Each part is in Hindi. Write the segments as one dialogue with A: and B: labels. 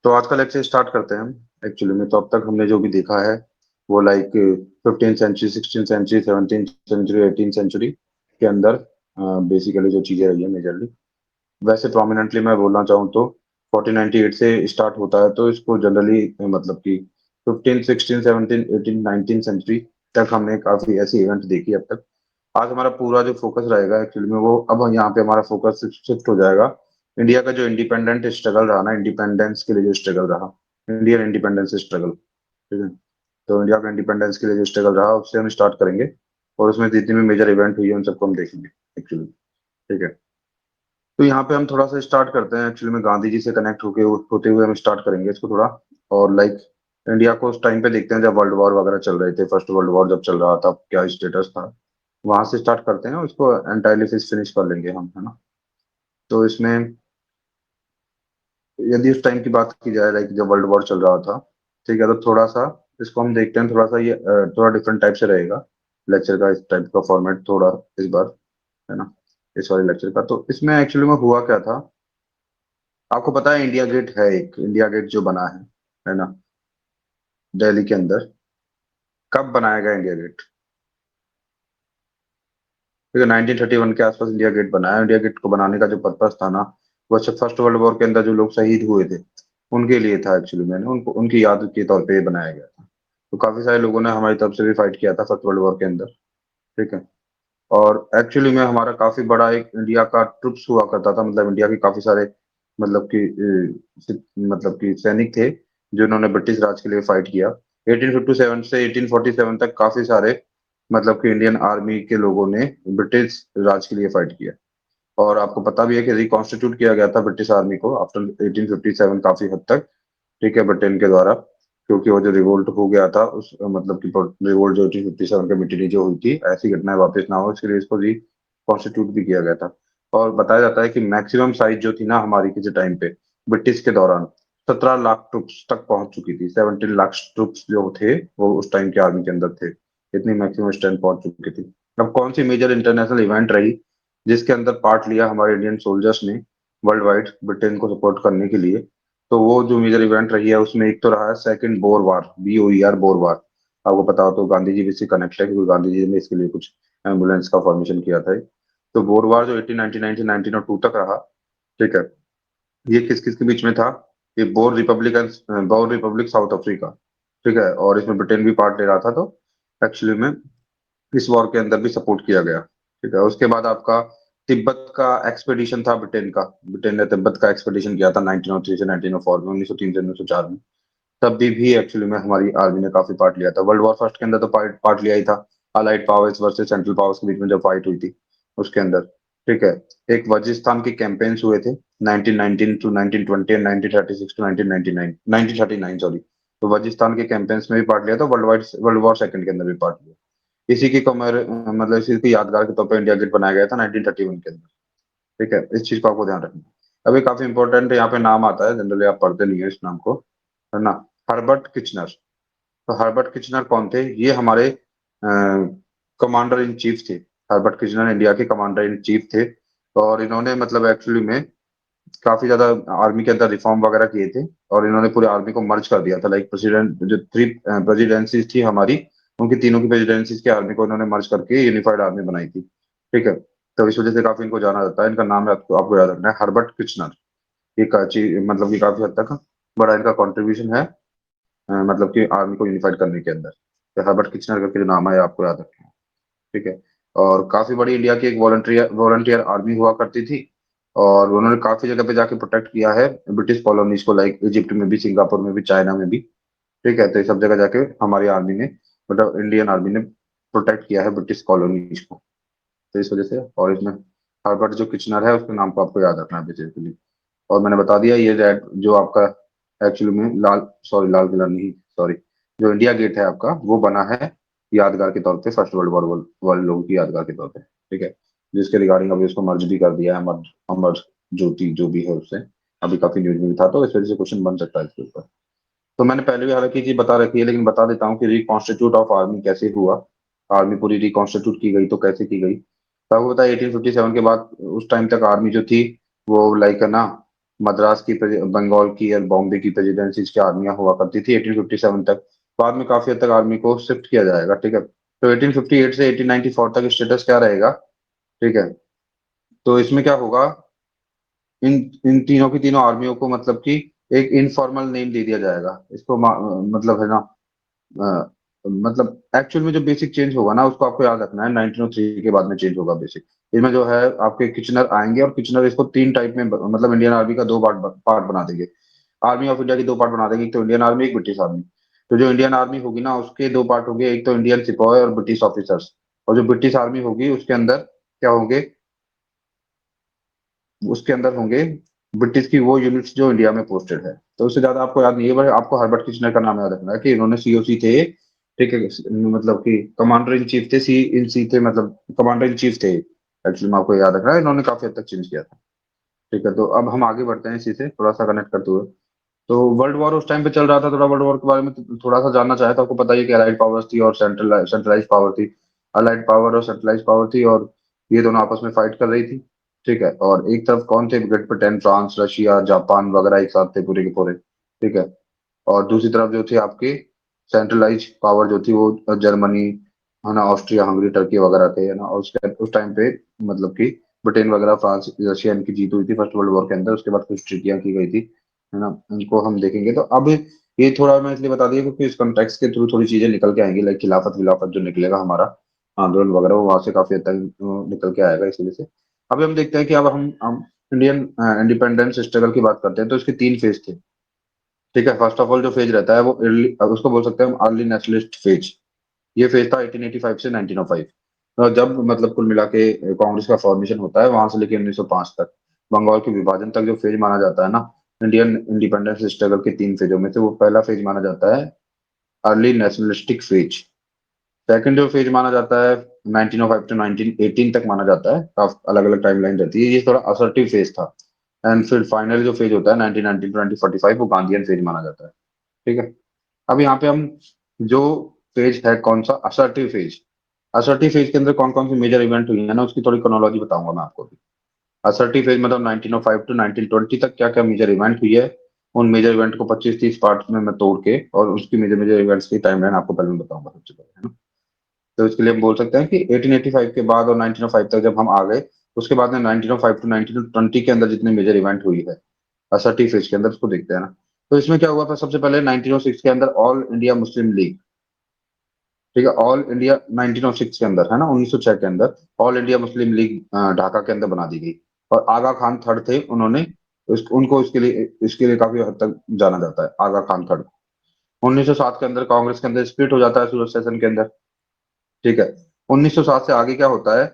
A: तो आज का लेक्चर स्टार्ट करते हैं हम। एक्चुअली में तो अब तक हमने जो भी देखा है वो like 15th century, 16th century, 17th century, 18th century के अंदर बेसिकली जो चीजें रही है मेजरली। वैसे प्रोमिनेंटली मैं बोलना चाहूँ तो 1498 से स्टार्ट होता है, तो इसको जनरली मतलब कि 15th, 16th, 17th, 18th, 19th century तक हमने काफी ऐसी इवेंट देखी अब तक। आज हमारा पूरा जो फोकस रहेगा एक्चुअली में वो अब यहाँ पे हमारा फोकस शिफ्ट हो जाएगा। इंडिया का जो इंडिपेंडेंट स्ट्रगल रहा ना, इंडिपेंडेंस के लिए जो स्ट्रगल रहा, इंडियन इंडिपेंडेंस स्ट्रगल, ठीक है। तो इंडिया का इंडिपेंडेंस के लिए जो स्ट्रगल रहा उससे हम स्टार्ट करेंगे, और उसमें जितनी भी मेजर इवेंट हुई है उन सबको हम देखेंगे एक्चुअली। ठीक है। तो यहाँ पे हम थोड़ा सा स्टार्ट करते हैं एक्चुअली में, गांधी जी से कनेक्ट होते हुए हम स्टार्ट करेंगे इसको थोड़ा। और लाइक इंडिया को उस टाइम पे देखते हैं जब वर्ल्ड वॉर वगैरह चल रहे थे, फर्स्ट वर्ल्ड वॉर जब चल रहा था क्या स्टेटस था, वहां से स्टार्ट करते हैं, उसको एंटायरली फिनिश कर लेंगे हम, है ना। तो इसमें यदि उस टाइम की बात की जाए लाइक जब वर्ल्ड वॉर चल रहा था, ठीक है, तो थोड़ा सा इसको हम देखते हैं, थोड़ा सा ये थोड़ा डिफरेंट टाइप से रहेगा लेक्चर का, इस टाइप का फॉर्मेट थोड़ा इस बार, है ना, इस वाले लेक्चर का। तो इसमें एक्चुअली में हुआ क्या था, आपको पता है इंडिया गेट है, एक इंडिया गेट जो बना है ना, दिल्ली के अंदर। कब बनाया गया इंडिया गेट? ठीक है, 1931 के आसपास इंडिया गेट बनाया। इंडिया गेट को बनाने का जो पर्पस था ना, वो फर्स्ट वर्ल्ड वॉर के अंदर जो लोग शहीद हुए थे उनके लिए था एक्चुअली। मैंने उनको उनकी याद के तौर पे ये बनाया गया था। तो काफी सारे लोगों ने हमारी तरफ से भी फाइट किया था फर्स्ट वर्ल्ड वॉर के अंदर, ठीक है। और एक्चुअली में हमारा काफी बड़ा एक इंडिया का ट्रुप्स हुआ करता था, मतलब इंडिया के काफी सारे मतलब कि मतलब कि सैनिक थे जिन्होंने ब्रिटिश राज के लिए फाइट किया। 1857 से 1847 तक काफी सारे मतलब कि इंडियन आर्मी के लोगों ने ब्रिटिश राज के लिए फाइट किया। और आपको पता भी है कि रिकॉन्स्टिट्यूट किया गया था ब्रिटिश आर्मी को आफ्टर 1857 काफी हद तक, ठीक है, ब्रिटेन के द्वारा। क्योंकि वो जो रिवोल्ट हो गया था उस मतलब की रिवोल्ट जो 1857 के मिटनी जो हुई थी, ऐसी घटनाएं वापस ना हो इसके लिए इसको रिकॉन्स्टिट्यूट भी किया गया था। और बताया जाता है कि मैक्सिमम साइज जो थी ना हमारी किसी टाइम पे ब्रिटिश के दौरान 17 लाख ट्रुप्स तक पहुंच चुकी थी। 17 लाख ट्रुप्स जो थे वो उस टाइम के आर्मी के अंदर थे, इतनी मैक्सिमम स्ट्रेंथ पहुंच चुकी थी। अब कौन सी मेजर इंटरनेशनल इवेंट रही जिसके अंदर पार्ट लिया हमारे इंडियन सोल्जर्स ने वर्ल्ड वाइड ब्रिटेन को सपोर्ट करने के लिए? तो वो जो मेजर इवेंट रही है उसमें एक तो रहा है सेकंड बोर वार, BOER, बोर वार। आपको पता हो तो गांधी जी भी इससे कनेक्ट है, क्योंकि गांधी जी ने इसके लिए कुछ एम्बुलेंस का फॉर्मेशन किया था। तो बोर वार जो 1899 से 1902 तक रहा, ठीक है, ये किस किस के बीच में था? ये बोर रिपब्लिक साउथ अफ्रीका, ठीक है, और इसमें ब्रिटेन भी पार्ट ले रहा था। तो एक्चुअली में इस वॉर के अंदर भी सपोर्ट किया गया, ठीक है। उसके बाद आपका तिब्बत का एक्सपेडिशन था ब्रिटेन का। ब्रिटेन ने तिब्बत का एक्सपेडिशन किया था 1903 से 1904 में, 1903 से 1904 में। तब भी एक्चुअली में हमारी आर्मी ने काफी पार्ट लिया था। वर्ल्ड वॉर फर्स्ट के अंदर तो पार्ट लिया ही था, allied powers versus central powers के बीच में जब फाइट हुई थी उसके अंदर, ठीक है। एक वजिस्तान के कैंपेन्स हुए थे 1919 टू 1920 एंड 1936 टू 1999, 1939 सॉरी। तो वजिस्तान के कैंपेन्स में भी पार्ट लिया था, वर्ल्ड वॉर सेकंड के अंदर भी पार्ट लिया। इसी की कमर मतलब इसी की यादगार के तौर पर इंडिया गेट बनाया गया था 1931 के अंदर, ठीक है। इस चीज को आपको ध्यान रखना है। अभी काफी इंपॉर्टेंट यहाँ पे नाम आता है, जनरली आप पढ़ते नहीं है इस नाम को, है ना, हर्बर्ट किचनर। तो हर्बर्ट किचनर कौन थे? ये हमारे कमांडर इन चीफ थे। हर्बर्ट किचनर इंडिया के कमांडर इन चीफ थे, और इन्होंने मतलब एक्चुअली में काफी ज्यादा आर्मी के अंदर रिफॉर्म वगैरह किए थे, और इन्होंने पूरे आर्मी को मर्ज कर दिया था। लाइक प्रेसिडेंट जो थ्री प्रेसिडेंसीज थी हमारी, उनकी तीनों की प्रेसिडेंसीज के आर्मी को इन्होंने मर्ज करके यूनिफाइड आर्मी बनाई थी, ठीक है। तो इस वजह से काफी इनको जाना जाता है। इनका नाम है आपको याद रखना है, हर्बर्ट किचनर। ये मतलब कि काफी हद तक बड़ा इनका कंट्रीब्यूशन है मतलब कि आर्मी को यूनिफाइड करने के अंदर। तो हर्बर्ट किचनर करके जो नाम है आपको याद रखना है, ठीक है। और काफी बड़ी इंडिया की एक वॉलंटियर आर्मी हुआ करती थी, और उन्होंने काफी जगह पे जाके प्रोटेक्ट किया है ब्रिटिश कॉलोनीज को, लाइक इजिप्ट में भी, सिंगापुर में भी, चाइना में भी, ठीक है। तो ये सब जगह जाके हमारी आर्मी ने, मतलब इंडियन आर्मी ने प्रोटेक्ट किया है ब्रिटिश कॉलोनीज को। तो इस वजह से, और इसमें हर्बर्ट जो किचनर है उसके नाम को आपको याद रखना है बेसिकली। और मैंने बता दिया ये रेड जो आपका एक्चुअली में लाल किला नहीं, सॉरी, जो इंडिया गेट है आपका वो बना है यादगार के तौर पे, फर्स्ट वर्ल्ड वॉर वाले लोगों की यादगार के तौर पे, ठीक है। जिसके रिगार्डिंग अभी उसको मर्ज भी कर दिया है, अमर अमर ज्योति जो भी है उससे अभी काफी न्यूज में भी था, तो इस वजह से क्वेश्चन बन सकता है इसके ऊपर। तो मैंने पहले भी हालांकि चीज बता रखी है, लेकिन बता देता हूँ कि रिकॉन्स्टिट्यूट ऑफ आर्मी कैसे हुआ। आर्मी पूरी रिकॉन्स्टिट्यूट की गई तो कैसे की गई, तो आपको पता है 1857 के बाद उस टाइम तक आर्मी जो थी वो लाइक है ना मद्रास की बंगाल की और बॉम्बे की प्रेसिडेंसी की आर्मियां हुआ करती थी 1857 तक। बाद में काफी हद तक आर्मी को शिफ्ट किया जाएगा, ठीक है। तो 1858 से 1894 तक स्टेटस क्या रहेगा, ठीक है। तो इसमें क्या होगा, इन इन तीनों की तीनों आर्मियों को मतलब कि एक इनफॉर्मल नेम दे दिया जाएगा इसको, मतलब है ना, अ, मतलब एक्चुअल में जो बेसिक चेंज होगा ना उसको आपको याद रखना है, 1903 के बाद में चेंज होगा बेसिक। इसमें जो है आपके किचनर आएंगे, और किचनर इसको तीन टाइप में मतलब इंडियन आर्मी का दो पार्ट पार्ट बना देंगे। आर्मी ऑफ इंडिया की दो पार्ट बना देंगे, एक तो इंडियन आर्मी, एक ब्रिटिश आर्मी। तो जो इंडियन आर्मी होगी ना उसके दो पार्ट होंगे, एक तो इंडियन सिपाही और ब्रिटिश ऑफिसर्स। और जो ब्रिटिश आर्मी होगी उसके अंदर क्या होंगे, उसके अंदर होंगे ब्रिटिश की वो यूनिट्स जो इंडिया में पोस्टेड है। तो उससे ज्यादा आपको याद नहीं है, बट आपको हर्बर्ट किचनर का नाम याद रखना है कि इन्होंने सीओसी थे, ठीक है। मतलब कि कमांडर इन चीफ थे, सी इन सी थे, मतलब कमांडर इन चीफ थे एक्चुअली में, आपको याद रखना है, इन्होंने काफी हद तक चेंज किया था, ठीक है। तो अब हम आगे बढ़ते हैं इसी से थोड़ा सा कनेक्ट करते हुए। तो वर्ल्ड वॉर उस टाइम पे चल रहा था, थोड़ा वर्ल्ड वॉर के बारे में थोड़ा सा जानना चाहे तो आपको पता ही है कि अलाइड पावर्स थी और सेंट्रलाइज पावर थी। अलाइड पावर और सेंट्रलाइज पावर थी, और ये दोनों आपस में फाइट कर रही थी, ठीक है। और एक तरफ कौन थे, great Britain, France, Russia, Japan वगैरह एक साथ थे पूरे के पूरे, ठीक है। और दूसरी तरफ जो थे आपके सेंट्रलाइज पावर जो थी वो जर्मनी, है ना, ऑस्ट्रिया, हंगरी, टर्की वगैरह थे, है ना। और उस टाइम पे मतलब कि ब्रिटेन वगैरह, फ्रांस, रशिया, इनकी जीत हुई थी फर्स्ट वर्ल्ड वॉर के अंदर। उसके बाद कुछ ट्रीटियां की गई थी, है ना। इनको हम देखेंगे। तो अब ये थोड़ा मैं इसलिए बता दिया क्योंकि इस कॉन्टेक्स्ट के थ्रू थोड़ी चीजें निकल के आएंगी, लाइक खिलाफत विलाफत जो निकलेगा हमारा आंदोलन वगैरह, वो वहां से काफी हद तक निकल के आएगा, इसी वजह से। अभी हम देखते हैं कि अब हम इंडियन इंडिपेंडेंस स्ट्रगल की बात करते हैं, तो इसके तीन फेज थे, ठीक है। फर्स्ट ऑफ ऑल जो फेज रहता है वो early, उसको बोल सकते हैं हम अर्ली नेशनलिस्ट फेज। ये फेज था 1885 से 1905। और जब मतलब कुल मिला के कांग्रेस का फॉर्मेशन होता है वहां से लेकर 1905 तक, बंगाल के विभाजन तक जो फेज माना जाता है ना इंडियन इंडिपेंडेंस स्ट्रगल के तीन फेजों में से, वो पहला फेज माना जाता है अर्ली नेशनलिस्टिक फेज। सेकंड जो फेज माना जाता है 1905 टू 1918 तक माना जाता है, काफी अलग अलग टाइमलाइन रहती है, ये थोड़ा असर्टिव फेज था। एंड फिर फाइनल जो फेज होता है 1919 टू 1945, वो गांधीयन फेज माना जाता है, ठीक है। अब यहाँ पे हम जो फेज है कौन सा, असर्टिव फेज। असर्टिव फेज के अंदर कौन कौन सी मेजर इवेंट हुई है ना उसकी थोड़ी क्रोनोलॉजी बताऊंगा मैं आपको भी। असर्टिव फेज मतलब 1905 टू 1920 तक क्या क्या मेजर इवेंट हुई है, उन मेजर इवेंट को 25-30 पार्ट में मैं तोड़ के और उसकी मेजर मेजर इवेंट्स की टाइमलाइन आपको पहले मैं बताऊंगा सबसे पहले, है ना। तो इसके लिए हम बोल सकते हैं कि 1885 के बाद और 1905 तक जब हम आ गए, उसके बाद में 1905 टू 1920 के अंदर जितने मेजर इवेंट हुई है असर्टिव फेज के अंदर, उसको देखते हैं ना। तो इसमें क्या हुआ था, सबसे पहले 1906 के अंदर ऑल इंडिया मुस्लिम लीग, ठीक है। ऑल इंडिया 1906 के अंदर, है ना, 1906 के अंदर all India Muslim league Dhaka के अंदर बना दी गई। और आगा खान थर्ड थे, उन्होंने उनको इसके लिए काफी हद तक जाना जाता है, आगा खान थर्ड। 1907 के अंदर कांग्रेस के अंदर स्प्लिट हो जाता है सूरत सेशन के अंदर, ठीक है। 1907 से आगे क्या होता है,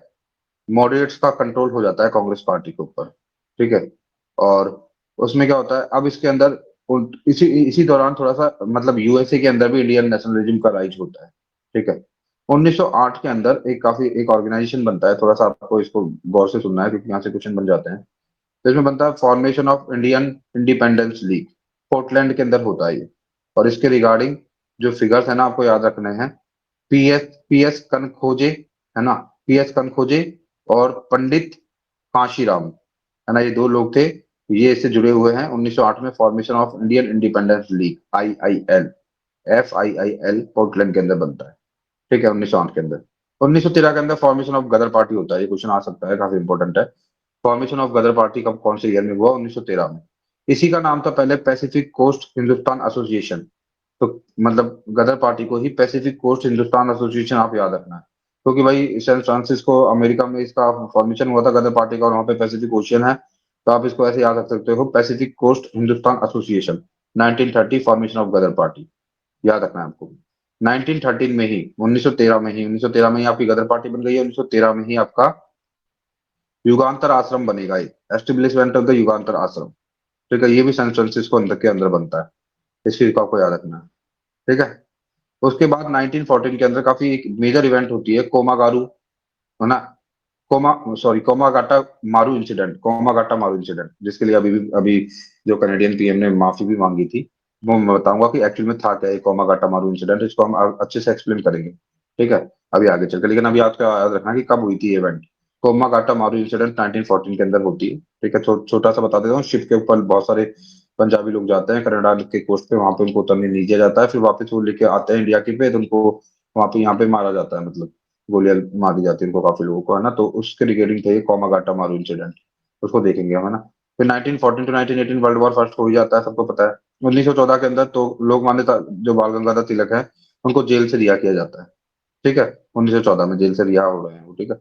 A: मॉडरेट्स का कंट्रोल हो जाता है कांग्रेस पार्टी के ऊपर, ठीक है। और उसमें क्या होता है, अब इसके अंदर इसी इसी दौरान थोड़ा सा मतलब यूएसए के अंदर भी इंडियन नेशनलिज्म का राइज होता है, ठीक है। 1908 के अंदर एक ऑर्गेनाइजेशन बनता है, थोड़ा सा आपको इसको गौर से सुनना है क्योंकि यहाँ से क्वेश्चन बन जाते हैं। तो इसमें बनता है formation of Indian independence league, Portland के अंदर होता है ये। और इसके रिगार्डिंग जो फिगर्स है ना आपको याद रखने हैं, पी एस कनखोजे, है ना, पी एस कनखोजे और पंडित कांशीराम, है ना, ये दो लोग थे, ये इससे जुड़े हुए हैं। 1908 में formation of Indian independence league, FIIL Portland के अंदर बनता है, ठीक है, 1908 के अंदर। 1913 के अंदर फॉर्मेशन ऑफ गदर पार्टी होता है, ये क्वेश्चन आ सकता है, काफी इंपॉर्टेंट है। फॉर्मेशन ऑफ गदर पार्टी कब कौन से ईयर में हुआ, 1913 में। इसी का नाम था पहले पैसिफिक कोस्ट हिंदुस्तान एसोसिएशन। तो मतलब गदर पार्टी को ही पैसिफिक कोस्ट हिंदुस्तान एसोसिएशन आप याद रखना है, क्योंकि भाई सैन फ्रांसिस्को अमेरिका में इसका फॉर्मेशन हुआ था गदर पार्टी का, और वहाँ पे पैसिफिक ओशियन है। तो आप इसको ऐसे याद रख सकते हो, Pacific coast Hindustan association, 1930 formation of Ghadar party, याद रखना है आपको। 1913 में ही, 1913 में ही आपकी गदर पार्टी बन गई है। 1913 में ही आपका युगांतर आश्रम बनेगा, एस्टेब्लिशमेंट ऑफ द युगांतर आश्रम, ठीक है। ये भी सैन फ्रांसिस्को अंदर के अंदर बनता है, इस चीज को आपको याद रखना है, ठीक है। उसके बाद 1914 के अंदर काफी एक मेजर इवेंट होती है, कोमागारू, है ना, कोमागाटा मारू इंसिडेंट, जिसके लिए अभी जो कनेडियन पीएम ने माफी भी मांगी थी। वो मैं बताऊंगा कि एक्चुअल में था क्या ये कोमागाटा मारू इंसिडेंट, इसको हम अच्छे से एक्सप्लेन करेंगे, ठीक है, अभी आगे चलकर। लेकिन अभी आपको याद रखना कि कब हुई थी इवेंट, कोमागाटा मारू इंसिडेंट 1914 के अंदर होती है। ठीक है, छोटा सा बता देता हूँ। शिप के ऊपर बहुत सारे पंजाबी लोग जाते हैं कनाडा के कोस्ट पे, वहां पे उनको उतरने नहीं दिया जाता है। फिर वापस वो लेके आते हैं इंडिया की पे, तो उनको वहां पे यहाँ पे मारा जाता है, मतलब गोलियां मारी जाती है उनको, काफी लोगों को, है ना। तो उसके रिगार्डिंग थे ये कोमागाटा मारू इंसिडेंट, उसको देखेंगे हम, है ना। फिर 1914 टू 1918 वर्ल्ड वॉर फर्स्ट हो ही जाता है, सबको पता है। 1914 के अंदर तो लोग मान्यता, जो बाल गंगाधर तिलक है, उनको जेल से रिहा किया जाता है। ठीक है, 1914 में जेल से रिहा हो रहे हैं वो। ठीक है,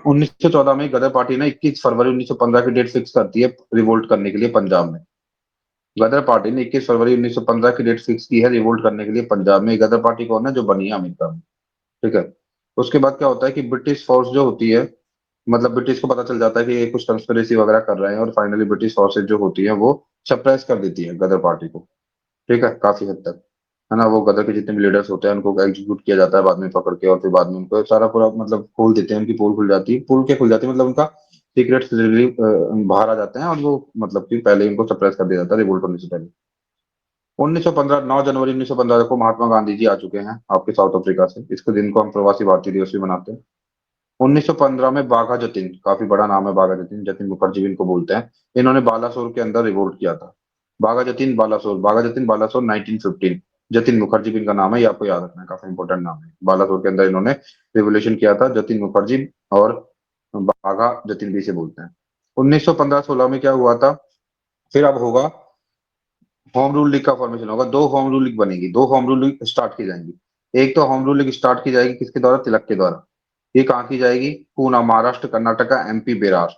A: 1914 में गदर पार्टी ने 21 फरवरी 1915 की डेट फिक्स करती है रिवोल्ट करने के लिए पंजाब में। गदर पार्टी ने 21 फरवरी 1915 की डेट फिक्स की है रिवोल्ट करने के लिए पंजाब में। गदर पार्टी कौन है? जो बनी है अमेरिका में। ठीक है, उसके बाद क्या होता है कि ब्रिटिश फोर्स जो होती है, मतलब ब्रिटिश को पता चल जाता है कि ये कुछ कंस्पिरेसी वगैरह कर रहे हैं, और फाइनली ब्रिटिश फोर्सेज जो होती है वो सप्रेस कर देती है गदर पार्टी को। ठीक है, काफी हद तक, है ना। वो गदर के जितने भी लीडर्स होते हैं उनको एग्जीक्यूट किया जाता है बाद में पकड़ के, और फिर बाद में उनको सारा पूरा मतलब खोल देते हैं, उनकी पोल खुल जाती है, पोल क्या खुल जाती है, मतलब उनका सीक्रेट बाहर आ जाते हैं, और वो मतलब कि पहले ही उनको सप्रेस कर दिया जाता है रिवोल्ट होने से पहले। 1915 9 जनवरी 1915 को महात्मा गांधी जी आ चुके हैं आपके साउथ अफ्रीका से। इसके दिन को हम प्रवासी भारतीय दिवस भी मनाते हैं। 1915 में बाघा जतीन, काफी बड़ा नाम है बाघा जतीन, जतिन मुखर्जी भी इनको बोलते हैं। इन्होंने बालासोर के अंदर रिवोल्ट किया था। बाघा जतीन बालासोर, बाघा जतीन बालासोर 1915। जतिन मुखर्जी भी इनका नाम है, ये आपको याद रखना है, काफी इंपॉर्टेंट नाम है। बालासोर के अंदर इन्होंने रिवोल्यूशन किया था, जतिन मुखर्जी। और बाघा जतीन भी से बोलते हैं। 1915-16 में क्या हुआ था? फिर अब होगा होम रूल लीग का फॉर्मेशन होगा। दो होम रूल लीग बनेगी, दो होम रूल लीग स्टार्ट की जाएंगी। एक तो होम रूल लीग स्टार्ट की जाएगी किसके द्वारा? तिलक के द्वारा। ये कहाँ की जाएगी? पूना, महाराष्ट्र, कर्नाटका, एमपी, बिहार।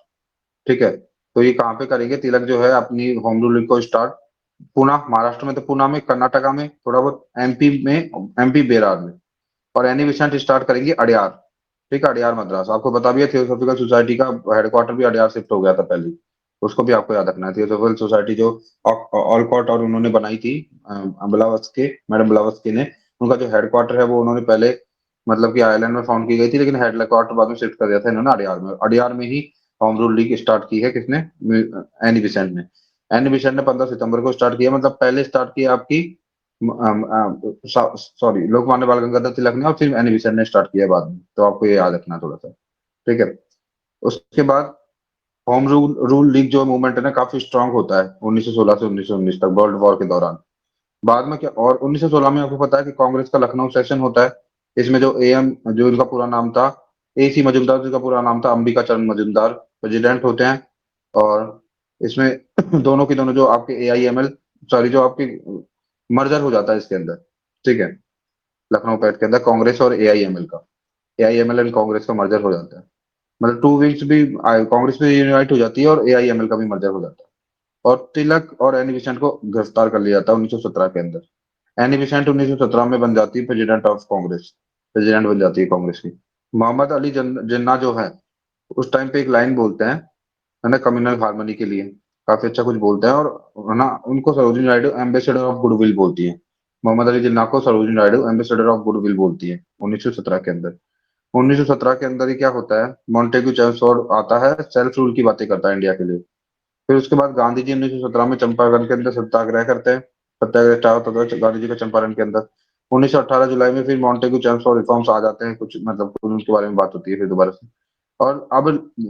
A: ठीक है, तो ये कहाँ पे करेंगे तिलक जो है अपनी होम रूल लीग को स्टार्ट? पूना, महाराष्ट्र में तो पूना में, कर्नाटका में थोड़ा बहुत, एमपी में, एमपी बिहार में। और एनी विसेंट स्टार्ट करेंगे अड़यार। ठीक है, अड़यार मद्रास, आपको बता भी है थियोसॉफिकल सोसाइटी का हेडक्वार्टर भी अड़यार शिफ्ट हो गया था पहले। उसको भी आपको याद रखना है। थियोसॉफिकल सोसाइटी जो ऑलकॉट और उन्होंने बनाई थी, ब्लावत्स्की, मैडम ब्लावत्स्की ने, उनका जो हेडक्वार्टर है वो उन्होंने पहले मतलब कि आयरलैंड में फाउंड की गई थी, लेकिन हेडक्वार्टर बाद में शिफ्ट कर दिया था इन्होंने अड़यार में। अड़यार में ही होम रूल लीग स्टार्ट की है किसने? एनी बिसेंट ने। एनी बिसेंट ने 15 सितंबर को स्टार्ट किया, मतलब पहले स्टार्ट किया आपकी, सॉरी, लोकमान्य बाल गंगाधर तिलक ने, और फिर एनी बेसेंट ने स्टार्ट किया बाद में। तो आपको ये याद रखना थोड़ा सा। ठीक है, उसके बाद होम रूल रूल लीग जो मूवमेंट है ना, काफी स्ट्रांग होता है 1916 से 1919 तक, वर्ल्ड वॉर के दौरान। बाद में क्या, और 1916 में आपको पता है कि कांग्रेस का लखनऊ सेशन होता है। इसमें जो एएम, जो इनका पूरा नाम था, एसी मजूमदार, जिनका पूरा नाम था अंबिका चरण मजूमदार, प्रेसिडेंट होते हैं। और इसमें दोनों की दोनों जो आपके एआईएमएल, सॉरी, जो आपके मर्जर हो जाता है इसके अंदर। ठीक है, लखनऊ पैक्ट के अंदर कांग्रेस और एआईएमएल का, एआईएमएल एंड कांग्रेस का मर्जर हो जाता है। मतलब टू विंग्स भी, कांग्रेस भी यूनाइट हो जाती है और एआईएमएल का भी मर्जर हो जाता है। और तिलक और एनी बेसेंट को गिरफ्तार कर लिया जाता है 1917 के अंदर। एनी बेसेंट 1917 में बन जाती है प्रेसिडेंट ऑफ कांग्रेस, प्रेसिडेंट बन जाती है कांग्रेस की। मोहम्मद अली जिन्ना जो है, उस टाइम पे एक लाइन बोलते हैं, है ना, कम्युनल हार्मनी के लिए, काफी अच्छा कुछ बोलते हैं। और है ना, उनको Sarojini Naidu ambassador of goodwill बोलती है। मोहम्मद अली जिन्ना को Sarojini Naidu ambassador of goodwill बोलती है 1917 के अंदर। 1917 के अंदर ही क्या होता है, मॉन्टेग्यू चेमस्फोर्ड आता है, सेल्फ रूल की बातें करता है इंडिया के लिए। फिर उसके बाद गांधी जी 1917 में चंपारण के अंदर सत्याग्रह करते हैं। सत्याग्रह स्टार्ट होता है गांधी जी का चंपारण के अंदर। 1918 जुलाई में फिर मॉन्टेग्यू चेमस्फोर्ड रिफॉर्म्स आ जाते हैं कुछ, मतलब उनके बारे में बात होती है फिर दोबारा से। और अब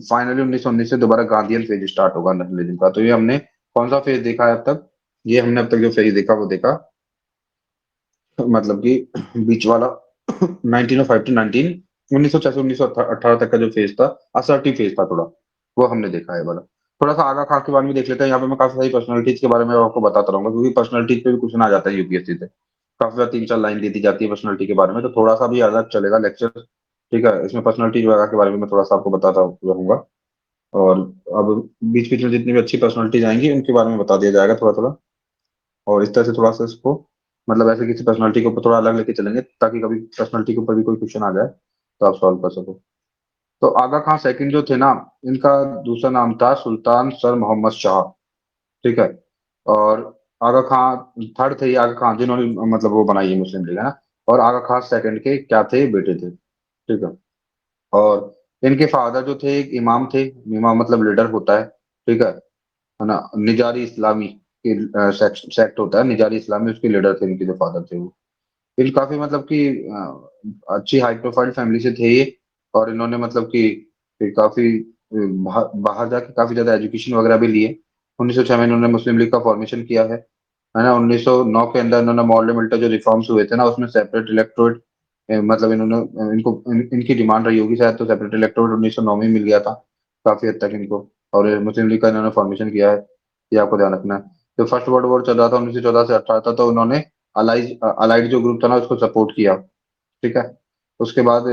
A: फाइनली 1919 से दोबारा गांधीयन फेज स्टार्ट होगा नेशनलिज्म का। तो ये हमने कौन सा फेज देखा है अब तक? ये हमने अब तक जो फेज देखा वो देखा, मतलब कि बीच वाला 1905 टू 19 से 1918 तक का जो फेज था, असर्टिव फेज था थोड़ा, वो हमने देखा है वाला। थोड़ा सा आगा खां के बारे में देख लेते हैं। यहाँ पे मैं काफी सारी पर्सनालिटीज के बारे में आपको बताता रहूंगा, क्योंकि पर्सनालिटीज पे भी क्वेश्चन आ जाता है यूपीएससी से। काफी सारी 3-4 लाइन दे दी जाती है पर्सनालिटी के बारे में, तो थोड़ा सा भी अलग चलेगा लेक्चर। ठीक है, इसमें पर्सनालिटीज वगैरह के बारे में मैं थोड़ा सा आपको बताता रहूंगा। और अब बीच बीच में जितनी भी अच्छी पर्सनालिटीज आएंगी उनके बारे में बता दिया जाएगा थोड़ा थोड़ा। और इस तरह से थोड़ा सा इसको, मतलब ऐसे किसी पर्सनालिटी के ऊपर थोड़ा अलग लेके चलेंगे, ताकि कभी पर्सनालिटी के ऊपर भी कोई क्वेश्चन आ जाए तो आप सॉल्व कर सको। तो आगा खान सेकंड जो थे ना, इनका दूसरा नाम था सुल्तान सर मोहम्मद शाह। ठीक है, और आगा खान थर्ड थे, ये आगा खान जिन्होंने मतलब वो बनाई है मुस्लिम लीग, है ना। और आगा खान सेकंड के क्या थे? बेटे थे। ठीक है, और इनके फादर जो थे एक इमाम थे। इमाम मतलब लीडर होता है। ठीक है ना। निजारी इस्लामी की सेक्ट होता है निजारी इस्लामी, उसके लीडर थे इनके जो फादर थे वो। इन काफी मतलब कि अच्छी हाई प्रोफाइल फैमिली से थे ये। और इन्होंने मतलब कि फिर काफ़ी बाहर जाके काफ़ी ज़्यादा एजुकेशन वगैरह भी लिए। 1906 में इन्होंने मुस्लिम लीग का फॉर्मेशन किया है ना? 1909 के अंदर इन्होंने मॉडल मिल्टन जो रिफॉर्म्स हुए थे ना, उसमें सेपरेट इलेक्टोरेट मतलब इन्होंने इनकी डिमांड रही होगी शायद, तो सेपरेट इलेक्टोरेट 1909 में मिल गया था काफ़ी हद तक इनको। और मुस्लिम लीग का इन्होंने फॉर्मेशन किया है, ये आपको ध्यान रखना है। जो फर्स्ट वर्ल्ड वॉर चल रहा था 1914 से 18 था, तो उन्होंने अलाइड जो ग्रुप था ना, उसको सपोर्ट किया। ठीक है। उसके बाद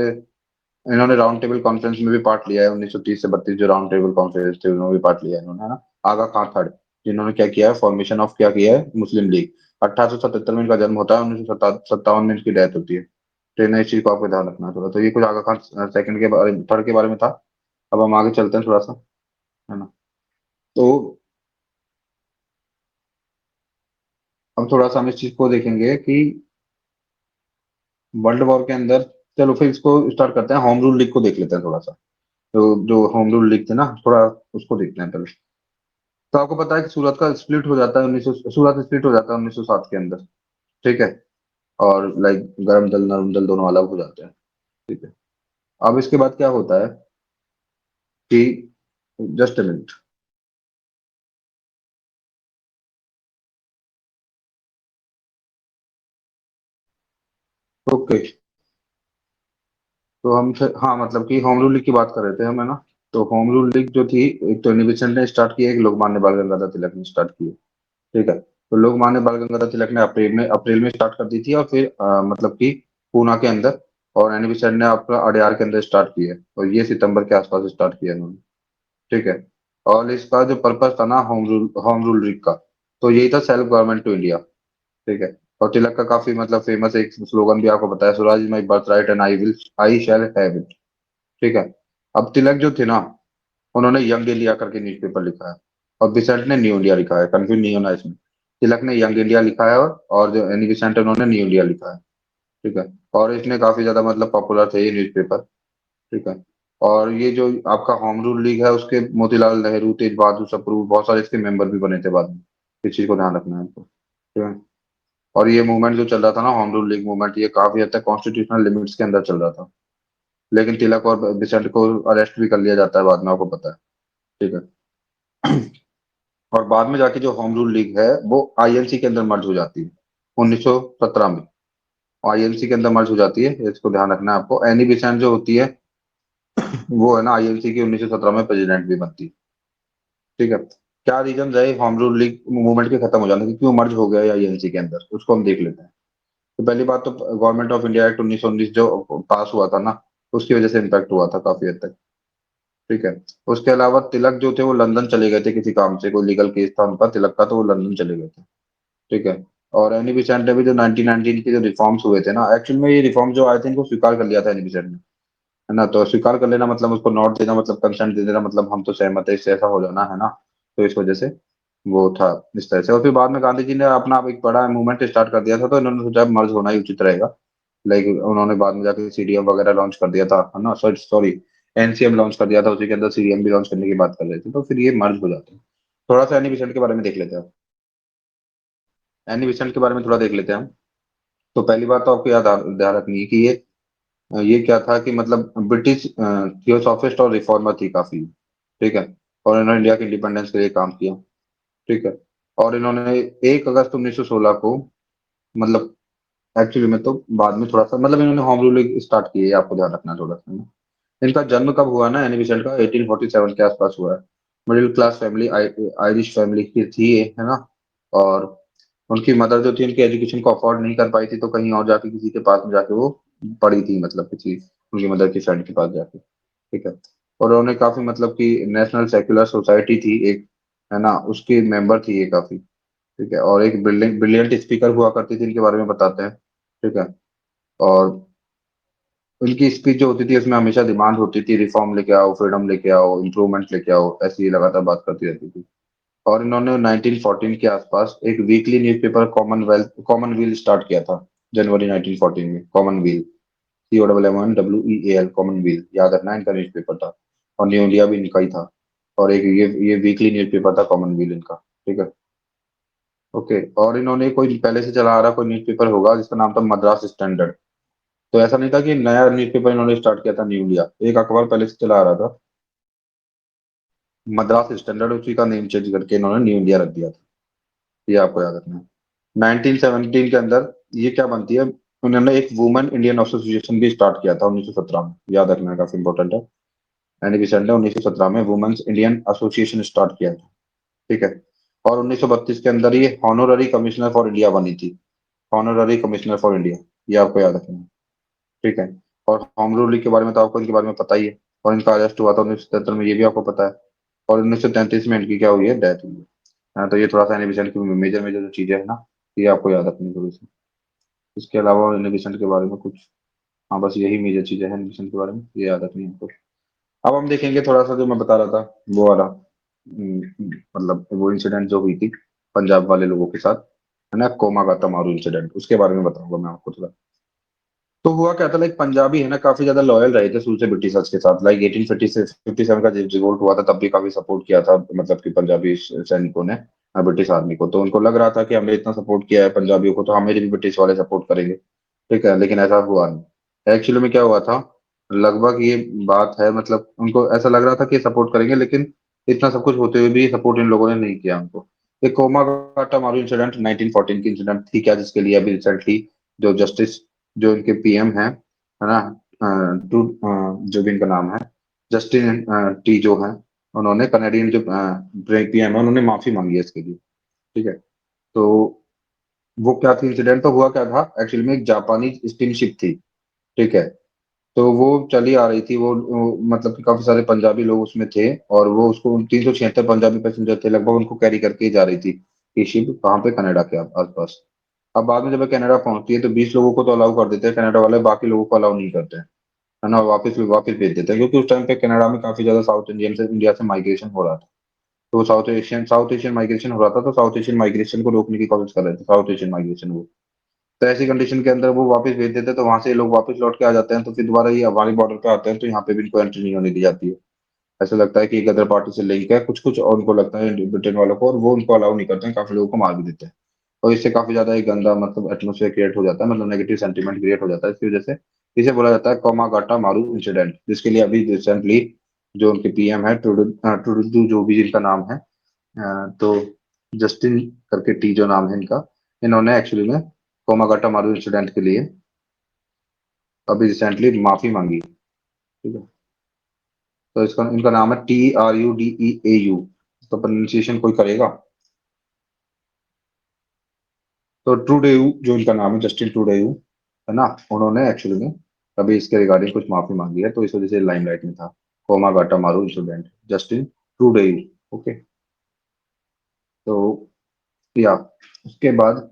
A: इन्होंने राउंड टेबल कॉन्फ्रेंस में भी पार्ट लिया है। 1930 से 32 जो राउंड टेबल कॉन्फ्रेंस थी, उन्होंने भी पार्ट लिया है इन्होंने, है ना? आगा खां थर्ड, जिन्होंने क्या किया है, फॉर्मेशन ऑफ क्या किया है, मुस्लिम लीग। 1877 में इनका जन्म होता है, 1957 में इनकी डेथ होती है। तो इन्हें इस चीज को आपको ध्यान रखना है थोड़ा। तो ये कुछ आगा खान सेकंड के बारे थर्ड के बारे में था। अब हम आगे चलते हैं थोड़ा सा, है ना? तो अब थोड़ा सा हम इस चीज को देखेंगे कि वर्ल्ड वॉर के अंदर, चलो फिर इसको स्टार्ट करते हैं, होम रूल लीग को देख लेते हैं थोड़ा सा। तो जो होम रूल लीग थे ना, थोड़ा उसको देखते हैं पहले। तो आपको पता है कि सूरत का स्प्लिट हो जाता है 1900, सूरत स्प्लिट हो जाता है 1907 के अंदर। ठीक है। और लाइक गर्म दल नरम दल दोनों अलग हो जाते हैं। ठीक है। अब इसके बाद क्या होता है कि, जस्ट अ मिनट। ओके। तो हम हाँ, मतलब कि होम रूल लीग की बात कर रहे थे हम, है ना? तो होम रूल लीग जो थी, एक तो निविचन ने स्टार्ट की, एक लोकमान्य बाल गंगाधर तिलक ने स्टार्ट की। ठीक है। तो लोकमान्य बाल गंगाधर तिलक ने अप्रैल में स्टार्ट कर दी थी, और फिर मतलब कि पूना के अंदर, और एनी बेसेंट ने अपना अडयार के अंदर स्टार्ट की है, और ये सितंबर के आसपास स्टार्ट किया इन्होंने। ठीक है। और इसका जो पर्पस था ना, होम रूल लीग का, तो यही था, सेल्फ गवर्नमेंट टू इंडिया। ठीक है। और तिलक का काफी मतलब फेमस एक स्लोगन भी आपको बताया, Swaraj is my birth right and I shall have it. ठीक है। अब तिलक जो थे ना, उन्होंने यंग इंडिया करके न्यूज़पेपर लिखा है, और बिसेंट ने न्यू इंडिया लिखा है, कंफ्यूज नहीं होना इसमें। तिलक ने यंग इंडिया लिखा है, और जो एनी बिसेंट है, उन्होंने न्यू इंडिया लिखा है। ठीक है। और इसने काफी ज्यादा मतलब पॉपुलर थे ये न्यूज़पेपर। ठीक है। और ये जो आपका होम रूल लीग है, उसके मोतीलाल नेहरू, तेज बहादुर सप्रू, बहुत सारे इसके मेंबर भी बने थे बाद में। इस चीज को ध्यान रखना है आपको। ठीक है। और ये मूवमेंट जो चल रहा था ना, होम रूल लीग मूवमेंट, ये काफी हद तक कॉन्स्टिट्यूशनल लिमिट्स के अंदर चल रहा था। लेकिन तिलक और बिसेंट को अरेस्ट भी कर लिया जाता है बाद में, आपको पता है। ठीक है। और बाद में जाके जो होम रूल लीग है, वो आईएनसी के अंदर मर्ज हो जाती है 1917 में। आईएनसी के अंदर मर्ज हो जाती है, इसको ध्यान रखना है आपको। एनी बिसेंट जो होती है, वो है ना आईएनसी की 1917 में प्रेसिडेंट भी बनती है। ठीक है। क्या रीजन रहे होम रूल लीग मूवमेंट के खत्म हो जाने के, क्यों मर्ज हो गया आईएनसी के अंदर, उसको हम देख लेते हैं। तो पहली बात तो, गवर्नमेंट ऑफ इंडिया एक्ट 1919 जो पास हुआ था ना, उसकी वजह से इम्पैक्ट हुआ था काफी हद तक। ठीक है। उसके अलावा तिलक जो थे, वो लंदन चले गए थे किसी काम से, कोई लीगल केस था उनका तिलक का, तो वो लंदन चले गए थे। ठीक है। और एनी बेसेंट ने भी जो 1919 के जो रिफॉर्म्स हुए थे ना, एक्चुअल में ये रिफॉर्म जो आए थे, इनको स्वीकार कर लिया था एनी बेसेंट ने, है ना? तो स्वीकार कर लेना मतलब उसको नोट देना, मतलब कंसेंट दे देना, मतलब हम तो सहमत है, इससे ऐसा हो जाना, है ना? तो इस वजह से वो था इस तरह से। और फिर बाद में गांधी जी ने अपना एक बड़ा मूवमेंट स्टार्ट कर दिया था, तो इन्होंने सोचा मर्ज होना ही उचित रहेगा। लाइक उन्होंने बाद में जाके सीडीएम वगैरह लॉन्च कर दिया था, है ना? सॉरी सॉरी, एनसीएम लॉन्च कर दिया था, उसी के अंदर सीडीएम भी लॉन्च करने की बात कर रहे थे, तो फिर ये मर्ज हो जाते हैं। थोड़ा सा एनी बेसेंट के बारे में देख लेते हैं। एनी बेसेंट के बारे में थोड़ा देख लेते हैं हम। तो पहली बात तो आपको याद ध्यान रखनी है कि ये क्या था कि मतलब ब्रिटिश थियोसॉफिस्ट और रिफॉर्मर थी काफी। ठीक है। और इन्होंने इंडिया के इंडिपेंडेंस के लिए काम किया। ठीक है। और इन्होंने 1 अगस्त 1916 को, मतलब एक्चुअली में तो बाद में थोड़ा सा, मतलब इन्होंने होम रूलिंग स्टार्ट की है, आपको ध्यान रखना है थोड़ा सा, है ना? इनका जन्म कब हुआ ना, एनी बेसेंट का 1847 के आसपास हुआ है। Middle class family, Irish family की थी ये, है ना? और उनकी मदर जो थी, उनकी एजुकेशन को अफोर्ड नहीं कर पाई थी, तो कहीं और जाके किसी के पास में जाके वो पढ़ी थी, मतलब किसी उनकी मदर की फ्रेंड के पास जाके। ठीक है। और उन्होंने काफी मतलब कि नेशनल सेक्युलर सोसाइटी थी एक, है ना, उसकी मेंबर थी ये काफी। ठीक है। और एक ब्रिलियंट स्पीकर हुआ करती थी, इनके बारे में बताते हैं। ठीक है। और उनकी स्पीच जो होती थी, उसमें हमेशा डिमांड होती थी, रिफॉर्म लेके आओ, फ्रीडम लेके आओ, इम्प्रूवमेंट लेके आओ, ऐसी ये लगातार बात करती रहती थी। और इन्होंने 1914 के आसपास एक वीकली न्यूज़पेपर कॉमनवेल स्टार्ट किया था, जनवरी 1914 में। कॉमनवेल, COMMONWEAL, कॉमनवेल, याद रखना, इनका न्यूज़पेपर था। और न्यू इंडिया भी इनका ही था। और एक ये वीकली न्यूज़पेपर था कॉमनवेल इनका। ठीक है। ओके। और इन्होंने कोई पहले से चला आ रहा कोई न्यूज़पेपर होगा जिसका नाम था मद्रास स्टैंडर्ड। तो ऐसा नहीं था कि नया न्यूज़पेपर इन्होंने स्टार्ट किया था न्यू इंडिया, एक अखबार पहले से चला आ रहा था, मद्रास स्टैंडर्ड उसी का नेम चेंज करके इन्होंने न्यू इंडिया रख दिया था। ये आपको याद रखना है। 1917 के अंदर ये क्या बनती है, उन्होंने एक वुमेन इंडियन एसोसिएशन भी स्टार्ट किया था 1917 में, याद रखना है, काफी इंपॉर्टेंट है। एनी बेसेंट ने 1917 में वुमेन्स इंडियन एसोसिएशन स्टार्ट किया था। ठीक है। और 1932 के अंदर ये हॉनोररी कमिश्नर फॉर इंडिया बनी थी। हॉनोररी कमिश्नर फॉर इंडिया, ये आपको याद रखना है। ठीक है। और होम रूल लीग के बारे में तो आपको इनके बारे में पता ही है। और इनका अरेस्ट हुआ था 1977 में, ये भी आपको पता है। और 1933 में इनकी क्या हुई है, डेथ हुई है। हाँ, तो ये थोड़ा सा एनिमेशन की मेजर मेजर जो चीजें है ना, ये आपको याद रखनी थोड़ी सी। इसके अलावा एनिमेशन के बारे में कुछ, हाँ बस यही मेजर चीजें हैं एनिमेशन के बारे में, ये याद रखनी है आपको। अब हम देखेंगे थोड़ा सा जो मैं बता रहा था, वो वाला मतलब वो इंसिडेंट जो हुई थी पंजाब वाले लोगों के साथ, है ना, कोमागाता मारू इंसिडेंट, उसके बारे में बताऊंगा मैं आपको थोड़ा। तो हुआ क्या था, लाइक पंजाबी है ना काफी ज्यादा लॉयल रहे थे शुरू से ब्रिटिशर्स के साथ। लाइक 1857 का जब रिवोल्ट हुआ था तब भी काफी सपोर्ट किया था, मतलब कि पंजाबी सैनिकों ने ब्रिटिश आर्मी को। तो उनको लग रहा था कि हमने इतना सपोर्ट किया है पंजाबियों को, तो हमें भी ब्रिटिश वाले सपोर्ट करेंगे। ठीक है, लेकिन ऐसा हुआ नहीं। एक्चुअली में क्या हुआ था, लगभग ये बात है, मतलब उनको ऐसा लग रहा था कि सपोर्ट करेंगे, लेकिन इतना सब कुछ होते हुए भी सपोर्ट इन लोगों ने नहीं किया उनको। एक कोमागाटा मारू इंसिडेंट 1914 की इंसिडेंट थी क्या, जिसके लिए अभी रिसेंटली जो जस्टिस, जो इनके पीएम है ना, जो भी इनका नाम है, जस्टिन टी जो है, उन्होंने कनाडियन जो पीएम है, उन्होंने माफी मांगी है इसके लिए। ठीक है। तो वो क्या थी इंसिडेंट, तो हुआ क्या था एक्चुअली में, एक जापानी स्टीमशिप थी। ठीक है। तो वो चली आ रही थी, मतलब कि काफी सारे पंजाबी लोग उसमें थे, और वो उसको 376 पंजाबी पैसेंजर थे लगभग, उनको कैरी करके ही जा रही थी ये शिप, कहाँ पे, कनाडा के आसपास। अब बाद में जब ये कनाडा पहुंचती है तो 20 लोगों को तो अलाउ कर देते हैं कनाडा वाले, बाकी लोगों को अलाउ नहीं करते हैं, है ना, वापस वापस भेज देते हैं, क्योंकि उस टाइम पे कनाडा में काफी ज्यादा साउथ इंडियन से, इंडिया से माइग्रेशन हो रहा था। तो साउथ एशियन माइग्रेशन हो रहा था, तो साउथ एशियन माइग्रेशन को रोकने की कोशिश कर रहे थे, साउथ एशियन माइग्रेशन वो। तो ऐसी कंडीशन के अंदर वो वापस भेज देते हैं, तो वहां से ये लोग वापस लौट के आ जाते हैं, तो फिर दोबारा ये हमारी बॉर्डर पे आते हैं, तो यहाँ पे भी इनको एंट्री नहीं होने दी जाती है। ऐसा लगता है कि गदर पार्टी से लिंक है कुछ कुछ, और उनको लगता है ब्रिटेन वालों को, और वो उनको अलाउ नहीं करते हैं, काफी लोगों को मार भी देते हैं। और इससे काफी ज्यादा एक गंदा मतलब एटमोसफेयर क्रिएट हो जाता है, मतलब नेगेटिव सेंटीमेंट क्रिएट हो जाता है, इसकी वजह से इसे बोला जाता है कोमागाटा मारू इंसिडेंट, जिसके लिए अभी रिसेंटली जो उनके पीएम है टुडू जो भी जिनका नाम है, तो जस्टिन करके टी जो नाम है इनका, इन्होंने एक्चुअली में कोमागाटा मारू इंसिडेंट के लिए अभी रिसेंटली माफी मांगी। ठीक है। तो इसका इनका नाम है TRUDEAU। तो प्रोनाउंसिएशन कोई करेगा, तो ट्रूडेयू जो इनका नाम है, जस्टिन ट्रूडेयू, है ना, उन्होंने एक्चुअली में अभी इसके रिगार्डिंग कुछ माफी मांगी है, तो इस वजह से लाइमलाइट में था कोमागाटा मारू इंसिडेंट, जस्टिन ट्रूडेयू। ओके। तो या उसके बाद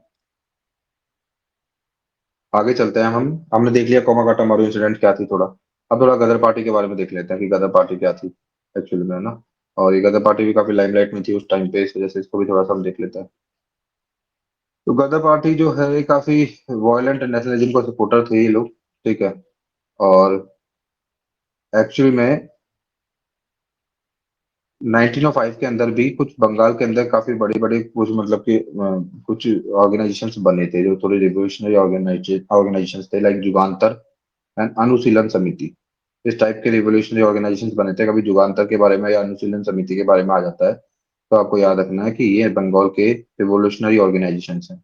A: आगे चलते हैं हम। हमने देख लिया कोमागाटा मारू इंसिडेंट क्या थी थोड़ा। अब थोड़ा गदर पार्टी के बारे में देख लेते हैं कि गदर पार्टी क्या थी एक्चुअली में, है ना। और ये गदर पार्टी भी काफी लाइमलाइट में थी उस टाइम पे, इस वजह से इसको भी थोड़ा सा हम देख लेते हैं। तो गदर पार्टी जो है ये काफी वायलेंट नेशनलिज्म को सपोर्टर थे ये लोग। ठीक है। और एक्चुअली में 1905 के अंदर भी कुछ बंगाल के अंदर काफी बड़े बड़े कुछ मतलब कि कुछ ऑर्गेनाइजेशंस बने थे जो थोड़े रिवोल्यूशनरी ऑर्गेनाइजेशंस थे, लाइक युगांतर एंड अनुशीलन समिति। इस टाइप के रिवोल्यूशनरी ऑर्गेनाइजेशंस बने थे। कभी युगांतर के बारे में या अनुशीलन समिति के बारे में आ जाता है, तो आपको याद रखना है कि ये बंगाल के रिवोल्यूशनरी ऑर्गेनाइजेशंस हैं।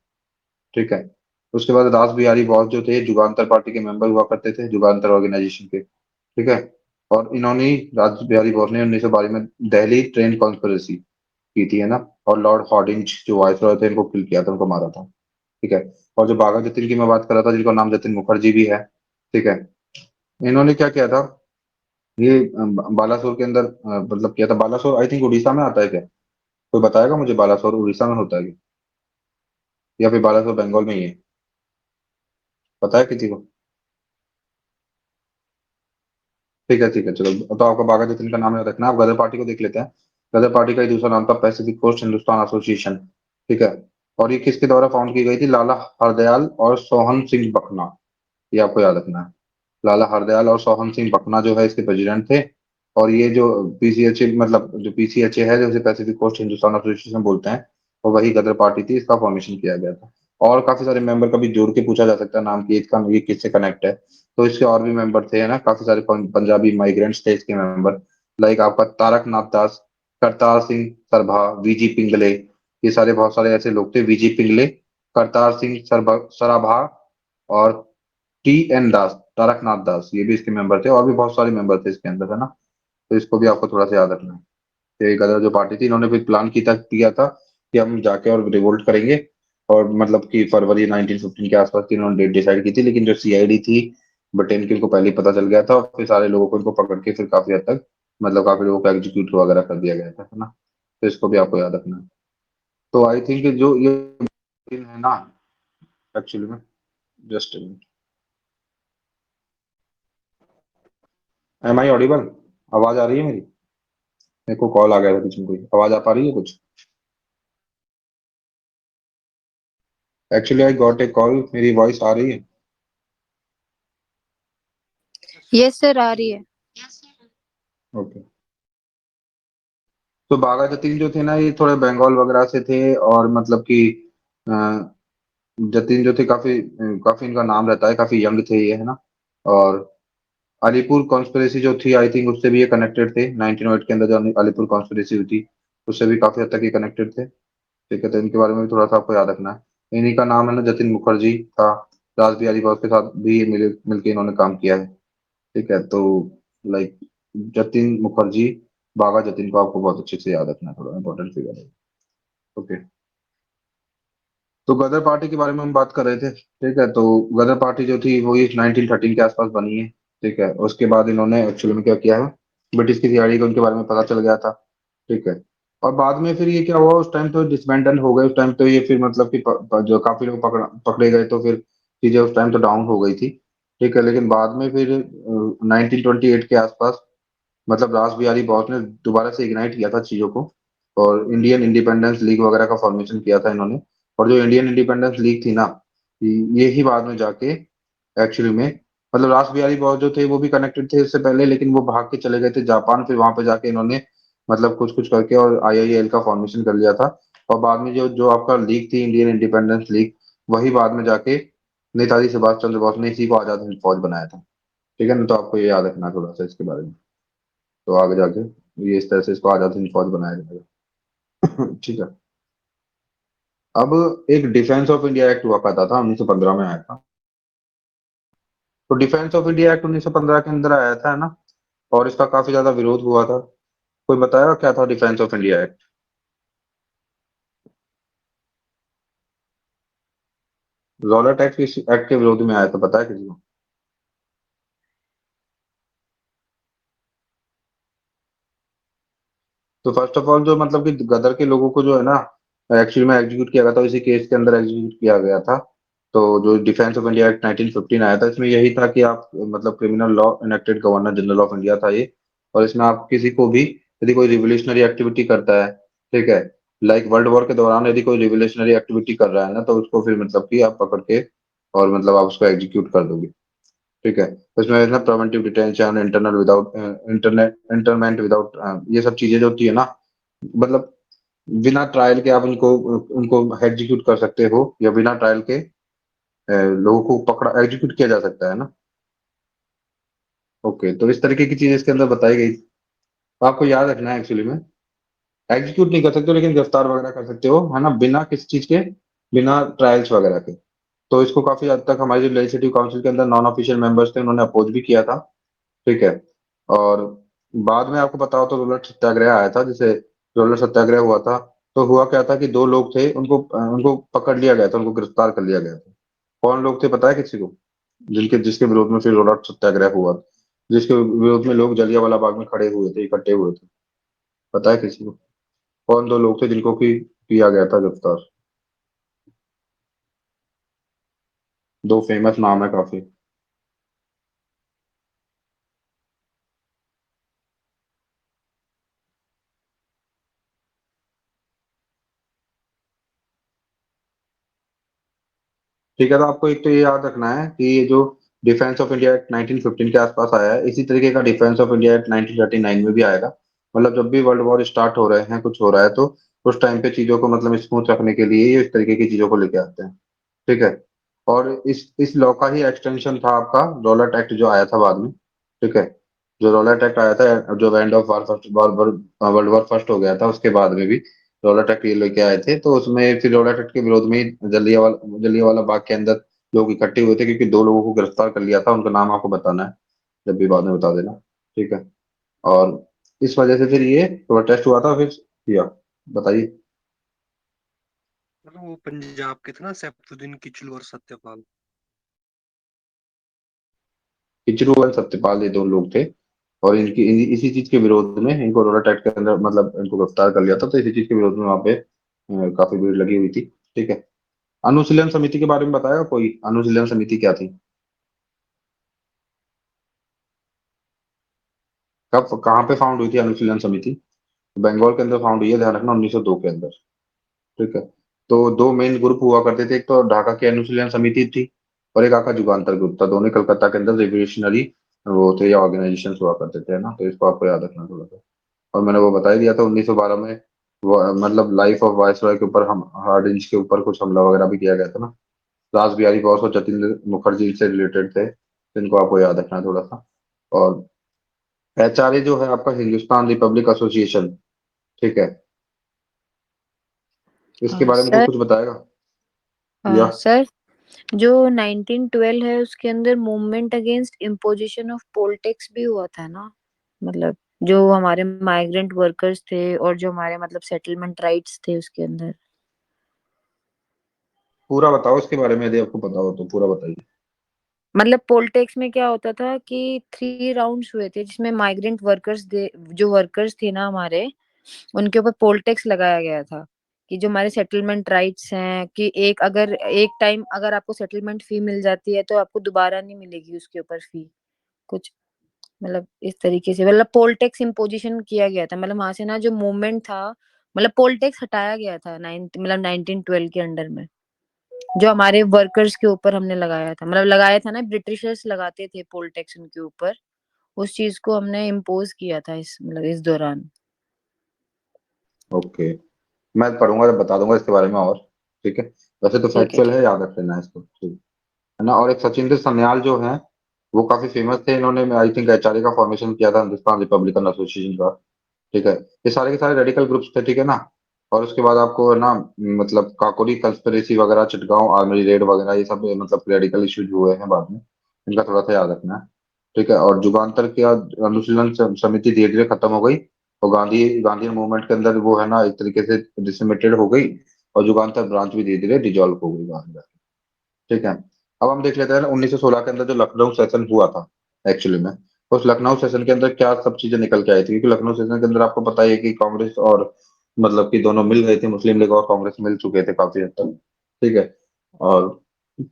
A: ठीक है। उसके बाद रास बिहारी बोस जो थे युगांतर पार्टी के मेंबर हुआ करते थे, युगांतर ऑर्गेनाइजेशन के। ठीक है। और इन्होंने, राज बिहारी बोस ने 1912 में दिल्ली ट्रेन कॉन्स्पिरेसी की थी, है ना। और लॉर्ड हॉर्डिंज जो वायसरॉय थे, इनको किल किया था, उनको मारा था। ठीक है। और जो बाघा जतीन की मैं बात कर रहा था, जिनका नाम जतिन मुखर्जी भी है। ठीक है। इन्होंने क्या किया था, ये बालासोर के अंदर मतलब किया था। बालासोर आई थिंक उड़ीसा में आता है क्या, कोई बताएगा मुझे, बालासोर उड़ीसा में होता है क्या? या फिर बालासोर बंगाल में ही है, पता है किसी को? ठीक है, ठीक है, चलो। तो आपका बाघा जतीन का नाम याद रखना। आप गदर पार्टी को देख लेते हैं। गदर पार्टी का ही दूसरा नाम था पैसिफिक कोस्ट हिंदुस्तान एसोसिएशन। ठीक है। और ये किसके द्वारा फाउंड की गई थी, लाला हरदयाल और सोहन सिंह बखना, ये आपको याद रखना है। लाला हरदयाल और सोहन सिंह बखना जो है इसके प्रेसिडेंट थे। और ये जो पीसीएच मतलब जो पीसीएच है, जो पैसिफिक कोस्ट हिंदुस्तान एसोसिएशन बोलते हैं, और वही गदर पार्टी थी, इसका फॉर्मेशन किया गया था। और काफी सारे मेंबर कभी जोड़ के पूछा जा सकता है नाम की, इसका ये किससे कनेक्ट है। तो इसके और भी मेंबर थे, है ना, काफी सारे पंजाबी माइग्रेंट्स थे इसके मेंबर। लाइक आपका तारक नाथ दास, करतार सिंह सरभा, वीजी पिंगले, ये सारे बहुत सारे ऐसे लोग थे। वीजी पिंगले, करतार सिंह सराभा और टी एन दास, तारकनाथ दास, ये भी इसके मेंबर थे। और भी बहुत सारे मेंबर थे इसके अंदर, है ना। तो इसको भी आपको थोड़ा सा याद रखना है। तो ये गदर जो पार्टी थी, इन्होंने फिर प्लान किया था कि हम जाके और रिवोल्ट करेंगे। और मतलब कि फरवरी 1915 के आसपास की इन्होंने डेट डिसाइड की थी, लेकिन जो सीआईडी थी ब्रिटेन की, उनको पहले ही पता चल गया था। और फिर सारे लोगों को इनको पकड़ के फिर काफी हद तक, मतलब काफी लोगों को एग्जीक्यूट वगैरह कर दिया गया था, है ना। तो इसको भी आपको याद रखना है। तो आई थिंक जो ये दिन है ना, एक्चुअली में, जस्ट एम आई ऑडिबल, आवाज आ रही है मेरी? मेरे को कॉल आ गया था बीच में, कोई आवाज आ पा रही है कुछ? Actually I got a call, मेरी वॉइस आ रही है?
B: यस सर, आ रही है।
A: ओके। तो बाघा जतीन जो थे ना, ये थोड़े बंगाल वगैरह से थे। और मतलब कि अ, जतीन जो थे, काफी काफी इनका नाम रहता है, काफी यंग थे ये, है ना। और अलीपुर कॉन्स्पिरेसी जो थी, आई थिंक उससे भी ये कनेक्टेड थे। 1908 के अंदर जो अलीपुर कॉन्स्पिरेसी हुई थी, उससे भी काफी हद तक ये कनेक्टेड थे। ठीक है, तो इनके बारे में भी थोड़ा सा आपको याद रखना है। इन्हीं का नाम है ना, जतिन मुखर्जी था। रास बिहारी बोस के साथ भी ये मिलके इन्होंने काम किया है। ठीक है, तो लाइक जतिन मुखर्जी, बागा जतिन को आपको बहुत अच्छे से याद रखना है, थोड़ा इंपॉर्टेंट फिगर है। ओके। तो गदर पार्टी के बारे में हम बात कर रहे थे। ठीक है, तो गदर पार्टी जो थी वो इस 1913 के आसपास बनी है। ठीक है, उसके बाद इन्होंने एक्चुअली में क्या किया है, ब्रिटिश की सीआईडी को उनके बारे में पता चल गया था। ठीक है। और बाद में फिर ये क्या हुआ, उस टाइम तो डिसबैंडन हो गए। उस टाइम तो ये फिर मतलब कि जो काफी लोग पकड़े गए, तो फिर चीजें उस टाइम तो डाउन हो गई थी। ठीक है, लेकिन बाद में फिर 1928 के आसपास, मतलब रास बिहारी बोस ने दोबारा से इग्नाइट किया था चीजों को। और इंडियन इंडिपेंडेंस लीग वगैरह का फॉर्मेशन किया था इन्होंने। और जो इंडियन इंडिपेंडेंस लीग थी ना, ये ही बाद में जाके एक्चुअली में, मतलब रास बिहारी बोस जो थे वो भी कनेक्टेड थे इससे पहले, लेकिन वो भाग के चले गए थे जापान। फिर वहां पे जाके इन्होंने मतलब कुछ कुछ करके और आईआईएल का फॉर्मेशन कर लिया था। और बाद में जो जो आपका लीग थी, इंडियन इंडिपेंडेंस लीग, वही बाद में जाके नेताजी सुभाष चंद्र बोस ने इसी को आजाद हिंद फौज बनाया था। ठीक है ना, तो आपको ये याद रखना है थोड़ा सा इसके बारे में। तो आगे जाके ये इस तरह से इसको आजाद हिंद फौज बनाया जाएगा। ठीक है। अब एक डिफेंस ऑफ इंडिया एक्ट हुआ करता था, 1915 में आया था। तो डिफेंस ऑफ इंडिया एक्ट 1915 के अंदर आया था, है ना। और इसका काफी ज्यादा विरोध हुआ था। कोई बताया क्या था defence of India act? Rowlatt act किस एक्ट के विरोध में आया था, पता है किसी को? तो फर्स्ट ऑफ ऑल जो मतलब कि गदर के लोगों को जो है ना, एक्चुअली में एग्जीक्यूट किया गया था, इसी केस के अंदर एग्जीक्यूट किया गया था। तो जो डिफेंस ऑफ इंडिया एक्ट 1915 आया था, इसमें यही था कि आप मतलब criminal law enacted governor general of India था ये। और इसमें आप किसी को भी, यदि कोई रिवोल्यूशनरी एक्टिविटी करता है, ठीक है, लाइक वर्ल्ड वॉर के दौरान यदि कोई रिवोल्यूशनरी एक्टिविटी कर रहा है ना, तो उसको फिर मतलब कि आप पकड़ के और मतलब आप उसको एग्जीक्यूट कर दोगे। ठीक है, तो इसमें ना preventive detention, internal without internet entertainment without, ये सब चीजें जो होती है ना, मतलब बिना ट्रायल के आप उनको उनको एग्जीक्यूट कर सकते हो, या बिना ट्रायल के लोगों को पकड़ा एग्जीक्यूट किया जा सकता है ना। ओके, तो इस तरीके की चीज इसके अंदर बताई गई। तो आपको याद रखना है एक्चुअली में, एग्जीक्यूट नहीं कर सकते हो, लेकिन गिरफ्तार वगैरह कर सकते हो, है ना, बिना किसी चीज के, बिना ट्रायल्स वगैरह के। तो इसको काफी हद तक हमारे जो लेजिस्लेटिव काउंसिल के अंदर नॉन ऑफिशियल मेंबर्स थे, उन्होंने अपोज भी किया था। ठीक है। और बाद में आपको पता हो तो रोलर सत्याग्रह आया था, जिसे रोलर सत्याग्रह हुआ था। तो हुआ क्या था कि दो लोग थे, उनको उनको पकड़ लिया गया था, उनको गिरफ्तार कर लिया गया था। कौन लोग थे पता है किसी को, जिनके जिसके विरोध में फिर रोलर सत्याग्रह हुआ, जिसके विरोध में लोग जलियांवाला बाग में खड़े हुए थे, इकट्ठे हुए थे? पता है किसी को कौन दो लोग थे जिनको की किया गया था गिरफ्तार? दो फेमस नाम है काफी। ठीक है, तो आपको एक तो ये याद रखना है कि ये जो डिफेंस ऑफ इंडिया एक्ट 1915 के आसपास आया है, इसी तरीके का डिफेंस ऑफ इंडिया एक्ट 1939 में भी आएगा। मतलब जब भी वर्ल्ड वॉर स्टार्ट हो रहे हैं, कुछ हो रहा है, तो उस टाइम पे चीजों को मतलब स्मूथ रखने के लिए ये इस तरीके की चीजों को लेके आते हैं। ठीक है। और इस लॉ का ही एक्सटेंशन था आपका रॉलेट एक्ट जो आया था बाद में। ठीक है, जो रॉलेट एक्ट आया था, जो end of war first world war first हो गया था, उसके बाद में भी रॉलेट एक्ट ये लेके आए थे। तो उसमें फिर रॉलेट एक्ट के विरोध में ही जलियांवाला बाग के अंदर लोग इकट्ठे हुए थे, क्योंकि दो लोगों को गिरफ्तार कर लिया था। उनका नाम आपको बताना है, जब भी बाद में बता देना, ठीक है। और इस वजह से फिर ये प्रोटेस्ट हुआ था, फिर किया। बताइए।
C: वो पंजाब के थे ना, सैफुद्दीन किचलू और सत्यपाल।
A: किचलू और सत्यपाल, ये दो लोग थे। और इसी चीज के विरोध में इनको रॉलेट एक्ट के अंदर मतलब इनको गिरफ्तार कर लिया था। तो इसी चीज के विरोध में वहां पे काफी भीड़ लगी हुई थी, ठीक है। अनुशीलन समिति के बारे में बताया कोई? अनुशीलन समिति क्या थी? कब कहाँ पे फाउंड हुई थी अनुशीलन समिति? बंगाल के अंदर फाउंड हुई है, ध्यान रखना, 1902 के अंदर, ठीक है। तो दो मेन ग्रुप हुआ करते थे, एक तो ढाका की अनुशीलन समिति थी, और एक आका जुगान्तर ग्रुप था। दोनों कलकत्ता के अंदर रिवोल्यूशनरी वो थे, या ऑर्गेनाइजेशन हुआ करते थे, है ना। तो इसको आपको याद रखना थोड़ा सा। और मैंने वो बता ही दिया था, 1912 में मतलब लाइफ ऑफ वायसरॉय के ऊपर, हम हार्ड इंच के ऊपर कुछ हमला वगैरह भी किया गया था ना। रास बिहारी बोस और जतिन मुखर्जी से रिलेटेड थे, तो इनको आपको याद रखना है थोड़ा सा। और एचआरए जो है आपका, हिंदुस्तान रिपब्लिक एसोसिएशन, ठीक है, इसके बारे में
B: सर
A: कुछ बताएगा या?
B: सर, जो 1912 है उसके अंदर movement against imposition of poll tax भी हुआ था ना। मतलब जो हमारे माइग्रेंट वर्कर्स थे और जो हमारे मतलब सेटलमेंट राइट्स थे उसके अंदर।
A: पूरा बताओ इसके बारे में, यदि आपको पता हो तो पूरा बताइए।
B: मतलब पोल टैक्स में क्या होता था कि 3 राउंड्स हुए थे, जिसमें माइग्रेंट वर्कर्स जो वर्कर्स थे ना हमारे, उनके ऊपर पोल टैक्स लगाया गया था। कि जो हमारे सेटलमेंट राइट्स हैं, कि एक टाइम अगर आपको सेटलमेंट फी मिल जाती है तो आपको दोबारा नहीं मिलेगी उसके ऊपर फी। कुछ मतलब इस तरीके से मतलब पोल टैक्स इम्पोजिशन किया गया था। मतलब वहां से ना जो मूवमेंट था, मतलब पोल टैक्स हटाया गया था 1912 के अंडर में, जो हमारे वर्कर्स के ऊपर हमने लगाया था। मतलब लगाया था ना, ब्रिटिशर्स लगाते थे पोल टैक्स उनके ऊपर। उस चीज को हमने इम्पोज किया था इस दौरान।
A: ओके, मैं पढ़ूंगा जब बता दूंगा इसके बारे में और, ठीक है। वैसे तो
B: ठीक है,
A: फैक्चुअल
B: ठीक।
A: है, याद रख लेना है इसको, ठीक है ना। और एक सचिंद्र सन्याल जो है, वो काफी फेमस थे। इन्होंने आई थिंक एचआरए का फॉर्मेशन किया था, हिंदुस्तान रिपब्लिकन एसोसिएशन का, ठीक है। ये सारे के सारे रेडिकल ग्रुप्स थे, ठीक है ना। और उसके बाद आपको है ना, मतलब काकोरी कंस्पिरेसी वगैरह, चिटगांव आर्मी रेड वगैरह, ये सब मतलब रेडिकल इश्यूज हुए हैं बाद में। इनका थोड़ा सा याद रखना है, ठीक है। और युगांतर की अनुशीलन समिति धीरे धीरे खत्म हो गई, और गांधी मूवमेंट के अंदर वो है ना एक तरीके से डिसमिटेड हो गई, और युगांतर ब्रांच भी धीरे धीरे डिजोल्व हो गई बाद में, ठीक है। अब हम देख लेते हैं 1916 के अंदर जो लखनऊ सेशन हुआ था, एक्चुअली में उस लखनऊ सेशन के अंदर क्या सब चीजें निकल के आई थी। क्योंकि लखनऊ सेशन के अंदर आपको पता ही है कि कांग्रेस और मतलब कि दोनों मिल गए थे, मुस्लिम लीग और कांग्रेस मिल चुके थे काफी हद तक, ठीक है। और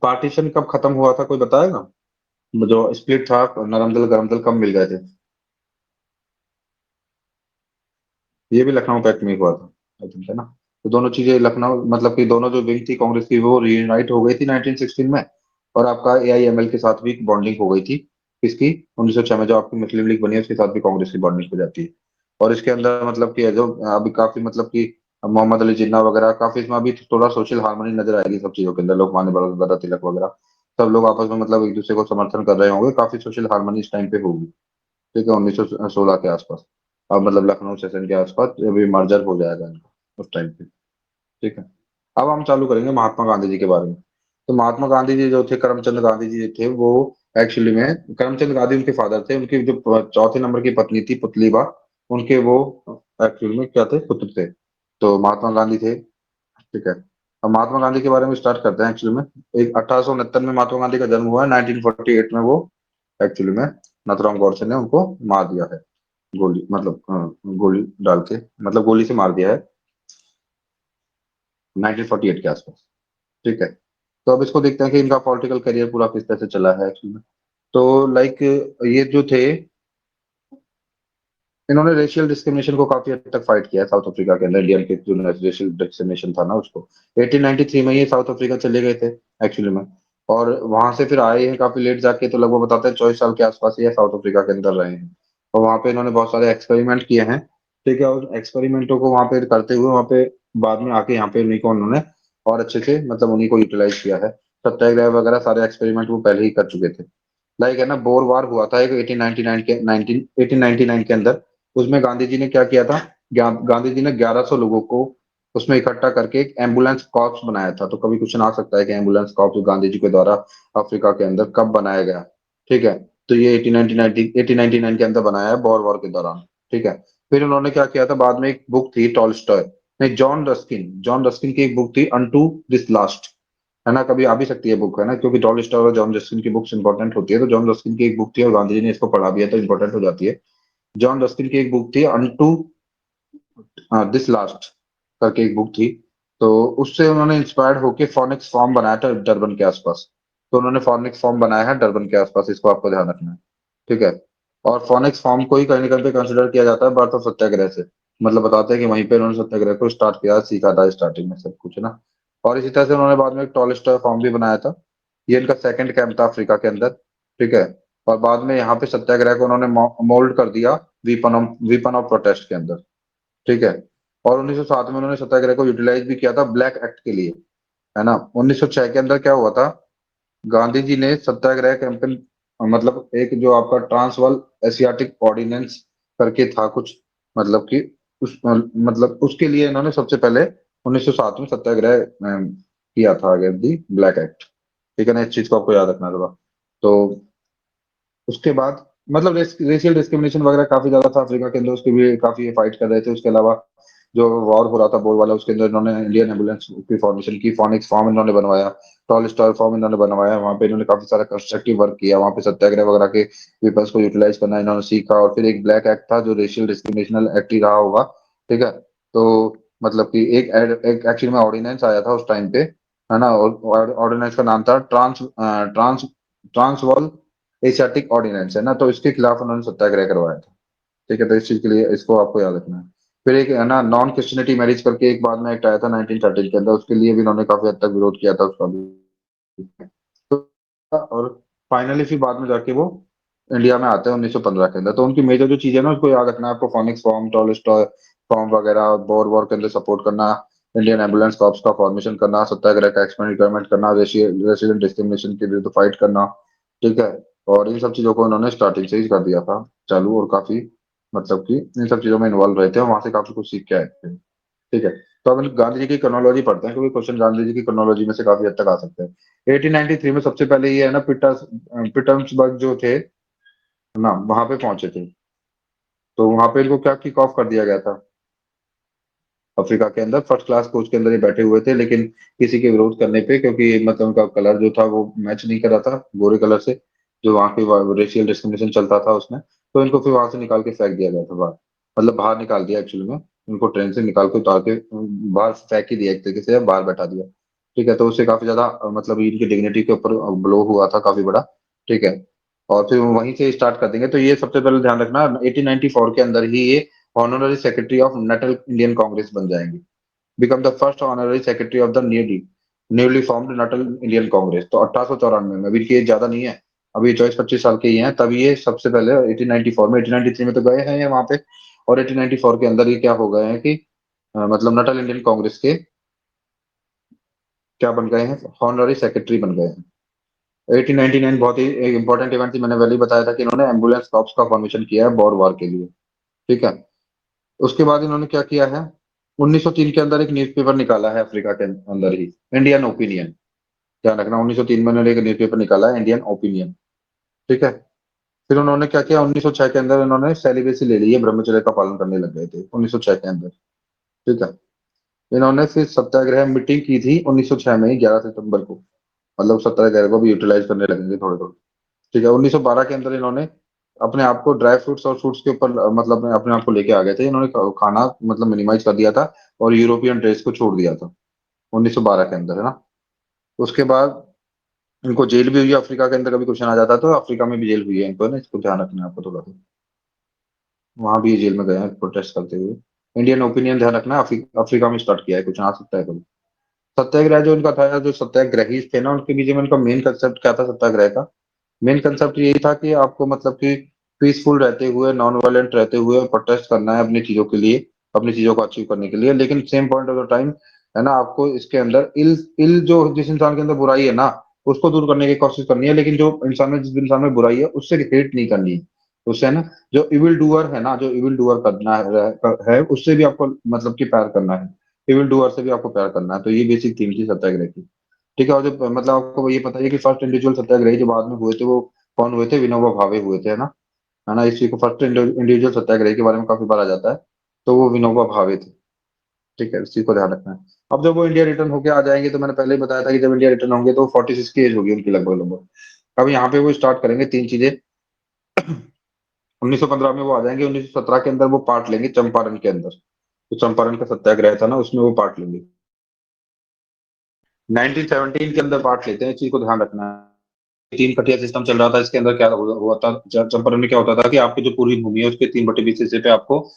A: पार्टीशन कब खत्म हुआ था, कोई बताएगा? जो स्प्लिट था, नरम दल गरम दल, कब मिल गए थे? ये भी लखनऊ पैक्ट में ही हुआ था, आई थिंक, है ना। तो दोनों चीजें लखनऊ मतलब कि दोनों जो विंग थी कांग्रेस की, वो रीयूनाइट हो गई थी 1916 में। और आपका एआईएमएल के साथ भी बॉन्डिंग हो गई थी, किसकी? 1906 में जो आपकी मुस्लिम लीग बनी है, उसके साथ भी कांग्रेस की बॉन्डिंग हो जाती है। और इसके अंदर मतलब कि जो अभी काफी मतलब कि मोहम्मद अली जिन्ना वगैरह, काफी इसमें अभी थोड़ा सोशल हार्मनी नजर आएगी सब चीजों के अंदर। लोकमान्य बाल गंगाधर तिलक वगैरह, सब लोग आपस में मतलब एक दूसरे को समर्थन कर रहे होंगे, काफी सोशल हार्मनी इस टाइम पे होगी, ठीक है, 1916 के आसपास। अब मतलब लखनऊ सेशन के आसपास अभी मर्जर हो जाएगा इनका, उस टाइम पे, ठीक है। अब हम चालू करेंगे महात्मा गांधी जी के बारे में। तो महात्मा गांधी जी जो थे, करमचंद गांधी जी थे, वो एक्चुअली में करमचंद गांधी उनके फादर थे। उनकी जो चौथे नंबर की पत्नी थी पुतलीबा, उनके वो एक्चुअली में क्या थे? पुत्र थे। तो महात्मा गांधी थे, ठीक है। अब महात्मा गांधी के बारे में स्टार्ट करते हैं। एक्चुअली में एक 1869 में महात्मा गांधी का जन्म हुआ है। 1948 में वो एक्चुअली में नाथुराम गॉडसे ने उनको मार दिया है, गोली मतलब गोली डाल के, मतलब गोली से मार दिया है 1948 के आसपास, ठीक है। तो अब इसको देखते हैं कि इनका पॉलिटिकल करियर पूरा किस तरह से चला है एक्चुअली में। तो लाइक ये जो थे, इन्होंने रेशियल डिस्क्रिमिनेशन को काफी हद तक फाइट किया है साउथ अफ्रीका के अंदर। इंडियन के जो रेशियल डिस्क्रिमिनेशन था ना, उसको 1893 में ये साउथ अफ्रीका चले गए थे एक्चुअली में। और वहां से फिर आए हैं काफी लेट जाके, तो लगभग बताते हैं 24 साल के आसपास ये साउथ अफ्रीका के अंदर रहे हैं। और वहां पे इन्होंने बहुत सारे एक्सपेरिमेंट किए हैं, ठीक है। और एक्सपेरिमेंटों को वहां पे करते हुए वहां पे बाद में आके यहाँ पे उन्हीं को उन्होंने और अच्छे से मतलब उन्हीं को यूटिलाइज किया है। सत्याग्रह वगैरह सारे एक्सपेरिमेंट वो पहले ही कर चुके थे। लाइक है ना, बोर वार हुआ था एक 1899 के अंदर। उसमें गांधी जी ने क्या किया था, गांधी जी ने 1100 लोगों को उसमें इकट्ठा करके एक एम्बुलेंस कॉर्प्स बनाया था। तो कभी क्वेश्चन आ सकता है कि एम्बुलेंस कॉर्प्स गांधी जी के द्वारा अफ्रीका के अंदर कब बनाया गया। ठीक है, तो ये 1899 के अंदर बनाया है, बोर वॉर के दौरान। ठीक है, फिर उन्होंने क्या किया था, बाद में एक बुक थी टॉलस्टॉय, नहीं, जॉन रस्किन की एक बुक थी अनटू दिस लास्ट, है ना, कभी आ भी सकती है बुक, है ना, क्योंकि टॉलस्टॉय और जॉन रस्किन की बुक्स इंपॉर्टेंट होती है। तो जॉन रस्किन की एक बुक थी और गांधी जी ने इसको पढ़ा भी है तो इंपॉर्टेंट हो जाती है। जॉन रस्किन की एक बुक थी अनटू दिस लास्ट करके एक बुक थी। तो उससे उन्होंने इंस्पायर्ड होके फोनिक्स फॉर्म बनाया था डरबन के आसपास। तो उन्होंने फोनिक्स फॉर्म बनाया है डरबन के आसपास, इसको आपको ध्यान रखना है। ठीक है, और फोनिक्स फॉर्म को ही कहीं ना कहीं पे कंसिडर किया जाता है बर्थ ऑफ सत्याग्रह से। मतलब बताते हैं कि वहीं पे उन्होंने सत्याग्रह को स्टार्ट किया, सीखा था स्टार्टिंग में सब कुछ, है ना। और इसी तरह से उन्होंने बाद में एक टॉलस्टॉय फॉर्म भी बनाया था। ये इनका सेकंड कैंप था अफ्रीका के अंदर। ठीक है, और बाद में यहाँ पे सत्याग्रह को उन्होंने मोल्ड कर दिया वीपन ऑफ प्रोटेस्ट के अंदर। ठीक है, और 1907 में उन्होंने सत्याग्रह को यूटिलाइज भी किया था ब्लैक एक्ट के लिए, है ना। 1906 के अंदर क्या हुआ था, गांधी जी ने सत्याग्रह कैंपेन, मतलब एक जो आपका ट्रांसवाल एशियाटिक ऑर्डिनेंस करके था कुछ, मतलब कि उस मतलब उसके लिए इन्होंने सबसे पहले 1907 में सत्याग्रह किया था अगेंस्ट दी ब्लैक एक्ट। ठीक है ना, इस चीज को आपको याद रखना था। तो उसके बाद मतलब रेशियल डिस्क्रिमिनेशन वगैरह काफी ज्यादा था अफ्रीका के अंदर, उसके भी काफी फाइट कर रहे थे। उसके अलावा जो वॉर हो रहा था बोर वाला, उसके अंदर इन्होंने इंडियन एम्बुलेंस की फॉर्मेशन की, फोनिक्स फॉर्म इन्होंने बनवाया, टॉल स्टार फॉर्म इन्होंने बनवाया। वहां पे इन्होंने काफी सारा कंस्ट्रक्टिव वर्क किया, वहां पे सत्याग्रह वगैरह के वेपन्स को यूटिलाइज करना इन्होंने सीखा। और फिर एक ब्लैक एक्ट था जो रेशियल डिस्क्रिमिनेशनल एक्ट ही रहा होगा। ठीक है, तो मतलब कि एक एक्चुअली में ऑर्डिनेंस आया था उस टाइम पे, है ना। ऑर्डिनेंस का नाम था ट्रांस ट्रांसवाल एशियाटिक ऑर्डिनेंस, है ना। तो इसके खिलाफ उन्होंने सत्याग्रह करवाया था। ठीक है, तो इस चीज के लिए इसको आपको याद रखना है। फिर एक है ना नॉन क्रिश्चियनिटी मैरिज करके एक बाद में एक्ट आया था 1913 के अंदर, उसके लिए भी इन्होंने काफी हद तक विरोध किया था उसका भी। तो और फाइनली फिर बाद में जाके वो इंडिया में आते हैं 1915 के अंदर। तो उनकी मेजर जो चीजें ना उसको याद रखना है आपको, फोनिक्स फॉर्म, टॉलस्टॉय फॉर्म वगैरह, बोर वॉर के अंदर सपोर्ट करना, इंडियन एम्बुलेंस कॉर्प्स का फॉर्मेशन करना, सत्याग्रह का एक्सपेरिमेंट करना, रेसिडेंट डिस्क्रिमिनेशन के विरुद्ध फाइट करना। ठीक है, और इन सब चीजों को उन्होंने स्टार्टिंग से ही कर दिया था चालू, और काफी मतलब कि इन सब चीजों में इन्वॉल्व रहे थे और वहां से काफी कुछ सीख के आए थे। ठीक है, तो अब गांधी जी की क्रोनोलॉजी पढ़ते हैं, क्योंकि क्वेश्चन गांधी जी की क्रोनोलॉजी में से काफी हद तक आ सकते हैं। 1893 में सबसे पहले ये है ना पीटर्सबर्ग जो थे ना, वहां पे पहुंचे थे। तो वहां पे इनको क्या किक ऑफ कर दिया गया था, अफ्रीका के अंदर फर्स्ट क्लास कोच के अंदर ये बैठे हुए थे, लेकिन किसी के विरोध करने पे, क्योंकि मतलब उनका कलर जो था वो मैच नहीं कर रहा था गोरे कलर से, जो वहाँ पे रेशियल डिस्क्रिमिनेशन चलता था उसमें। तो इनको फिर वहां से निकाल के फेंक दिया गया था बाहर, मतलब बाहर निकाल दिया एक्चुअली में। उनको ट्रेन से निकाल के उतार के बाहर फेंक ही दिया, एक तरीके से बाहर बैठा दिया। ठीक है, तो उससे काफी ज्यादा मतलब इनकी डिग्निटी के ऊपर ब्लो हुआ था काफी बड़ा। ठीक है, और फिर वहीं से स्टार्ट कर देंगे। तो ये सबसे पहले ध्यान रखना, 1894 के अंदर ही ये honorary secretary of Nuttall Indian Congress बन जाएंगे, become the first honorary secretary of the newly formed Nuttall Indian Congress. तो 1894 में, अभी की एज ज्यादा नहीं है, अभी 24-25 साल के ही हैं, तब ये सबसे पहले 1894 में, 1893 में तो गए हैं ये वहां पे, और 1894 के अंदर ये क्या हो गए हैं कि मतलब नटल इंडियन कांग्रेस के क्या बन गए हैं, ऑनररी सेक्रेटरी बन गए हैं। 1899 बहुत ही इंपॉर्टेंट इवेंट थी, मैंने पहले ही बताया था कि इन्होंने एम्बुलेंस कॉर्प्स का फॉर्मेशन किया है बोर वार के लिए। ठीक है, उसके बाद इन्होंने क्या किया है, 1903 के अंदर एक न्यूज़पेपर निकाला है अफ्रीका के अंदर ही, इंडियन ओपिनियन। ध्यान रखना, 1903 में उन्होंने एक न्यूज़पेपर निकाला है इंडियन ओपिनियन। ठीक है, फिर उन्होंने क्या किया, 1906 के अंदर इन्होंने सेलिब्रेसी ले ली है, ब्रह्मचर्य का पालन करने लग गए थे 1906 के अंदर। ठीक है, इन्होंने फिर सत्याग्रह मीटिंग की थी 1906 में ही, 11 सितंबर को, मतलब सत्याग्रह को भी यूटिलाइज करने लगेंगे थोड़े थोड़े। ठीक है, 1912 के अंदर इन्होंने अपने आप को ड्राई फ्रूट्स और फ्रूट्स के ऊपर मतलब अपने आप को लेके आ गए थे इन्होंने, खाना मतलब मिनिमाइज कर दिया था, और यूरोपियन ड्रेस को छोड़ दिया था 1912 के अंदर, है ना। उसके बाद इनको जेल भी हुई है अफ्रीका के अंदर, कभी क्वेश्चन आ जाता है तो अफ्रीका में भी जेल हुई है इनको, है ना, इसको ध्यान रखना है आपको थोड़ा सा। वहां भी ये जेल में गए हैं प्रोटेस्ट करते हुए। इंडियन ओपिनियन ध्यान रखना है, अफ्रीका में स्टार्ट किया है, क्वेश्चन आ सकता है कभी। सत्याग्रह जो इनका था, जो सत्याग्रही थे ना, उनके बीच में इनका मेन कंसेप्ट क्या था सत्याग्रह का, मेन कंसेप्ट यही था कि आपको मतलब कि पीसफुल रहते हुए, नॉन वायलेंट रहते हुए प्रोटेस्ट करना है अपनी चीजों के लिए, अपनी चीजों को अचीव करने के लिए। लेकिन same point of the time, है ना, आपको इसके अंदर इल इल जो जिस इंसान के अंदर बुराई है ना, उसको दूर करने की कोशिश करनी है, लेकिन जो इंसान में, जिस इंसान में बुराई है उससे हेट नहीं करनी है। उससे है ना, जो इविल डूअर है ना, जो इविल डूअर करना है उससे भी आपको मतलब कि प्यार करना है, इविल डूअर से भी आपको प्यार करना है। तो ये बेसिक थीम थी सत्याग्रह की। ठीक है। और जो मतलब आपको ये पता है कि फर्स्ट इंडिविजुअल सत्याग्रही जो बाद में हुए थे वो कौन हुए थे? विनोबा भावे हुए थे, है ना। इसी को फर्स्ट इंडिविजुअल सत्याग्रही के बारे में काफी बार आ जाता है, तो वो विनोबा भावे थे। ठीक है, इसी को ध्यान रखना है। अब जब वो इंडिया रिटर्न होके आ जाएंगे, तो मैंने पहले ही बताया था कि जब इंडिया रिटर्न होंगे तो 46 की एज होगी उनकी लगभग लगभग। अब यहाँ पे वो स्टार्ट करेंगे तीन चीजें। 1915 में वो आ जाएंगे, 1917 के अंदर वो पार्ट लेंगे चंपारण के अंदर, तो चंपारण का सत्याग्रह था ना, उसमें वो पार्ट लेंगे। 1917 के अंदर पार्ट लेते हैं, इस चीज को ध्यान रखना है। तीन कटिया सिस्टम चल रहा था, इसके अंदर क्या हुआ था, चंपारण में क्या होता था कि आपकी जो पूरी भूमि है उसके 3/20 हिस्से पे आपको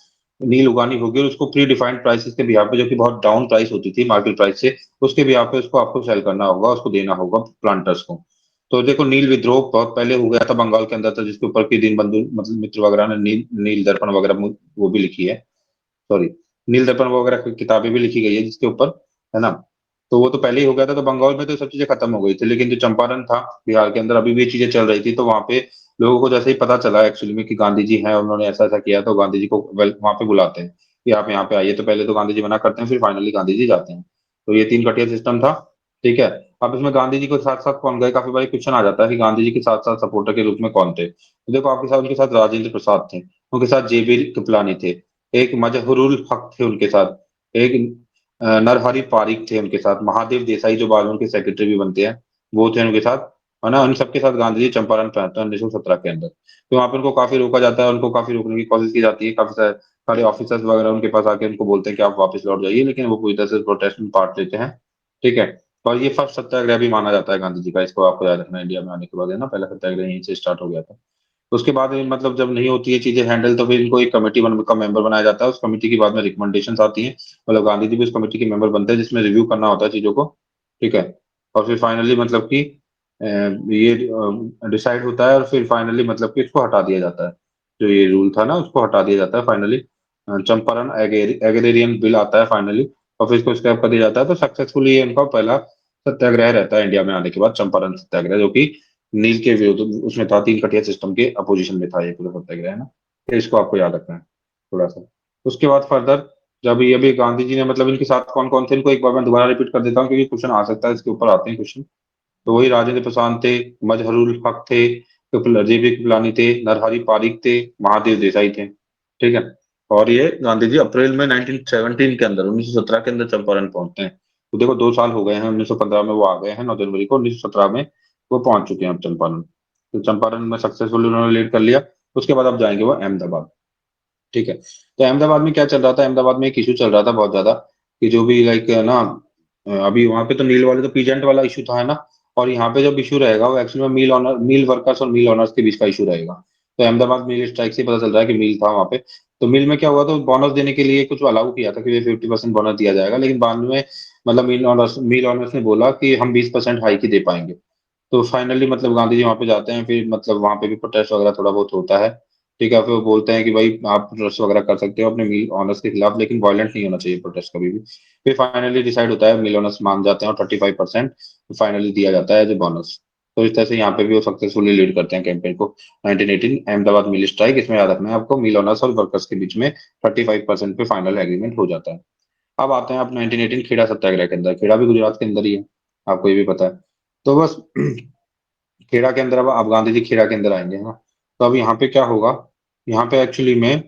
A: नील उगानी होगी, और उसको प्री डिफाइंड प्राइसेस के बिहार पे, जो कि बहुत डाउन प्राइस होती थी मार्केट प्राइस से, उसके बिहार पे उसको आपको सेल करना होगा, उसको देना होगा प्लांटर्स को। तो देखो, नील विद्रोह बहुत पहले हो गया था, बंगाल के अंदर था, जिसके ऊपर की दीनबंधु मतलब मित्र वगैरह ने नील दर्पण वगैरह वो भी लिखी है। सॉरी, नील दर्पण वगैरह की किताबें भी लिखी गई है जिसके ऊपर, है ना। तो वो तो पहले ही हो गया था, तो बंगाल में तो सब चीजें खत्म हो गई थी, लेकिन जो चंपारण था बिहार के अंदर, अभी भी ये चीजें चल रही थी। तो वहां पे लोगों को जैसे ही पता चला एक्चुअली में कि गांधी जी हैं, उन्होंने ऐसा ऐसा किया, तो गांधी जी को वहां पे बुलाते हैं कि आप यहाँ पे आइए। तो पहले तो गांधी जी मना करते हैं, फिर फाइनली गांधी जी जाते हैं। तो ये तीन कटिया सिस्टम था। ठीक है। अब इसमें गांधी जी के साथ साथ कौन गए, काफी बार क्वेश्चन आ जाता है कि गांधी जी के साथ साथ सपोर्टर के रूप में कौन थे। तो देखो, आपके साथ उनके साथ राजेंद्र प्रसाद थे, उनके साथ जेबी कृपलानी थे, एक मजहरूल हक थे उनके साथ, एक नरहरि पारिक थे उनके साथ, महादेव देसाई जो बाद में उनके सेक्रेटरी भी बनते हैं, वो थे उनके साथ, है ना। उन सबके साथ गांधी जी चंपारण पहुंचते हैं 1917 के अंदर। तो वहां पर उनको काफी रोका जाता है, उनको काफी रोकने की कोशिश की जाती है, काफी सारे ऑफिसर्स वगैरह उनके पास आके उनको बोलते हैं कि आप वापस लौट जाइए, लेकिन वो पूरी तरह से प्रोटेस्ट में पार्ट लेते हैं। ठीक है। और ये फर्स्ट सत्याग्रह भी माना जाता है गांधी जी का, इसको आपको याद रखना है। इंडिया में आने के बाद, है ना, पहला सत्याग्रह यहीं से स्टार्ट हो गया था। उसके बाद मतलब जब नहीं होती है चीजें हैंडल, तो फिर इनको एक कमेटी का मेंबर बनाया जाता है। उस कमेटी की बाद में रिकमेंडेशंस आती हैं, मतलब गांधी जी भी उस कमेटी के मेंबर बनते हैं, जिसमें रिव्यू करना होता है चीजों को। ठीक है। और फिर फाइनली मतलब कि ये डिसाइड होता है, और फिर फाइनली मतलब कि इसको हटा दिया जाता है। जो ये रूल था ना, उसको हटा दिया जाता है फाइनली। चंपारण एग्रेरियन बिल आता है फाइनली, और फिर इसको स्क्रैप कर दिया जाता है। तो सक्सेसफुली ये उनका पहला सत्याग्रह रहता है इंडिया में आने के बाद, चंपारण सत्याग्रह, जो कि नील के विरुद्ध उसमें था, तीन कटिया सिस्टम के अपोजिशन में था ये पूरा सत्याग्रह, है ना। तो इसको आपको याद रखना है थोड़ा सा। उसके बाद फर्दर, जब ये भी गांधी जी ने मतलब इनके साथ कौन कौन थे, इनको एक बार मैं दोबारा रिपीट कर देता हूँ, क्योंकि क्वेश्चन आ सकता है, इसके ऊपर आते हैं क्वेश्चन। तो वही राजेंद्र प्रसाद थे, मजहरूल हक थे, जेबी कृपलानी थे, नरहरि पारिक थे, महादेव देसाई थे। ठीक है। और ये गांधी जी अप्रैल में 1917 के अंदर, 1917 के अंदर चंपारण पहुंचते हैं। तो देखो, 2 साल हो गए हैं, 1915 में वो आ गए हैं 9 जनवरी को, 1917 में वो पहुंच चुके हैं अब चंपारण। तो चंपारण में सक्सेसफुली उन्होंने लीड कर लिया। उसके बाद अब जाएंगे वो अहमदाबाद। ठीक है। तो अहमदाबाद में क्या चल रहा था, अहमदाबाद में एक इशू चल रहा था बहुत ज्यादा, कि जो भी लाइक ना, अभी वहां पे तो नील वाले तो पीजेंट वाला इशू था, है ना। और यहाँ पे जब इशू रहेगा वो एक्चुअली में मिल वर्कर्स और मिल ऑनर्स के बीच का इशू रहेगा। तो अहमदाबाद मिल स्ट्राइक से पता चल रहा है कि मिल था वहां पे। तो मिल में क्या हुआ, तो बोनस देने के लिए कुछ अलाउ किया था कि 50% बोनस दिया जाएगा, लेकिन बाद में मतलब मिल ऑनर्स ने बोला कि हम 20% हाइक ही दे पाएंगे। तो फाइनली मतलब गांधी जी वहां पे जाते हैं, फिर मतलब वहां पे भी प्रोटेस्ट वगैरह थोड़ा बहुत होता है। ठीक है। फिर वो बोलते हैं कि भाई आप प्रोटेस्ट वगैरह कर सकते हो अपने मिल ऑनर्स के खिलाफ, लेकिन वायलेंट नहीं होना चाहिए प्रोटेस्ट कभी भी। फिर फाइनली डिसाइड होता है, मिल ऑनर्स मान जाते हैं, और 35% फाइनली दिया जाता है एज ए बोनस। तो इस तरह से यहाँ पे भी वो सक्सेसफुली लीड करते हैं कैंपेन को। 1918 अहमदाबाद मिल स्ट्राइक, इसमें याद रखना है आपको, मिल ऑनर्स और वर्कर्स के बीच में 35% पे फाइनल एग्रीमेंट हो जाता है। अब आते हैं आप 1918 खेड़ा सत्याग्रह के अंदर। खेड़ा भी गुजरात के अंदर ही है, आपको ये भी पता है। तो बस खेड़ा के अंदर, अब गांधी जी खेड़ा के अंदर आएंगे, है ना। तो अब यहाँ पे क्या होगा, यहाँ पे एक्चुअली में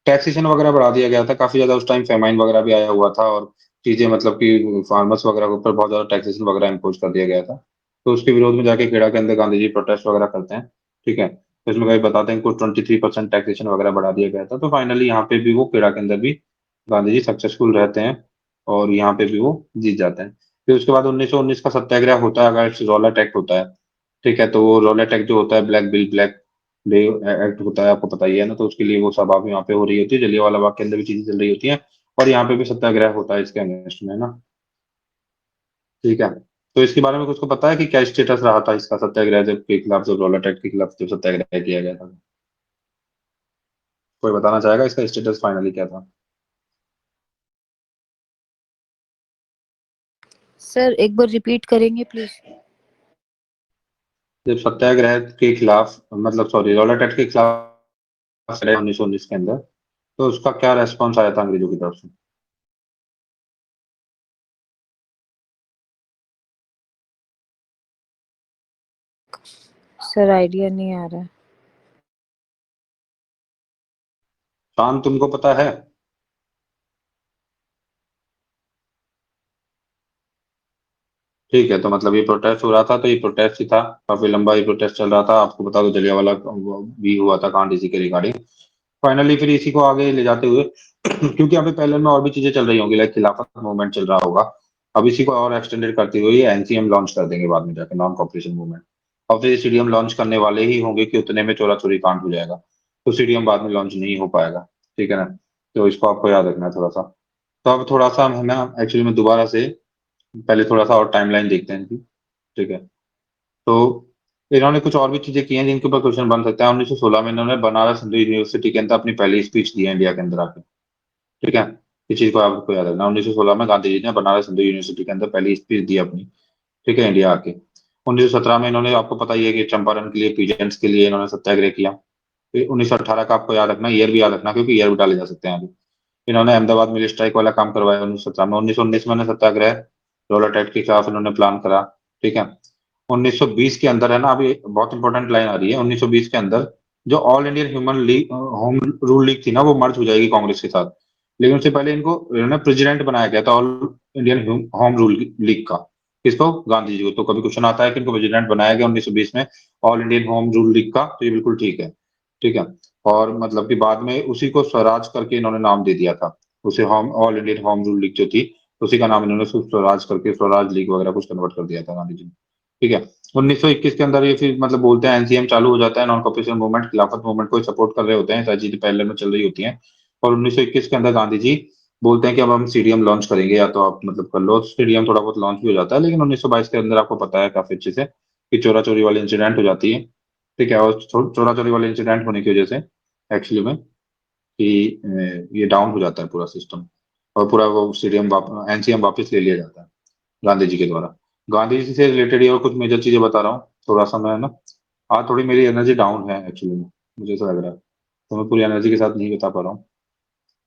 A: टैक्सेशन वगैरह बढ़ा दिया गया था काफी ज्यादा। उस टाइम फेमाइन वगैरह भी आया हुआ था, और चीजें मतलब कि फार्मर्स वगैरह के ऊपर बहुत ज्यादा टैक्सेशन वगैरह इम्पोज कर दिया गया था। तो उसके विरोध में जाके खेड़ा के अंदर गांधी जी प्रोटेस्ट वगैरह करते हैं। ठीक है। तो इसमें कभी बताते हैं, कुछ 23% टैक्सेशन वगैरह बढ़ा दिया गया था। तो फाइनली यहाँ पे भी वो खेड़ा के अंदर भी गांधी जी सक्सेसफुल रहते हैं, और यहाँ पे भी वो जीत जाते हैं। फिर उसके बाद 1919 का सत्याग्रह होता है, अगर रॉलेट एक्ट होता है। ठीक है। तो वो रॉलेट एक्ट जो होता है, black bill black day act होता है, आपको पता ही है ना। तो उसके लिए वो सभा भी यहाँ पे हो रही होती है, जलियांवाला बाग के अंदर भी चीजें चल रही होती हैं, और यहाँ पे भी सत्याग्रह होता है इसके अगेंस्ट में, है ना। ठीक है। तो इसके बारे में कुछ को पता है कि क्या स्टेटस रहा था इसका, सत्याग्रह जब के खिलाफ, जब रॉलेट एक्ट के खिलाफ जब सत्याग्रह किया गया था? कोई बताना चाहेगा इसका स्टेटस फाइनली क्या था?
B: सर एक बार रिपीट करेंगे प्लीज।
A: जब सत्याग्रह के खिलाफ मतलब सॉरी रॉलेट एक्ट के खिलाफ 1919 के अंदर, तो उसका क्या रेस्पॉन्स आया था अंग्रेजों की तरफ से?
B: सर आइडिया नहीं आ रहा है।
A: शान तुमको पता है? ठीक है, तो मतलब ये प्रोटेस्ट हो रहा था, तो ये प्रोटेस्ट ही था, काफी लंबा ये प्रोटेस्ट चल रहा था। आपको बता दो जलियांवाला भी हुआ था गांधी जी के रिगार्डिंग। फाइनली फिर इसी को आगे ले जाते हुए क्योंकि यहाँ पे पहले में और भी चीजें चल रही होंगी, लाइक खिलाफत मूवमेंट चल रहा होगा। अब इसी को और एक्सटेंडेड करते हुए ये एनसीएम लॉन्च कर देंगे बाद में जाके, नॉन कॉपरेशन मूवमेंट। और फिर सीडीएम लॉन्च करने वाले ही होंगे कि उतने में चोरा चोरी कांड हो जाएगा, तो सीडीएम बाद में लॉन्च नहीं हो पाएगा। ठीक है ना? तो इसको आपको याद रखना है थोड़ा सा। तो अब थोड़ा सा हम ना एक्चुअली में दोबारा से पहले थोड़ा सा और टाइमलाइन देखते हैं इनकी। ठीक है, तो इन्होंने कुछ और भी चीजें की हैं जिनके ऊपर क्वेश्चन बन सकता है। 1916 में इन्होंने बनारस हिंदू यूनिवर्सिटी के अंदर अपनी पहली स्पीच दी है इंडिया के अंदर आके। ठीक है, इस चीज को आपको याद रखना। 1916 में गांधी जी ने बनारस हिंदू यूनिवर्सिटी के अंदर पहली स्पीच दी अपनी। ठीक है, इंडिया आके। 1917 में इन्होंने, आपको पता ही है कि चंपारण के लिए, पीजेंट्स के लिए इन्होंने सत्याग्रह किया। फिर 1918 का आपको याद रखना, ईयर भी याद रखना, क्योंकि ईयर भी डाले जा सकते हैं अभी। इन्होंने अहमदाबाद मिल स्ट्राइक वाला काम करवाया 1917 में। 1919 में इन्होंने सत्याग्रह रॉलेट एक्ट के खिलाफ इन्होंने प्लान करा। ठीक है, 1920 के अंदर है ना, अभी बहुत इंपॉर्टेंट लाइन आ रही है। 1920 के अंदर जो all Indian human league home Rule league थी ना, वो मर्ज हो जाएगी कांग्रेस के साथ। लेकिन उससे पहले इनको इन्होंने प्रेसिडेंट बनाया गया था all Indian home Rule league का। किसको? गांधी जी को। तो कभी क्वेश्चन आता है कि इनको प्रेसिडेंट बनाया गया 1920 में all Indian home Rule league का, तो ये बिल्कुल ठीक है। ठीक है, और मतलब कि बाद में उसी को स्वराज करके इन्होंने नाम दे दिया था। उसे home all Indian home Rule league जो थी, उसी का नाम इन्होंने स्वराज करके स्वराज लीग वगैरह कुछ कन्वर्ट कर दिया था गांधी जी ने। ठीक है, 1921 के अंदर ये फिर मतलब बोलते हैं एनसीएम चालू हो जाता है, नॉन कॉपरेशन मूवमेंट, खिलाफत मूवमेंट को सपोर्ट कर रहे होते हैं, सारी चीजें पैरेलल में चल रही होती हैं। और 1921 के अंदर गांधी जी बोलते हैं कि अब हम सीडीएम लॉन्च करेंगे, या तो आप मतलब कर लो। सीडीएम थोड़ा बहुत लॉन्च भी हो जाता है, लेकिन 1922 के अंदर आपको पता है काफी अच्छे से कि चोरा चोरी वाली इंसिडेंट हो जाती है। ठीक है, और चोरा चोरी वाले इंसिडेंट होने की वजह से एक्चुअली में कि ये डाउन हो जाता है पूरा सिस्टम, और पूरा वो सीडीएम एनसीएम वापस ले लिया जाता है गांधी जी के द्वारा। गांधी जी से रिलेटेड ही और कुछ मेजर चीजें बता रहा हूँ। थोड़ा सा मैं ना, आज थोड़ी मेरी एनर्जी डाउन है एक्चुअली में, मुझे ऐसा लग रहा है, तो मैं पूरी एनर्जी के साथ नहीं बता पा रहा हूँ।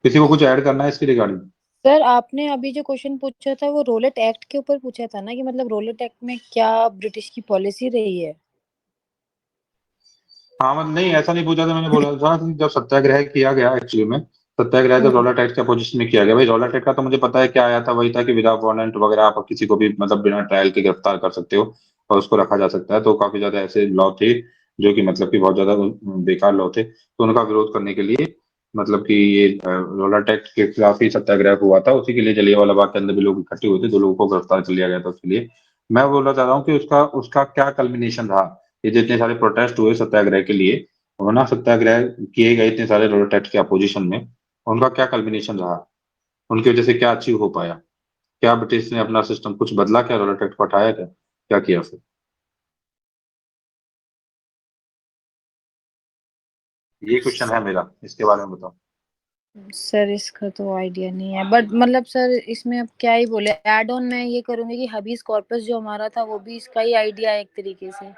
A: किसी को कुछ ऐड करना है इसके रिगार्डिंग?
B: सर आपने अभी जो क्वेश्चन पूछा था वो रोलेट एक्ट के ऊपर पूछा था ना, कि मतलब रोलेट एक्ट में क्या ब्रिटिश की पॉलिसी रही है।
A: हाँ मतलब नहीं, ऐसा नहीं पूछा था, मैंने बोला था कि जब सत्याग्रह किया गया एक्चुअली में, सत्याग्रह जब
B: हम्म।
A: रॉलेट एक्ट के अपोजिशन में किया गया, भाई रॉलेट एक्ट का तो मुझे पता है क्या आया था, वही था कि विदाउट वारंट वगैरह आप किसी को भी मतलब बिना ट्रायल के गिरफ्तार कर सकते हो और उसको रखा जा सकता है। तो काफी ज्यादा ऐसे लॉ थे जो कि मतलब कि बहुत ज्यादा बेकार लॉ थे, तो उनका विरोध करने के लिए मतलब कि ये रॉलेट एक्ट के खिलाफ ही सत्याग्रह हुआ था। उसी के लिए जलियांवाला बाग के अंदर भी लोग इकट्ठे हुए थे, 2 लोगों को गिरफ्तार कर लिया गया था उसके लिए। मैं बोलना चाह रहा हूँ कि उसका उसका क्या कल्मिनेशन रहा, ये जितने सारे प्रोटेस्ट हुए सत्याग्रह के लिए, और ना सत्याग्रह किए गए इतने सारे रोलेट एक्ट के अपोजिशन में, उनका क्या कल्मिनेशन रहा, उनकी वजह से क्या अचीव हो पाया? क्या ब्रिटिश ने अपना सिस्टम कुछ बदला? क्या रोलेट एक्ट को हटाया? क्या क्या किया फिर? ये क्वेश्चन है मेरा, इसके बारे में बताओ।
B: सर इसका तो आइडिया नहीं है, बट मतलब सर इसमें अब क्या ही बोले। एड ऑन मैं ये करूंगी कि हबीस कॉर्पस जो हमारा था वो भी इसका ही आइडिया है एक तरीके से,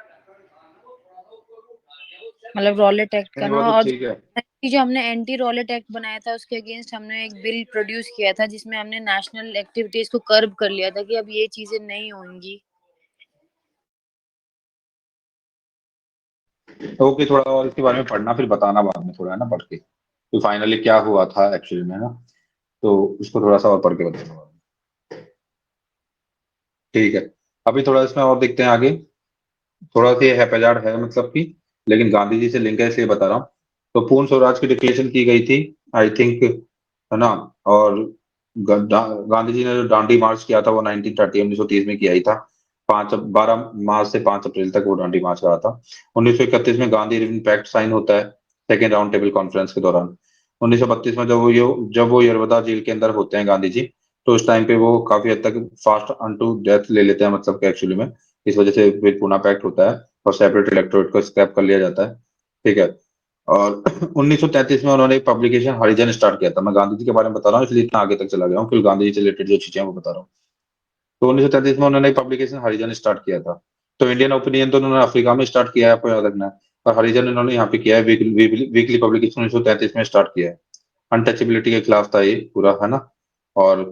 B: मतलब रॉलेट एक्ट का
A: नहीं
B: ना।
A: वो तो
B: और
A: ठीक है।
B: जो हमने एंटी रॉलेट एक्ट बनाया था उसके अगेंस्ट हमने एक बिल प्रोड्यूस किया था जिसमें हमने नेशनल एक्टिविटीज को कर्ब कर लिया था कि अब ये चीजें नहीं होंगी।
A: ओके, थोड़ा और इसके बारे में पढ़ना, फिर बताना बाद में थोड़ा, है ना, पढ़ के तो फाइनली क्या हुआ था एक्चुअली में, है ना, तो उसको थोड़ा सा और पढ़ के बताना बाद में। ठीक है, अभी थोड़ा इसमें और देखते हैं आगे। थोड़ा सा ये हैपेजार्ड है मतलब कि, लेकिन गांधी जी से लिंक है इसलिए बता रहा हूँ। तो पूर्ण स्वराज की डिक्लेरेशन की गई थी, आई थिंक, है ना। और गांधी जी ने जो दांडी मार्च किया था वो 1930 में किया ही था। 12 मार्च से 5 अप्रैल तक वो दांडी मार्च रहा था। 1931 में गांधी इरविन पैक्ट साइन होता है सेकेंड राउंड टेबल कॉन्फ्रेंस के दौरान। 1932 में जब वो यरवदा जेल के अंदर होते हैं गांधी जी, तो उस टाइम पे वो काफी हद तक फास्ट अनटू डेथ ले लेते हैं, मतलब कि एक्चुअली में इस वजह से फिर पूना पैक्ट होता है और सेपरेट इलेक्टोरेट को स्क्रैप कर लिया जाता है। ठीक है, और 1933 में उन्होंने एक पब्लिकेशन हरिजन स्टार्ट किया था। मैं गांधी जी के बारे में बता रहा हूँ इसलिए इतना आगे तक चला गया हूँ, क्योंकि गांधी जी से रिलेटेड जो चीजें हैं वो बता रहा हूँ। तो 1933 में उन्होंने एक पब्लिकेशन हरिजन स्टार्ट किया था। तो इंडियन ओपिनियन तो उन्होंने अफ्रीका में स्टार्ट किया है, आपको याद रखना है। और हरिजन इन्होंने यहाँ पे किया है, वीकली पब्लिकेशन 1933 में स्टार्ट किया है। अनटचेबिलिटी के खिलाफ था ये पूरा, है ना। और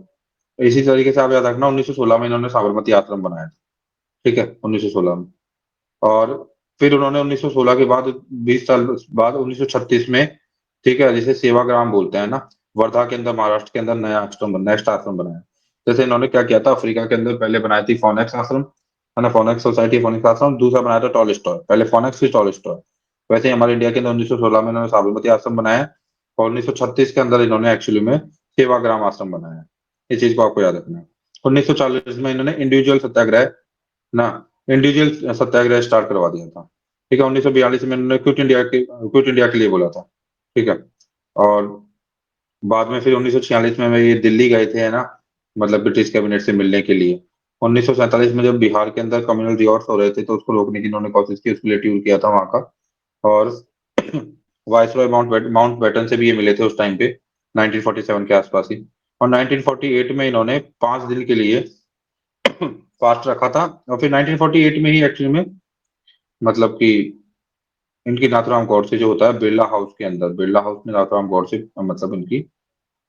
A: इसी तरीके से आप याद रखना 1916 में इन्होंने साबरमती आश्रम बनाया था, ठीक है, 1916 में। और फिर उन्होंने 1916 के बाद 20 साल बाद 1936 में, ठीक है, जिसे सेवाग्राम बोलते हैं ना, वर्धा के अंदर, महाराष्ट्र के अंदर नया आश्रम नेक्स्ट आश्रम बनाया। जैसे इन्होंने क्या किया था, अफ्रीका के अंदर पहले बनाई थी फोनेक्स आश्रम, है ना, फोनेक्स सोसाइटी, फोनेक्स आश्रम। दूसरा बनाया था टॉलस्टॉय, पहले फोनेक्स फिर टॉलस्टॉय। वैसे ही हमारे इंडिया के अंदर 1916 में इन्होंने साबरमती आश्रम बनाया, और 1936 के अंदर इन्होंने एक्चुअली में सेवाग्राम आश्रम बनाया। इस चीज को आपको याद रखना है। 1940 में इन्होंने इंडिविजुअल सत्याग्रह ना इंडिविजुअल सत्याग्रह स्टार्ट करवा दिया था, ठीक है। 1942 में इन्होंने क्विट इंडिया के लिए बोला था, ठीक है। और बाद में फिर 1946 में ये दिल्ली गए थे, है ना, मतलब ब्रिटिश कैबिनेट से मिलने के लिए। 1947 में जब बिहार के अंदर कम्युनल रिवॉर्ट्स हो रहे थे, तो उसको रोकने की इन्होंने कोशिश की, उसके लिए टूर किया था वहां का। और वायसरॉय माउंटबेटन से भी ये मिले थे उस टाइम पे, 1947 के आसपास ही। और 1948 में इन्होंने 5 दिन के लिए फास्ट रखा था। और फिर 1948 में ही एक्चुअली में, मतलब कि इनकी नाथुराम गॉडसे जो होता है बिरला हाउस के अंदर, बिरला हाउस में नाथुराम गॉडसे मतलब इनकी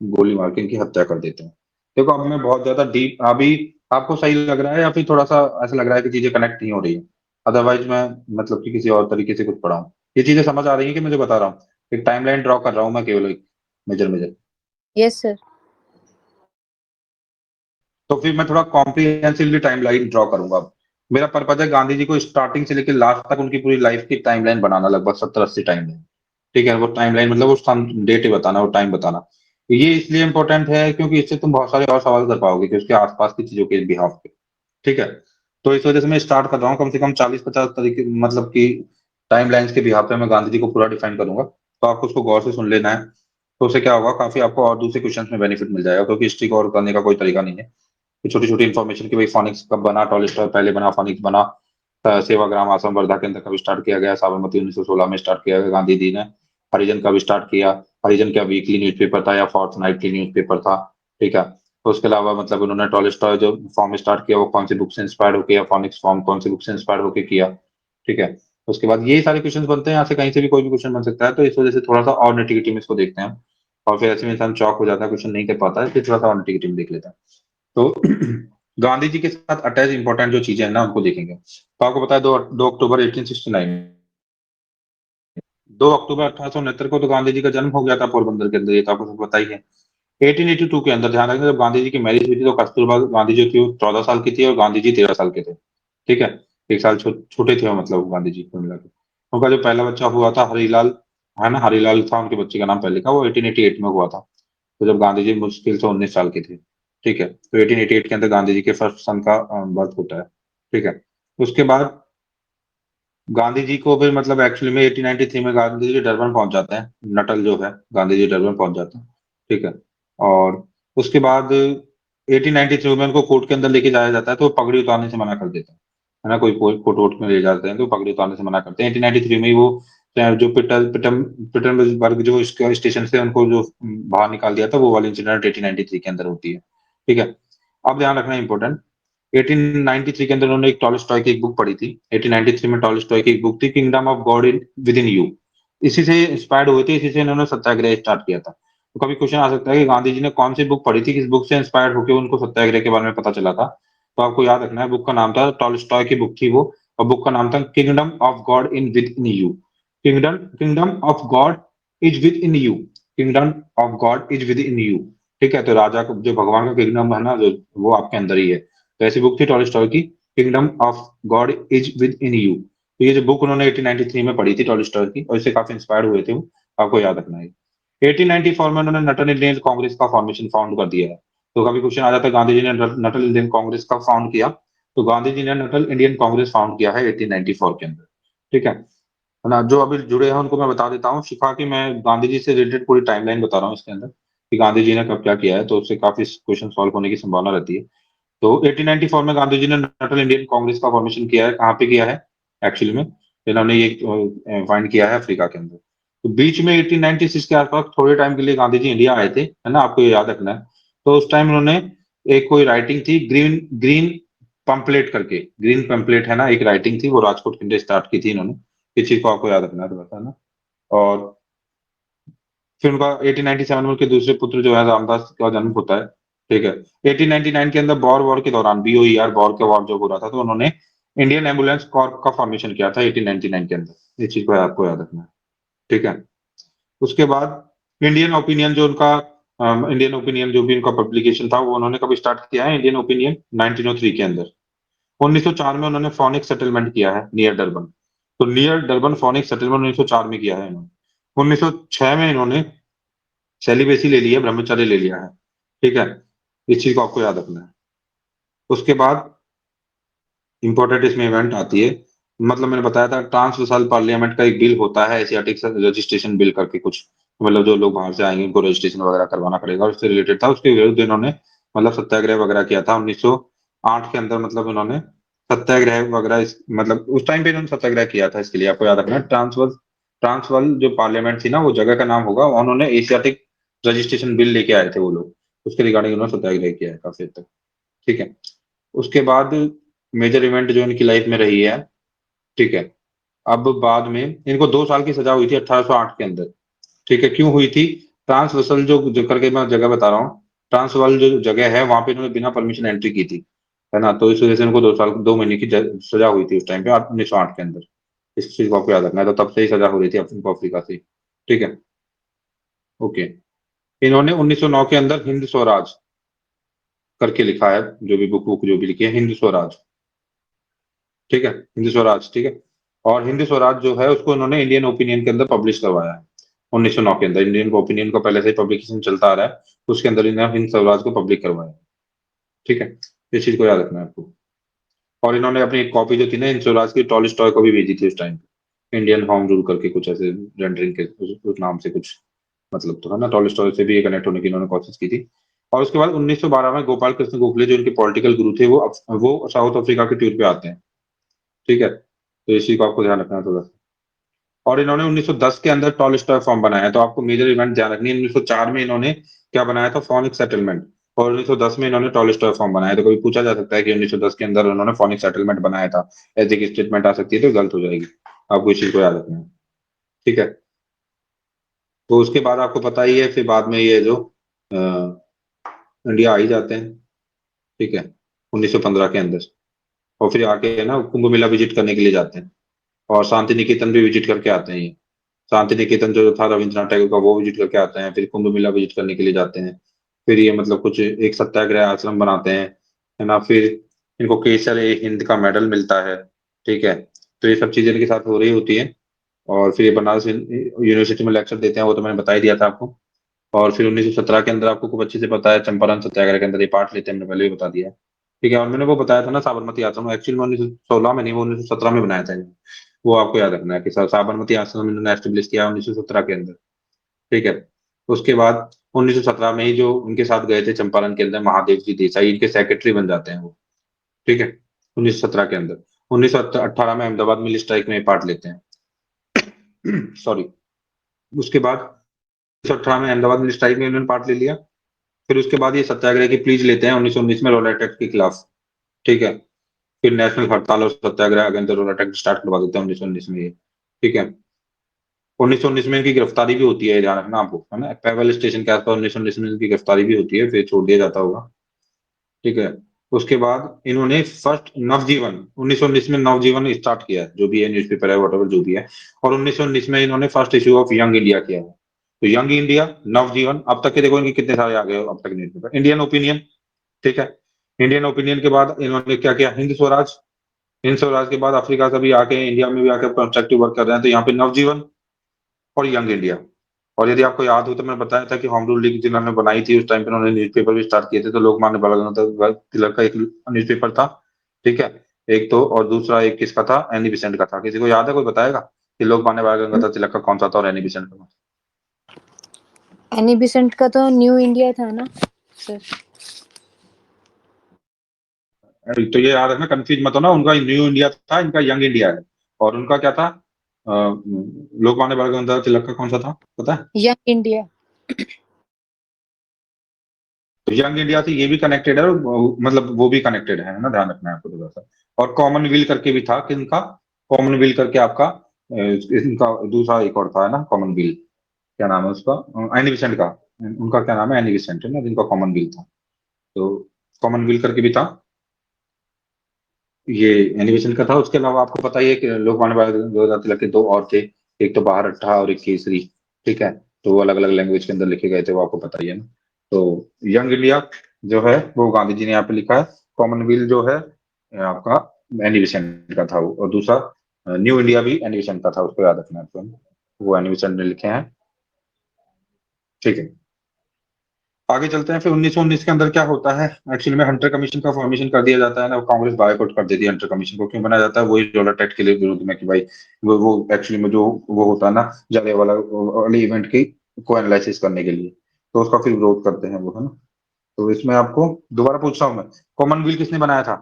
A: गोली मार के इनकी हत्या कर देते हैं। देखो, अब मैं बहुत ज्यादा डीप, अभी आपको सही लग रहा है या फिर थोड़ा सा ऐसा लग रहा है कि चीजें कनेक्ट नहीं हो रही है? अदरवाइज मैं मतलब कि किसी और तरीके से कुछ पढ़ाऊं। ये चीजें समझ आ रही है कि मुझे बता रहा हूँ? एक टाइमलाइन ड्रॉ कर रहा हूँ मैं, केवल एक मेजर मेजर।
B: Yes sir.
A: तो फिर मैं थोड़ा कॉम्प्रिहेंसिवली टाइमलाइन ड्रॉ करूंगा अब। मेरा पर्पज है गांधी जी को स्टार्टिंग से लेकर लास्ट तक उनकी पूरी लाइफ की टाइमलाइन बनाना, लगभग 70-80 टाइमलाइन, ठीक है। वो टाइमलाइन मतलब वो डेट बताना, वो टाइम बताना। ये इसलिए इंपॉर्टेंट है क्योंकि इससे तुम बहुत सारे और सवाल कर पाओगे कि उसके आसपास की चीजों के बिहाफ पे, ठीक है। तो इस वजह से मैं स्टार्ट कर रहा हूँ, कम से कम 40-50 तरीके, मतलब कि टाइमलाइंस के बिहाफ पे मैं गांधी जी को पूरा डिफाइन करूंगा। तो आपको उसको गौर से सुन लेना है। तो उससे क्या होगा, काफी आपको और दूसरे क्वेश्चन में बेनिफिट मिल जाएगा, क्योंकि हिस्ट्री को और करने का कोई तरीका नहीं है। छोटी छोटी इन्फॉर्मेशन की, भाई फोनिक्स कब बना, टॉलस्टॉय पहले बना, फोनिक्स बना, सेवाग्राम आश्रम वर्धा के अंदर कब स्टार्ट किया गया, साबरमती 1916 में स्टार्ट किया गया गांधी जी ने, हरिजन कब स्टार्ट किया, हरिजन क्या वीकली न्यूज़पेपर था या फोर्टनाइटली न्यूज़पेपर था, ठीक है। तो उसके अलावा मतलब उन्होंने टॉलस्टॉय जो फॉर्म स्टार्ट किया वो कौन सी बुक से इंस्पायर्ड होकर, या फोनिक्स फॉर्म कौन सी बुक से इंस्पायर्ड होकर किया, ठीक है। उसके बाद यही सारे क्वेश्चन बनते हैं, यहाँ से कहीं से भी कोई भी क्वेश्चन बन सकता है। तो इस वजह से थोड़ा सा और नेटिविटी में इसको देखते हैं, और फिर ऐसे में इंसान चौक हो जाता है, क्वेश्चन नहीं कर पाता है, फिर थोड़ा सा और नेटिविटी में देख लेता है। तो गांधी जी के साथ अटैच इंपॉर्टेंट जो चीजें हैं ना, उनको देखेंगे। तो आपको पता है 2 अक्टूबर 1869, 2 अक्टूबर 1869 को तो गांधी जी का जन्म हो गया था पोरबंदर के अंदर, ये तो आपको सब पता ही है। 1882 के अंदर ध्यान रखना, जब गांधी जी की मैरिज हुई थी तो कस्तूरबा गांधी जो थी वो 14 साल की थी और गांधी जी 13 साल के थे, ठीक है। एक साल छोटे थे वो, मतलब गांधी जी को मिला के। उनका जो पहला बच्चा हुआ था हरिलाल, है ना, हरिलाल था उनके बच्चे का नाम पहले का, वो 1888 में हुआ था। तो जब गांधी जी मुश्किल से 19 साल के थे, ठीक है। तो 1888 के अंदर गांधी जी के फर्स्ट सन का बर्थ होता है, ठीक है। उसके बाद गांधी जी को फिर मतलब एक्चुअली में 1893 में गांधी जी डरबन पहुंच जाते हैं, नटल जो है, गांधी जी डरबन पहुंच जाते हैं, ठीक है। और उसके बाद 1893 में उनको कोर्ट के अंदर लेके जाया जाता है, तो वो पगड़ी उतारने से मना कर देते हैं, है ना। कोई कोर्ट वोट में ले जाते हैं तो पगड़ी उतारने से मना करते हैं। 1893 में ही वो जो पिटरबर्ग जो इसका स्टेशन से उनको जो बाहर निकाल दिया था, वो वाली इंसिडेंट 1893 के अंदर होती है, ठीक है। अब ध्यान रखना इंपॉर्टेंट, 1893 के अंदर उन्होंने एक टॉलस्टॉय की एक बुक पढ़ी थी। 1893 में टॉलस्टॉय की एक बुक थी, kingdom of God in with in you. इसी से इंस्पायर्ड हुए थे, इसी से इन्होंने सत्याग्रह स्टार्ट किया था। तो कभी क्वेश्चन आ सकता है कि गांधी जी ने कौन सी बुक पढ़ी थी, किस बुक से इंस्पायर्ड होकर उनको सत्याग्रह के बारे में पता चला था। तो आपको याद रखना है, बुक का नाम था, टॉलस्टॉय की बुक थी वो, और बुक का नाम था kingdom of God in with in you. Kingdom of God is with in you, kingdom of God is with in you, ठीक है। तो राजा का जो भगवान का किंगडम है ना, जो वो आपके अंदर ही है। तो ऐसी बुक थी टॉलस्टॉय की, kingdom of God is with in you. तो ये जो बुक उन्होंने 1893 में पढ़ी थी टॉलस्टॉय की, और इससे काफी इंस्पायर्ड हुए थे वो, आपको याद रखना है। 1894 में उन्होंने नटल इंडियन कांग्रेस का फॉर्मेशन फाउंड कर दिया है। तो कभी क्वेश्चन आ जाता है गांधी जी ने नटल इंडियन कांग्रेस का फाउंड किया, तो गांधी जी ने नटल इंडियन कांग्रेस फाउंड किया है 1894 के अंदर, ठीक है ना। जो अभी जुड़े हैं उनको मैं बता देता हूँ, शिफा की मैं गांधी जी से रिलेटेड पूरी टाइमलाइन बता रहा हूँ इसके अंदर, कि गांधी जी ने कब क्या किया है, तो उससे काफी क्वेश्चन सॉल्व होने की संभावना रहती है। तो 1894 में गांधी जी ने नटल इंडियन कांग्रेस का फॉर्मेशन किया है, कहाँ पे किया है एक्चुअली में, इन्होंने ये फाइंड किया है अफ्रीका के अंदर। तो बीच में 1896 के आसपास थोड़े टाइम के लिए गांधी जी इंडिया आए थे, है ना, आपको ये याद रखना है। तो उस टाइम उन्होंने एक कोई राइटिंग थी, ग्रीन ग्रीन पंपलेट करके, ग्रीन पंपलेट है ना, एक राइटिंग थी, वो राजकोट के अंदर स्टार्ट की थी इन्होंने। इस चीज को आपको याद रखना है थोड़ा सा ना। और फिर उनका 1897 में उनके दूसरे पुत्र जो है रामदास का जन्म होता है। ठीक है। 1899 के अंदर बॉर वॉर के दौरान, BOER बॉर का वॉर जो हो रहा था, तो उन्होंने इंडियन एम्बुलेंस कॉर्प का फॉर्मेशन किया था 1899 के अंदर। इस चीज को आपको याद रखना है। ठीक है। उसके बाद इंडियन ओपिनियन जो उनका, इंडियन ओपिनियन जो भी उनका पब्लिकेशन था, वो उन्होंने कभी स्टार्ट किया है? इंडियन ओपिनियन 1903 के अंदर। 1904 में उन्होंने फोनिक सेटलमेंट किया है नियर डरबन। तो नियर डरबन फोनिक सेटलमेंट 1904 में किया है इन्होंने। 1906 में इन्होंने सेलिबेसी ले लिया, ब्रह्मचर्य ले लिया है। ठीक है। इस चीज को आपको याद रखना है। उसके बाद इंपॉर्टेंट इसमें इवेंट आती है, मतलब मैंने बताया था ट्रांसवर्सल पार्लियामेंट का एक बिल होता है, एशियाटिक रजिस्ट्रेशन बिल करके कुछ, मतलब जो लोग बाहर से आएंगे उनको रजिस्ट्रेशन वगैरह करवाना पड़ेगा, उससे रिलेटेड था। उसके विरुद्ध इन्होंने मतलब सत्याग्रह वगैरह किया था 1908 के अंदर। मतलब इन्होंने सत्याग्रह वगैरह मतलब उस टाइम पे इन्होंने सत्याग्रह किया था। इसके लिए आपको याद रखना है, ट्रांसवर्ल जो पार्लियामेंट थी ना, वो जगह का नाम होगा। उन्होंने एशियाटिक रजिस्ट्रेशन बिल लेके आए थे वो लोग, उसके रिगार्डिंग उन्होंने सत्याग्रह किया है काफी हद तक। ठीक है। उसके बाद मेजर इवेंट जो इनकी लाइफ में रही है। ठीक है। अब बाद में इनको 2 साल की सजा हुई थी 1808 के अंदर। ठीक है। क्यों हुई थी? ट्रांसवर्सल जो करके मैं जगह बता रहा हूँ, ट्रांसवाल जो जगह है, वहां पे इन्होंने बिना परमिशन एंट्री की थी, है ना। तो इस वजह से इनको 2 साल 2 महीने की सजा हुई थी उस टाइम पे 1908 के अंदर। इस चीज को आपको याद रखना है। तो तब से ही सजा हो रही थी इनको अफ्रीका से। ठीक है। ओके। इन्होंने 1909 के अंदर हिंद स्वराज करके लिखा है, जो भी बुक बुक जो भी लिखी है, हिंद स्वराज। ठीक है। हिंद स्वराज। ठीक है। और हिंद स्वराज जो है उसको इन्होंने इंडियन ओपिनियन के अंदर पब्लिश करवाया है 1909 के अंदर। इंडियन ओपिनियन को पहले से ही पब्लिकेशन चलता आ रहा है, उसके अंदर इन्होंने हिंद स्वराज को पब्लिक करवाया। ठीक है। इस चीज को याद रखना है आपको। और इन्होंने अपनी एक कॉपी जो थी ना हिंद स्वराज की, टॉलस्टॉय को भी भेजी थी उस टाइम पे, इंडियन होम रूल करके कुछ ऐसे रेंडरिंग के उस नाम से कुछ, मतलब तो है ना, टॉलस्टॉय से भी कनेक्ट होने की इन्होंने कोशिश की थी। और उसके बाद 1912 में गोपाल कृष्ण गोखले जो इनके पॉलिटिकल गुरु थे, वो साउथ अफ्रीका के टूर पे आते हैं। ठीक है। तो इसी को आपको ध्यान रखना है थोड़ा सा। और इन्होंने 1910 के अंदर टॉलस्टॉय फॉर्म बनाया, तो आपको मेजर इवेंट ध्यान रखनी है। 1904 में इन्होंने क्या बनाया था? Phonic settlement. और 1910 में इन्होंने टॉलस्टॉय फॉर्म बनाया। तो कभी पूछा जा सकता है कि 1910 के अंदर उन्होंने फोनिक सेटलमेंट बनाया था, ऐसे की स्टेटमेंट आ सकती है, तो गलत हो जाएगी। आपको इस चीज को याद रखना है। ठीक है। तो उसके बाद आपको पता ही है, फिर बाद में ये जो इंडिया आ ही जाते हैं। ठीक है। 1915 के अंदर। और फिर आके है ना कुंभ मेला विजिट करने के लिए जाते हैं, और शांति निकेतन भी विजिट करके आते हैं ये। शांति निकेतन जो था रविंद्रनाथ टैगोर का, वो विजिट करके आते हैं। फिर कुंभ मेला विजिट करने के लिए जाते हैं। फिर ये मतलब कुछ एक सत्याग्रह आश्रम बनाते हैं, है ना। फिर इनको केसर ए हिंद का मेडल मिलता है। ठीक है। तो ये सब चीजें इनके साथ हो रही होती है। और फिर ये बनारस यूनिवर्सिटी में लेक्चर देते हैं, वो तो मैंने बता ही दिया था आपको। और फिर 1917 के अंदर आपको खूब अच्छे से पता है, चंपारण सत्याग्रह के अंदर ये पार्ट लेते हैं, मैंने पहले भी बता दिया है। ठीक है। और मैंने वो बताया था ना साबरमती आश्रम, एक्चुअली में 1916 में नहीं, वो 1917 में बनाया था इन्होंने। वो आपको याद रखना है कि साबरमती आश्रम इन्होंने एस्टेब्लिश किया 1917 के अंदर। ठीक है। उसके बाद 1917 में ही जो उनके साथ गए थे चंपारण के अंदर, महादेव जी देसाई, इनके सेक्रेटरी बन जाते हैं वो। ठीक है। 1917 के अंदर। 1918 में अहमदाबाद मिल स्ट्राइक में पार्ट लेते हैं। सॉरी। उसके बाद 1918 में अहमदाबाद मिल स्ट्राइक में इन्होंने पार्ट ले लिया। फिर उसके बाद ये सत्याग्रह की प्लीज लेते हैं 1919 में रोलेट एक्ट के खिलाफ। ठीक है। फिर नेशनल हड़ताल और satyagraha against the Rowlatt Act start करवा देते हैं 1919 में ये। ठीक है। 1919 में इनकी गिरफ्तारी भी होती है, ध्यान रखना आपको, है ना। पेवल स्टेशन के आसपास 1919 में इनकी गिरफ्तारी भी होती है, फिर छोड़ दिया जाता होगा। ठीक है। उसके बाद इन्होंने फर्स्ट नवजीवन 1919 में नवजीवन स्टार्ट किया है, जो भी है न्यूज़पेपर है, वॉटेवर जो भी है। और 1919 में इन्होंने first issue of young India किया है। तो यंग इंडिया, नवजीवन, अब तक के देखो इनके कितने सारे आ गए अब तक न्यूज़पेपर। Indian opinion. ठीक है। इंडियन ओपिनियन के बाद इन्होंने क्या किया? हिंद स्वराज। हिंद स्वराज के बाद अफ्रीका से भी आके इंडिया में भी आके कंस्ट्रक्टिव वर्क कर रहे हैं, तो यहाँ पे नवजीवन और यंग इंडिया। और यदि आपको याद हो तो मैंने बताया था कि होम रूल लीग जिन्होंने बनाई थी, उस टाइम पे उन्होंने न्यूज़पेपर भी स्टार्ट किए थे। तो लोकमान्य बाल गंगाधर तिलक का एक न्यूज़पेपर था। ठीक है। एक तो, और दूसरा एक किसका था? एनी बेसेंट का था। किसी को याद है? कोई बताएगा कि लोकमान्य बाल गंगाधर तिलक का कौन सा था और एनी बेसेंट का?
B: एनी बिसेंट का तो न्यू इंडिया था ना सर?
A: तो ये याद रखना, कंफ्यूज मत होना, उनका न्यू इंडिया था, इनका यंग इंडिया है। और उनका क्या था? लोकमान्य बाल गंगाधर तिलक का कौन सा था, पता है?
B: Young India.
A: तो यंग इंडिया से ये भी कनेक्टेड है और मतलब वो भी कनेक्टेड है ना, ध्यान रखना है आपको थोड़ा सा। और कॉमनवेल्थ करके भी था, किनका? कॉमनवेल्थ करके आपका इनका दूसरा एक और था ना, कॉमनवेल्थ, क्या नाम है उसका? एनी बेसेंट का। उनका क्या नाम है? एनी बेसेंट है ना, जिनका कॉमनवेल्थ था। तो कॉमनवेल्थ करके भी था, ये एनिमेशन का था। उसके अलावा आपको पता ही है कि लोकमान्य बाल गंगाधर तिलक के दो और थे, एक तो बाहर अट्ठा और एक केसरी। ठीक है, तो वो अलग अलग लैंग्वेज के अंदर लिखे गए थे, वो आपको पता ही है ना। तो यंग इंडिया जो है वो गांधी जी ने यहाँ पे लिखा है। कॉमनवेल्थ जो है आपका एनिमेशन का था वो, और दूसरा न्यू इंडिया भी एनिमेशन का था, उसको याद रखना है आपको। वो एनिमेशन ने लिखे हैं। ठीक है, आगे चलते हैं। फिर 1919 के अंदर क्या होता है? एक्चुअली में हंटर कमीशन का फॉर्मेशन कर दिया जाता है ना, कांग्रेस बायकॉट कर देती है हंटर कमीशन को। क्यों बनाया जाता है? वही रॉलेट एक्ट के लिए विरोध में, कि भाई वो एक्चुअली में जो वो होता है ना, जलियांवाला वाले इवेंट की को एनालिसिस करने के लिए, तो उसका फिर विरोध करते हैं वो, है ना। तो इसमें आपको दोबारा पूछ रहा हूँ मैं, कॉमनवेल्थ किसने बनाया था?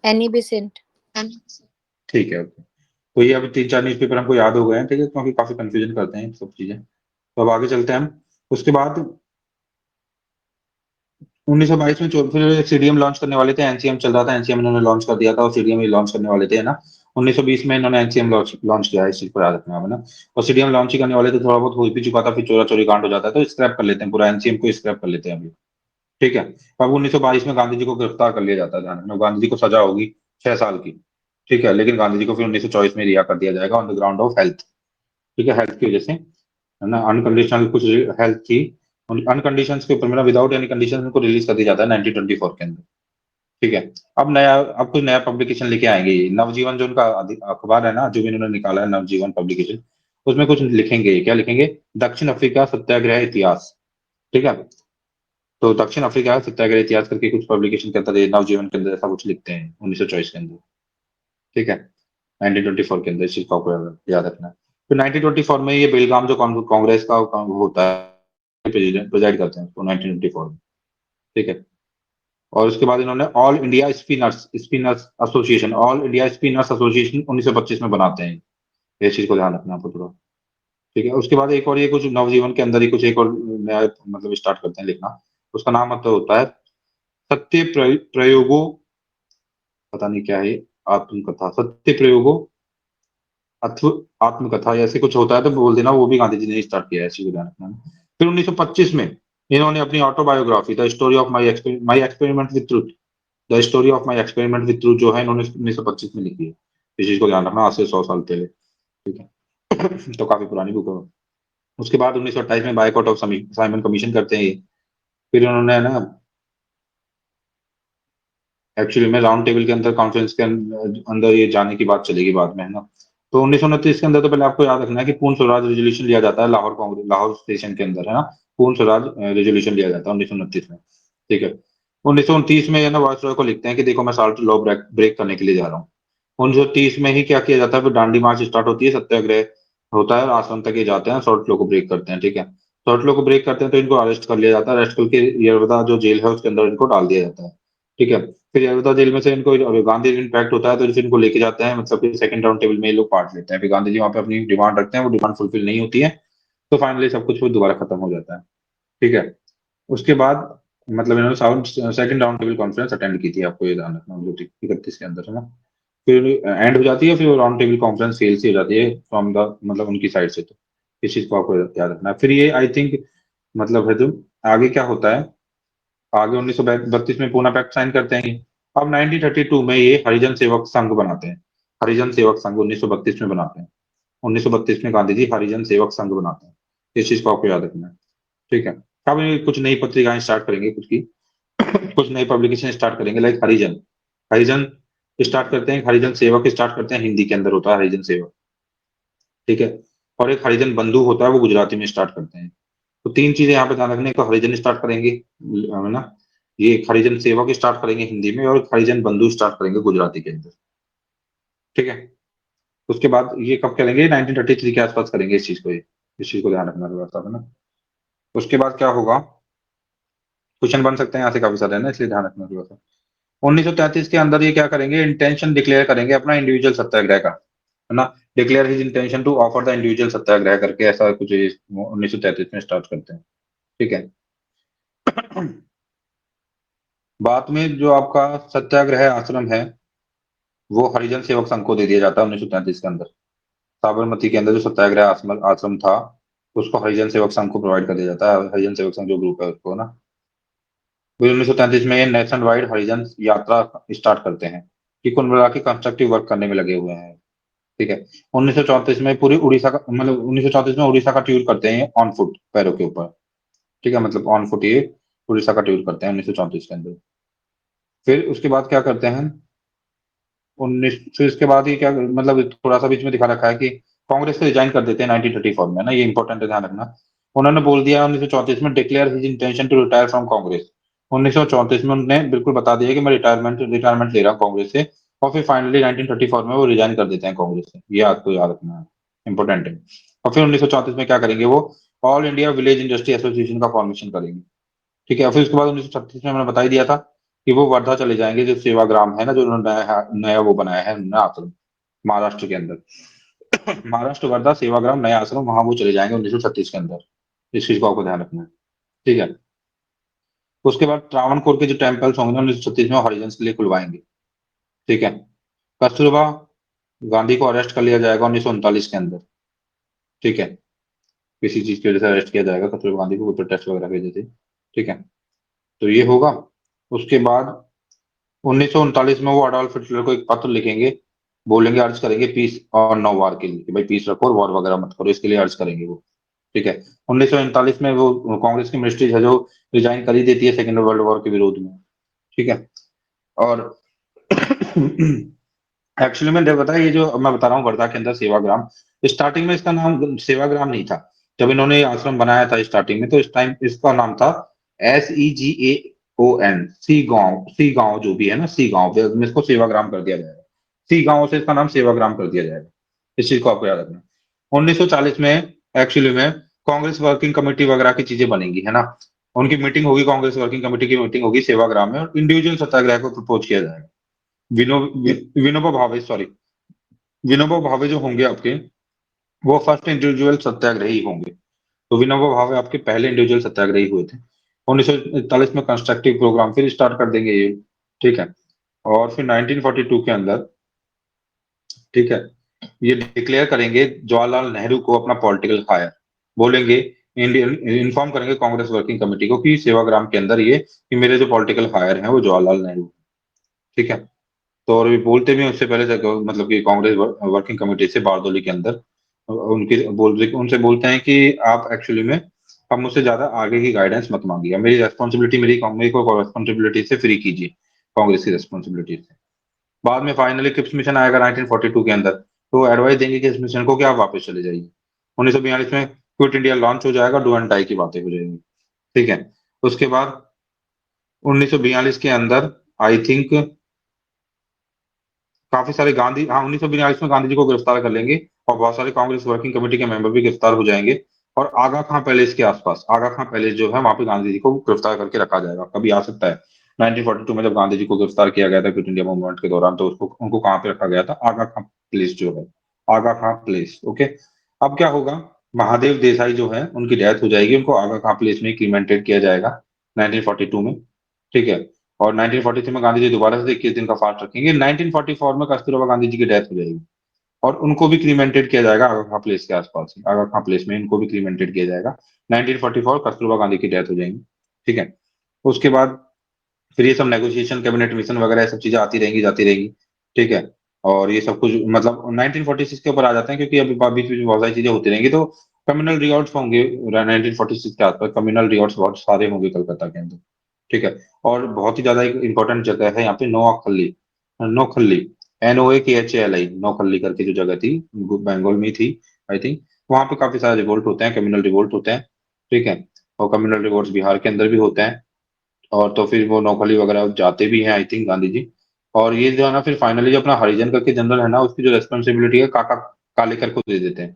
B: Annie Besant.
A: ठीक है, ओके। तो ये अभी 3-4 न्यूज़पेपर हमको याद हो गए हैं, ठीक है, क्योंकि काफी कंफ्यूजन करते हैं सब चीजें। तो अब आगे चलते हैं हम। उसके बाद 1922 में फिर एक सीडीएम लॉन्च करने वाले थे। एनसीएम चल रहा था, एनसीएम इन्होंने लॉन्च कर दिया था, और सीडीएम ही लॉन्च करने वाले थे, है ना। 1920 में इन्होंने एनसीएम लॉन्च किया है, इस चीज को याद रखना है ना। और सीडीएम लॉन्च ही करने वाले थे, थोड़ा बहुत हो भी चुका था, फिर चोरा चोरी कांड हो जाता है, तो स्क्रैप कर लेते हैं पूरा एनसीएम को, स्क्रैप कर लेते हैं अभी। ठीक है। अब 1922 में गांधी जी को गिरफ्तार कर लिया जाता है, ध्यान रखना। गांधी जी को सजा होगी 6 साल की। ठीक है, लेकिन गांधी जी को फिर 1924 में रिहा कर दिया जाएगा on the ground of health. ठीक है, हेल्थ की वजह से, है ना, अनकंडीशनल कुछ हेल्थ थी, अनकंडीशन के ऊपर मेरा विदाउट एनी कंडीशन को रिलीज कर दिया जाता है 1924 के अंदर। ठीक है। अब कुछ नया पब्लिकेशन लेके आएंगे ये। नवजीवन जो उनका अखबार है ना, जो भी इन्होंने निकाला है, नवजीवन पब्लिकेशन, उसमें कुछ लिखेंगे। क्या लिखेंगे? दक्षिण अफ्रीका सत्याग्रह इतिहास। ठीक है, तो दक्षिण अफ्रीका सत्याग्रह इतिहास करके कुछ पब्लिकेशन के अंदर, ये नवजीवन के अंदर ऐसा कुछ लिखते हैं 1924 के अंदर। ठीक है, 1924 के अंदर, इस चीज को आपको याद रखना है। फिर 1924 में ये बेलगाम जो कांग्रेस का होता है, प्रेजाइड करते हैं उसको 1924 में। ठीक है। और उसके बाद इन्होंने all India spinners association, all India spinners association 1925 में बनाते हैं। ये चीज को ध्यान रखना आपको थोड़ा। ठीक है, उसके बाद एक और ये कुछ नवजीवन के अंदर ही कुछ एक और नया मतलब स्टार्ट करते हैं लिखना। उसका नाम मतलब होता है सत्य प्रयोगो, पता नहीं क्या है ये, आत्मकथा, सत्य प्रयोगो अथवा आत्मकथा, ऐसे कुछ होता है तो बोल देना, वो भी गांधी जी ने स्टार्ट किया है, इसी को ध्यान रखना। फिर 1925 में इन्होंने अपनी autobiography the story of my experiment with truth, the story of my experiment with truth जो है, इन्होंने 1925 में लिखी है। इस चीज को ध्यान रखना, आज से 100 साल पहले। ठीक है। तो काफी पुरानी बुक है। उसके बाद 1928 में बायकॉट ऑफ साइमन कमीशन करते हैं ये। फिर उन्होंने ना एक्चुअली में राउंड टेबल के अंदर, कॉन्फ्रेंस के अंदर ये जाने की बात चलेगी बाद में, है ना। तो 1929 के अंदर तो पहले आपको याद रखना है कि पूर्ण स्वराज रेजोल्यूशन लिया जाता है लाहौर स्टेशन के अंदर, है ना। पूर्ण स्वराज रेजोल्यूशन लिया जाता है 1929 में। ठीक है। 1929 में ना वायसरॉय को लिखते हैं कि देखो मैं साल्ट लॉ ब्रेक करने के लिए जा रहा हूँ। 1930 में ही क्या किया जाता है, फिर दांडी मार्च स्टार्ट होती है, सत्याग्रह होता है, और आश्रम तक ये जाते हैं, सॉल्ट लॉ को ब्रेक करते हैं। ठीक है, सॉल्ट लॉ को ब्रेक करते हैं तो इनको अरेस्ट कर लिया जाता है, अरेस्ट करके यरवदा जो जेल है उसके अंदर इनको डाल दिया जाता है। ठीक है, फिर यरवदा जेल में से इनको गांधी इम्पैक्ट होता है, तो फिर इनको लेके जाते हैं, मतलब कि सेकंड राउंड टेबल में ये लोग पार्ट लेते हैं। फिर गांधी जी वहां पे अपनी डिमांड रखते हैं, वो डिमांड फुलफिल नहीं होती है, तो फाइनली सब कुछ फिर दोबारा खत्म हो जाता है। ठीक है। उसके बाद मतलब इन्होंने second round table conference attend की थी, आपको ये ध्यान रखना, जो 31 के अंदर, है ना। फिर एंड हो जाती है, फिर राउंड टेबल कॉन्फ्रेंस फेल से हो जाती है फ्रॉम द मतलब उनकी साइड से। तो इस चीज को आपको याद रखना है। फिर ये आई थिंक मतलब है जो आगे क्या होता है, आगे 1932 में पूना पैक्ट साइन करते हैं ये। अब 1932 में ये हरिजन सेवक संघ बनाते हैं। हरिजन सेवक संघ 1932 में बनाते हैं। 1932 में गांधी जी हरिजन सेवक संघ बनाते हैं। इस चीज को आपको याद रखना है। ठीक है। अब ये कुछ नई पत्रिकाएं स्टार्ट करेंगे, कुछ की कुछ नई पब्लिकेशन स्टार्ट करेंगे, लाइक हरिजन। हरिजन स्टार्ट करते हैं, हरिजन सेवक स्टार्ट करते हैं, हिंदी के अंदर होता है हरिजन सेवक। ठीक है। और एक हरिजन बंधु होता है, वो गुजराती में स्टार्ट करते हैं। तो 3 चीजें यहाँ पे ध्यान रखने को, हरिजन स्टार्ट करेंगे, है ना, ये हरिजन सेवक स्टार्ट करेंगे हिंदी में, और हरिजन बंधु स्टार्ट करेंगे गुजराती के अंदर। ठीक है। उसके बाद ये कब करेंगे? 1933 के आसपास करेंगे इस चीज को, ये इस चीज को ध्यान रखना थोड़ा सा, है ना। उसके बाद क्या होगा, क्वेश्चन बन सकते हैं यहाँ से काफी सारे, है ना, इसलिए ध्यान रखना थोड़ा सा। 1933 के अंदर ये क्या करेंगे, इंटेंशन डिक्लेयर करेंगे अपना इंडिविजुअल सत्याग्रह का, है ना। Declare his intention to offer the individual satyagraha करके, ऐसा कुछ 1933 में स्टार्ट करते हैं। ठीक है। बाद में जो आपका सत्याग्रह आश्रम है वो हरिजन सेवक संघ को दे दिया जाता है 1933 के अंदर। साबरमती के अंदर जो सत्याग्रह आश्रम आश्रम था उसको हरिजन सेवक संघ को प्रोवाइड कर दिया जाता है। हरिजन सेवक संघ जो ग्रुप है उसको ना, फिर 1933 में ये नेशनल वाइड हरिजन यात्रा स्टार्ट करते हैं कि कुल मिला के कंस्ट्रक्टिव वर्क करने में लगे हुए हैं। ठीक है। 1934 में पूरी उड़ीसा का मतलब 1934 में उड़ीसा का टूर करते हैं ऑन फुट, पैरों के ऊपर। ठीक है, मतलब ऑन फुट ये उड़ीसा का टूर करते हैं 1934 के अंदर। फिर उसके बाद क्या करते हैं, उन्नीस फिर इसके बाद ही क्या मतलब थोड़ा सा बीच में दिखा रखा है कि कांग्रेस से रिजाइन कर देते हैं 1934 में ना, ये इंपॉर्टेंट है ध्यान रखना। उन्होंने बोल दिया 1934 में declare his intention to retire from Congress. 1934 में उन्होंने बिल्कुल बता दिया कि मैं रिटायरमेंट ले रहा हूँ कांग्रेस से। और फिर फाइनली 1934 में वो रिजाइन कर देते हैं कांग्रेस से, ये आपको याद रखना है, इंपॉर्टेंट है। और फिर 1934 में क्या करेंगे वो, all India village industry association का फॉर्मेशन करेंगे। ठीक है। फिर उसके बाद 1936 में मैंने बता ही दिया था कि वो वर्धा चले जाएंगे, जो सेवाग्राम है ना, जो उन्होंने नया नया वो बनाया है उन्होंने आश्रम महाराष्ट्र के अंदर। महाराष्ट्र वर्धा सेवाग्राम नया आश्रम, वहां वो चले जाएंगे 1936 के अंदर। इस चीज को आपको ध्यान रखना है। ठीक है। उसके बाद त्रावणकोर के जो टेम्पल्स होंगे 1936 में वो हरिजन के लिए खुलवाएंगे। ठीक है। कस्तूरबा गांधी को अरेस्ट कर लिया जाएगा 1939 के अंदर। ठीक है। किसी चीज की वजह से अरेस्ट किया जाएगा कस्तूरबा गांधी को, प्रोटेस्ट वगैरह की वजह से। ठीक है। तो ये होगा। उसके बाद 1939 में वो अडोल्फ हिटलर को एक पत्र लिखेंगे, बोलेंगे अर्ज करेंगे पीस और नो वार के लिए कि भाई पीस रखो और वॉर वगैरह मत करो, इसके लिए अर्ज करेंगे वो। ठीक है। 1939 में वो कांग्रेस की मिनिस्ट्री है जो रिजाइन कर ही देती है सेकेंड वर्ल्ड वॉर के विरोध में। ठीक है। और एक्चुअली मैंने बताया ये जो मैं बता रहा हूँ वर्धा के अंदर सेवाग्राम, स्टार्टिंग में इसका नाम सेवाग्राम नहीं था। जब इन्होंने ये आश्रम बनाया था स्टार्टिंग में, तो इस टाइम इसका नाम था SEGAON, सी गांव जो भी है ना, सी गांव, में इसको सेवाग्राम कर दिया जाएगा। सी गांव से इसका नाम सेवाग्राम कर दिया जाएगा। इस चीज को आपको याद रखना। 1940 में एक्चुअली में कांग्रेस वर्किंग कमेटी वगैरह की चीजें बनेंगी है ना, उनकी मीटिंग होगी, कांग्रेस वर्किंग कमेटी की मीटिंग होगी सेवाग्राम में, और इंडिविजुअल सत्याग्रह को प्रपोज किया जाएगा। विनोबा भावे, सॉरी, विनोबा भावे जो होंगे आपके, वो फर्स्ट इंडिविजुअल सत्याग्रही होंगे। तो विनोबा भावे आपके पहले इंडिविजुअल सत्याग्रही हुए थे। 1941 में कंस्ट्रक्टिव प्रोग्राम फिर स्टार्ट कर देंगे ये। ठीक है। और फिर 1942 के अंदर, ठीक है, ये डिक्लेयर करेंगे जवाहरलाल नेहरू को अपना पॉलिटिकल हायर, बोलेंगे इंडियन इन्फॉर्म करेंगे कांग्रेस वर्किंग कमेटी को कि सेवाग्राम के अंदर ये कि मेरे जो पॉलिटिकल हायर हैं वो जवाहरलाल नेहरू। ठीक है। तो और भी बोलते भी हैं उससे पहले से, मतलब कि कांग्रेस वर्किंग कमेटी से बारदोली के अंदर उनकी उनसे बोलते हैं कि आप एक्चुअली में अब मुझसे ज्यादा आगे की गाइडेंस मत मांगिए, मेरी रेस्पॉन्सिबिलिटी मेरी को रेस्पॉन्सिबिलिटी से फ्री कीजिए, कांग्रेस की रेस्पॉन्सिबिलिटी से। बाद में फाइनली क्रिप्स मिशन आएगा 1942 के अंदर, तो एडवाइस देंगे कि इस मिशन को कि आप वापस चले जाइए। 1942 में क्विट इंडिया लॉन्च हो जाएगा, डू एंड डाई की बातें हो जाएंगी। ठीक है। उसके बाद 1942 के अंदर आई थिंक काफी सारे गांधी, हाँ, 1942 में गांधी जी को गिरफ्तार कर लेंगे और बहुत सारे कांग्रेस वर्किंग कमेटी के मेंबर भी गिरफ्तार हो जाएंगे। और आगा खां पैलेस के आसपास, आगा खां पैलेस जो है वहां पे गांधी जी को गिरफ्तार करके रखा जाएगा, कभी आ सकता है। 1942 में जब गांधी जी को गिरफ्तार किया गया था क्विट इंडिया मूवमेंट के दौरान, तो उसको उनको कहाँ पे रखा गया था, आगा खां प्लेस जो है, आगा खां प्लेस। ओके। अब क्या होगा, महादेव देसाई जो है उनकी डेथ हो जाएगी, उनको आगा खां प्लेस में क्रीमेंटेड किया जाएगा 1942 में। ठीक है। और 1943 में गांधी जी दोबारा से 21 दिन का फास्ट रखेंगे। 1944 में कस्तूरबा गांधी जी की डेथ हो जाएगी और उनको भी क्रीमेंटेड किया जाएगा आगा खां प्लेस के आसपास ही, आगा खां प्लेस में इनको भी क्रीमेंटेड किया जाएगा। 1944 कस्तूरबा गांधी की डेथ हो जाएगी। ठीक है। उसके बाद फिर ये सब नेगोशिएशन, कैबिनेट मिशन वगैरह ये सब चीजें आती रहेंगी जाती रहेंगी। ठीक है। और ये सब कुछ मतलब 1946 के ऊपर आ जाते हैं, क्योंकि अभी बीच बीच में बहुत सारी चीजें होती रहेंगी। तो कम्युनल रिवॉर्ड्स होंगे 1946 के आसपास, कम्युनल रिवॉर्ड्स बहुत सारे होंगे कलकत्ता के अंदर। ठीक है। और बहुत ही ज्यादा एक इंपॉर्टेंट जगह है यहाँ पे, नोआखली, नोखली, NOAKHALI, नौखली करके जो जगह थी, बंगाल में थी आई थिंक। वहां पे काफी सारे रिवोल्ट होते हैं, कम्युनल रिवोल्ट होते हैं। ठीक है। और कम्युनल रिवोल्ट बिहार के अंदर भी होते हैं। और तो फिर वो नौखली वगैरह जाते भी हैं आई थिंक गांधी जी। और ये जो है ना, फिर फाइनली जो अपना हरिजन करके जनरल है ना, उसकी जो रेस्पॉन्सिबिलिटी है काका कालेकर को दे देते हैं।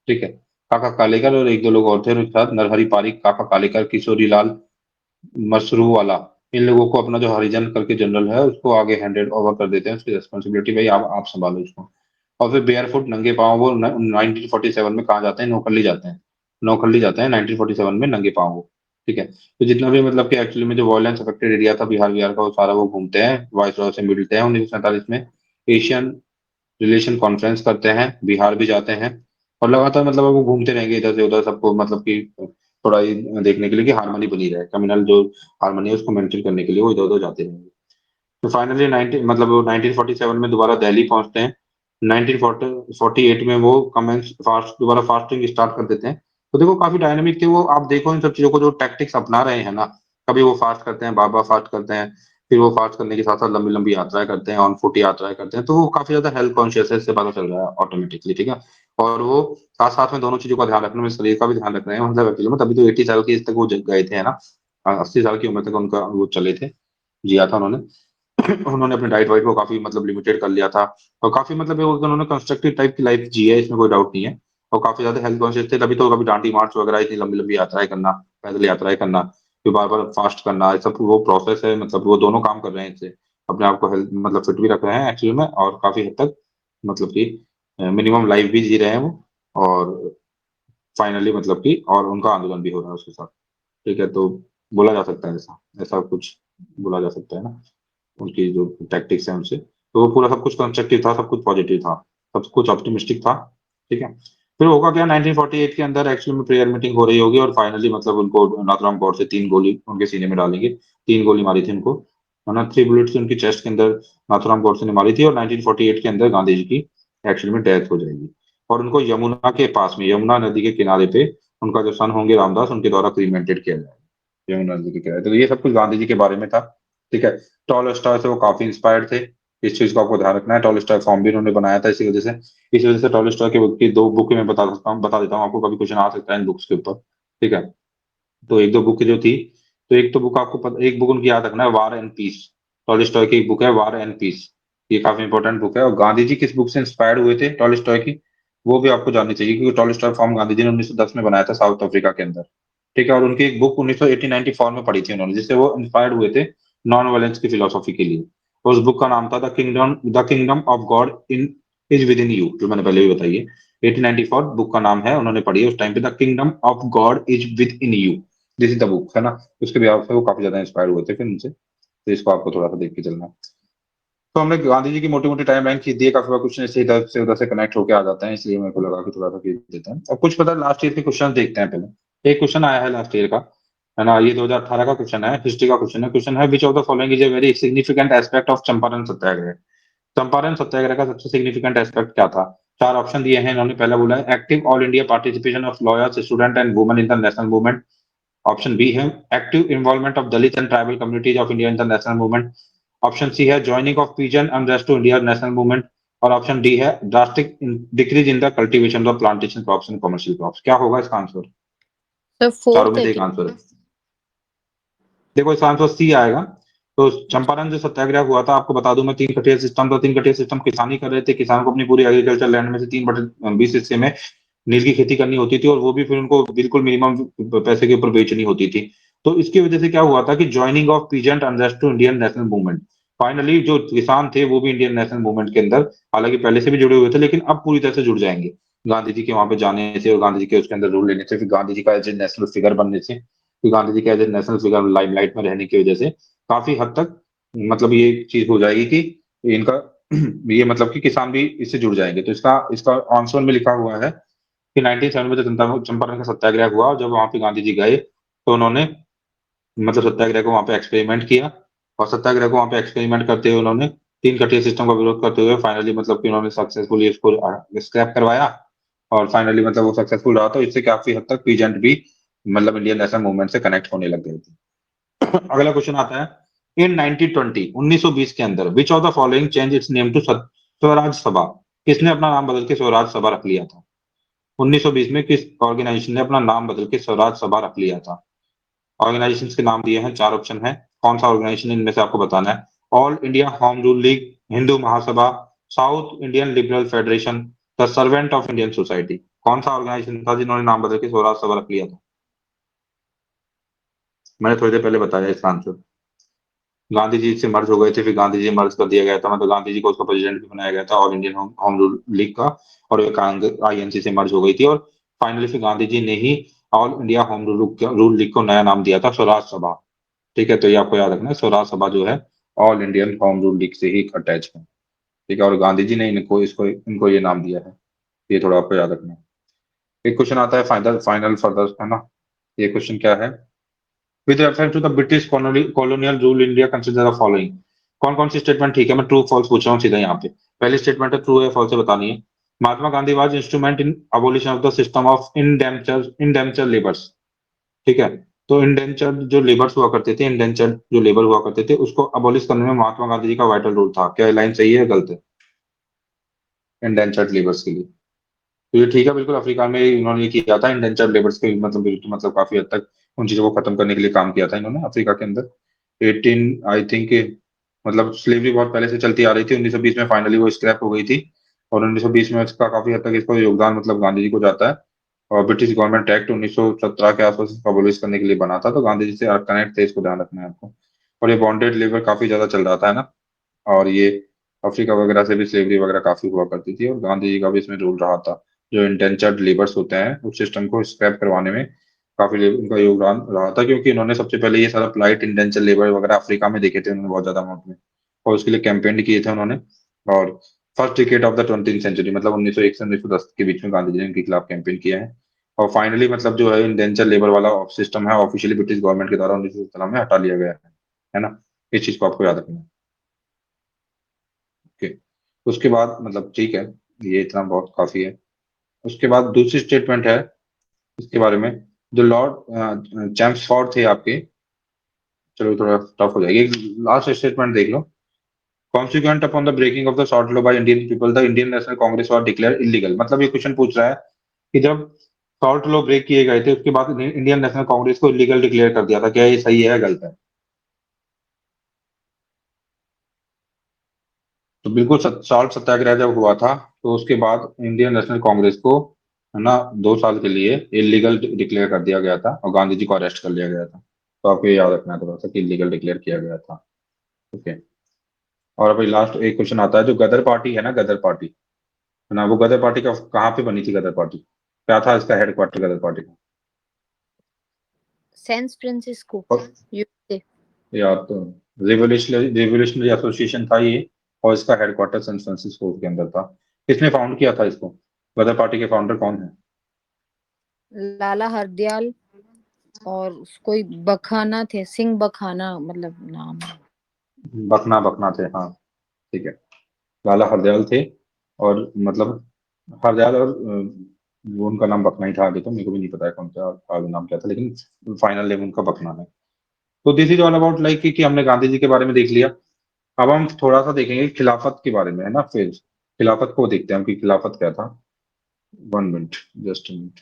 A: ठीक है। काका कालेकर और एक दो लोग और थे उनके साथ, नरहरि पारिक, काका कालेकर, किशोरी लाल मसरू वाला, इन लोगों को अपना जो हरिजन करके जनरल है उसको आगे हैंडेड ओवर कर देते हैं, उसकी रेस्पॉन्सिबिलिटी भाई आप संभालो इसको। और फिर बेयरफुट नंगे पाँव वो 1947 में कहाँ जाते हैं, नौखली जाते हैं, नौखली जाते हैं 1947 में नंगे पाँव वो। ठीक है। तो जितना भी मतलब कि एक्चुअली में जो वॉयलेंस अफेक्टेड एरिया था बिहार का, वो सारा वो घूमते हैं, वाइसरॉय से मिलते हैं 1947 में, एशियन रिलेशन कॉन्फ्रेंस करते हैं, बिहार भी जाते हैं, और लगातार मतलब वो घूमते रहेंगे इधर से उधर, सबको मतलब कि थोड़ा ये देखने के लिए कि हारमोनी बनी रहे, कम्युनल जो हारमोनी है उसको मेंटेन करने के लिए वो इधर उधर जाते रहेंगे। तो फाइनली 1947 में दोबारा दिल्ली पहुंचते हैं। 1948 में वो कमेंस फास्ट दोबारा फास्टिंग स्टार्ट कर देते हैं। तो देखो काफी डायनामिक थे वो, आप देखो इन सब चीजों को जो टैक्टिक्स अपना रहे हैं ना, कभी वो फास्ट करते हैं, बाबा फास्ट करते हैं, फिर वो फास्ट करने के साथ साथ लंबी लंबी यात्राएं करते हैं, ऑन फुट यात्राएं करते हैं, तो वो काफी ज्यादा हेल्थ कॉन्शियस है, इससे पता चल रहा है ऑटोमेटिकली, ठीक है। और वो साथ साथ में दोनों चीजों का ध्यान रखने में, शरीर का भी ध्यान रख रहे हैं, मतलब एक्चुअली में तभी तो 80 साल की एज तक वो गए थे, है ना, 80 साल की उम्र तक उनका वो चले थे, जिया था उन्होंने। उन्होंने अपने डाइट वाइट को काफी मतलब लिमिटेड कर लिया था, और काफी मतलब ये उन्होंने कंस्ट्रक्टिव टाइप की लाइफ जी है, इसमें कोई डाउट नहीं है। और काफी ज्यादा हेल्थ कॉन्शियस थे, तभी तो कभी डांडी मार्च वगैरह, इतनी लंबी लंबी यात्राएं करना, पैदल यात्राएं करना, फिर बार बार फास्ट करना, ये सब वो प्रोसेस है, मतलब वो दोनों काम कर रहे हैं इससे, अपने आप को हेल्थ मतलब फिट भी रख रहे हैं एक्चुअली में, और काफी हद तक मतलब कि मिनिमम लाइफ भी जी रहे हैं वो, और फाइनली मतलब कि और उनका आंदोलन भी हो रहा है उसके साथ, ठीक है। तो बोला जा सकता है ऐसा ऐसा कुछ बोला जा सकता है ना, उनकी जो टैक्टिक्स हैं उनसे, तो वो पूरा सब कुछ कंस्ट्रक्टिव था, सब कुछ पॉजिटिव था, सब कुछ ऑप्टिमिस्टिक था, ठीक है। फिर होगा क्या, 1948 के अंदर एक्चुअली में प्रेयर मीटिंग हो रही होगी, और फाइनली मतलब उनको नाथुराम गॉड से 3 गोली उनके सीने में डालेंगे, 3 गोली मारी थी उनको, है ना, 3 बुलेट्स उनकी चेस्ट के अंदर नाथुराम गॉडसे ने मारी थी, और 1948 के अंदर गांधी जी की एक्चुअली में डेथ हो जाएगी, और उनको यमुना के पास में, यमुना नदी के किनारे पे, उनका जो सन होंगे रामदास, उनके द्वारा क्रीमेंटेड किया जाएगा यमुना नदी के किनारे। तो ये सब कुछ गांधी जी के बारे में था, ठीक है। टॉलस्टॉय से वो काफी इंस्पायर्ड थे, इस चीज का आपको ध्यान रखना है। टॉलस्टॉय फॉर्म भी उन्होंने बनाया था इसी वजह से टॉलस्टॉय की 2 बुक मैं बता सकता हूँ, बता देता हूँ आपको, कभी क्वेश्चन आ सकता है इन बुक्स के ऊपर, ठीक है। तो एक दो बुक जो थी, तो एक तो बुक आपको एक बुक उनकी याद रखना है, वार एंड पीस। टॉलस्टॉय की एक बुक है वार एंड पीस, ये काफी इंपॉर्टेंट बुक है। और गांधी जी किस बुक से इंस्पायर्ड हुए थे टॉलस्टॉय की, वो भी आपको जाननी चाहिए, क्योंकि टॉलस्टॉय फॉर्म गांधी जी ने 1910 में बनाया था साउथ अफ्रीका के अंदर, ठीक है। और उनकी एक बुक 1994 में पढ़ी थी उन्होंने, जिससे वो इंस्पायर्ड हुए थे नॉन वायलेंस की फिलोसॉफी के लिए। उस बुक का नाम था the kingdom of God in is with in you, जो मैंने पहले भी बताई है। 1894 बुक का नाम है, उन्होंने पढ़ी है उस टाइम पे, the kingdom of God is with in you, this is the book, है ना। उसके बिहार से वो काफी ज्यादा इंस्पायर हुए थे फिर उनसे, तो इसको आपको थोड़ा सा देख के चलना है। तो हमने गांधी जी की मोटी मोटी टाइमलाइन खींच दी है, काफी बार क्वेश्चन ऐसे इधर से कनेक्ट होकर आ जाते हैं, इसलिए मेरे को लगा कि थोड़ा सा खींच देते हैं। अब कुछ पता लास्ट ईयर के क्वेश्चन देखते हैं पहले। एक क्वेश्चन आया है लास्ट ईयर का, है ना, ये 2018 का क्वेश्चन है, हिस्ट्री का क्वेश्चन है। क्वेश्चन है, which of the following is a very significant aspect of Champaran satyagraha. Champaran satyagraha का सबसे सिग्निफिकेंट एस्पेक्ट क्या था? 4 ऑप्शन दिए हैं इन्होंने। पहला बोला है active all India participation of lawyers, student and women in the national movement. Option B है active involvement of Dalit and tribal communities of India in the national movement. Option C है joining of peasant unrest to India national movement. और ऑप्शन डी है drastic decrease in the cultivation of plantation crops and commercial crops. क्या होगा इसका आंसर?
B: तो
A: चारों
B: फोर्थ
A: में
B: है
A: से एक
B: क्या?
A: आंसर है। देखो इसका आंसर सी आएगा। तो चंपारण जो सत्याग्रह हुआ था, आपको बता दूं मैं, 3 कटिया सिस्टम था। 3 कटिया सिस्टम किसान ही कर रहे थे, किसानों को अपनी पूरी एग्रीकल्चर लैंड में से 3/20 हिस्से में नील की खेती करनी होती थी, और वो भी फिर उनको बिल्कुल मिनिमम पैसे के ऊपर बेचनी होती थी। तो इसकी वजह से क्या हुआ था कि joining of peasant unrest to Indian national movement, finally जो किसान थे वो भी इंडियन नेशनल मूवमेंट के अंदर, हालांकि पहले से भी जुड़े हुए थे, लेकिन अब पूरी तरह से जुड़ जाएंगे गांधी जी के वहां पे जाने से, और गांधी जी के उसके अंदर रूल लेने से, फिर गांधी जी का एज ए नेशनल फिगर बनने से, फिर गांधी जी का as a national figure limelight में रहने की वजह से काफी हद तक मतलब ये चीज हो जाएगी कि इनका ये मतलब कि किसान भी इससे जुड़ जाएंगे। तो इसका इसका आंसर में लिखा हुआ है कि 1907 में जब चंपारण का सत्याग्रह हुआ, और जब वहां पे गांधी जी गए, तो उन्होंने मतलब सत्याग्रह को वहां पे एक्सपेरिमेंट किया, और सत्याग्रह को वहां पे एक्सपेरिमेंट करते हुए उन्होंने 3 कटिया सिस्टम का विरोध करते हुए फाइनली मतलब कि उन्होंने सक्सेसफुली इसको स्क्रैप करवाया, और फाइनली मतलब वो सक्सेसफुल रहा, तो इससे काफी हद तक पीजेंट भी मतलब इंडियन नेशनल मूवमेंट से कनेक्ट होने लग गए थे। अगला क्वेश्चन आता है, इन 1920 1920 के अंदर which of the following change its name to Swaraj Sabha. किसने अपना नाम बदल के स्वराज सभा रख लिया था? 1920 में किस ऑर्गेनाइजेशन ने अपना नाम बदल के स्वराज सभा रख लिया था? ऑर्गेनाइजेशन के नाम दिए हैं, 4 ऑप्शन है, कौन सा ऑर्गेनाइजेशन इनमें से आपको बताना है। All India Home Rule league, Hindu Mahasabha, south Indian liberal federation, the servant of Indian society. कौन सा ऑर्गेनाइजेशन था जिन्होंने नाम बदल के स्वराज सभा रख लिया था? मैंने थोड़ी देर पहले बताया इसका आंसर। गांधी जी से मर्ज हो गए थे, फिर गांधी जी मर्ज कर दिया गया था, मतलब गांधी जी को उसका प्रेसिडेंट भी बनाया गया था all Indian home Rule league का, और एक आईएनसी से मर्ज हो गई थी, और फाइनली फिर गांधी जी ने ही All India Home Rule League को नया नाम दिया था स्वराज सभा। ठीक है, तो ये आपको याद रखना है, स्वराज सभा जो है all Indian home Rule league से ही अटैच है। ठीक है, और गांधी जी ने इनको ये नाम दिया है, ये थोड़ा आपको याद रखना है। एक क्वेश्चन आता है फाइनल फाइनल फर्दर, है ना। ये क्वेश्चन क्या है, with reference to the British colonial rule India consider the following. कौन कौन सी स्टेटमेंट ठीक है, मैं ट्रू फॉल्स पूछ रहा हूँ सीधा यहाँ पे। पहली स्टेटमेंट है, ट्रू है फॉल्स है बतानी है। Mahatma Gandhi was instrument in abolition of the system of indenture labours. ठीक है, तो इंडेंचर जो लेबर्स हुआ करते थे, इंडेंचर जो लेबर हुआ करते थे, उसको अबोलिश करने में महात्मा गांधी जी का वाइटल रोल था। क्या लाइन सही है या गलत है इंडेंचर्ड लेबर्स के लिए? तो ये ठीक है, बिल्कुल। अफ्रीका में इन्होंने ये किया था, इंडेंचर लेबर्स के मतलब काफी हद तक उन चीजों को खत्म करने के लिए काम किया था इन्होंने अफ्रीका के अंदर। 18 आई थिंक, मतलब स्लेवरी बहुत पहले से चलती आ रही थी, 1920 में फाइनली वो स्क्रैप हो गई थी, और 1920 में इसका काफी हद तक इसका योगदान मतलब गांधी जी को जाता है। और ब्रिटिश गवर्नमेंट एक्ट 1917 के आसपास इसको अबोलिश करने के लिए बना था, तो गांधी जी से कनेक्ट थे, इसको ध्यान रखना है आपको। और ये बॉन्डेड लेबर काफी ज्यादा चल रहा था, है ना। और ये अफ्रीका वगैरह से भी स्लेवरी वगैरह काफी हुआ करती थी, और गांधी जी का भी इसमें रोल रहा था। जो इंडेंचर्ड लेबर्स होते हैं उस सिस्टम को स्क्रैप करवाने में काफी उनका योगदान रहा था, क्योंकि इन्होंने सबसे पहले ये सारा प्लाइट इंडेंचर लेबर वगैरह अफ्रीका में देखे थे उन्होंने बहुत ज्यादा अमाउंट में, और उसके लिए कैंपेन किए थे उन्होंने। और first decade of the 20th century, मतलब 1901 से 1910 के बीच में गांधी जी ने इनके खिलाफ कैंपेन किया है। और फाइनली मतलब जो है इंडेंचर लेबर वाला सिस्टम है ऑफिशियली ब्रिटिश गवर्नमेंट के द्वारा 1917 में हटा लिया गया है ना। इस चीज को आपको याद रखना है। ओके, उसके बाद मतलब ठीक है, ये इतना बहुत काफी है। उसके बाद दूसरी स्टेटमेंट है इसके बारे में, जो लॉर्ड चैम्सफोर्ड थे आपके। चलो थोड़ा टफ हो जाएगी, लास्ट स्टेटमेंट देख लो। Consequent upon the breaking of the salt law by Indian people, the Indian National Congress was declare illegal. मतलब ये क्वेश्चन पूछ रहा है कि जब शॉर्ट लॉ ब्रेक किए गए थे उसके बाद इंडियन नेशनल कांग्रेस को इलीगल डिक्लेयर कर दिया था, क्या ये सही है या गलत है? तो बिल्कुल सॉल्ट सत्याग्रह जब हुआ था, तो उसके बाद इंडियन नेशनल कांग्रेस को, है ना, 2 साल के लिए इलीगल डिक्लेयर कर दिया गया था, और गांधी जी को अरेस्ट कर लिया गया था। तो आपको ये याद रखना है थोड़ा सा कि इलीगल डिक्लेयर किया गया था। ओके, और अभी लास्ट एक क्वेश्चन आता है, जो गदर पार्टी है ना, गदर पार्टी, है ना, वो गदर पार्टी का कहाँ पे बनी थी? गदर पार्टी क्या था इसका हेडक्वार्टर गदर पार्टी का?
B: सैन फ्रांसिस्को,
A: और
B: यूएसए।
A: यार तो रिवोल्यूशनरी एसोसिएशन था ये, और इसका हेडक्वार्टर सैन फ्रांसिस्को के अंदर था। किसने फाउंड किया था इसको? गदर पार्टी के फाउंडर कौन है?
B: लाला हरदयाल और कोई बखाना थे, सिंह बखाना मतलब नाम।
A: बखना बखना थे, हाँ। ठीक है, लाला हरदयाल थे, और मतलब हरदयाल, और वो उनका नाम बखना ही था। आगे तो मेरे को भी नहीं पता है कौन सा आगे नाम क्या था, लेकिन फाइनल नेम उनका बखना है। तो this is all about like कि हमने गांधी जी के बारे में देख लिया। अब हम थोड़ा सा देखेंगे खिलाफत के बारे में, है ना। फिर खिलाफत को देखते हैं हम कि खिलाफत क्या था। 1 मिनट, जस्ट मिनट।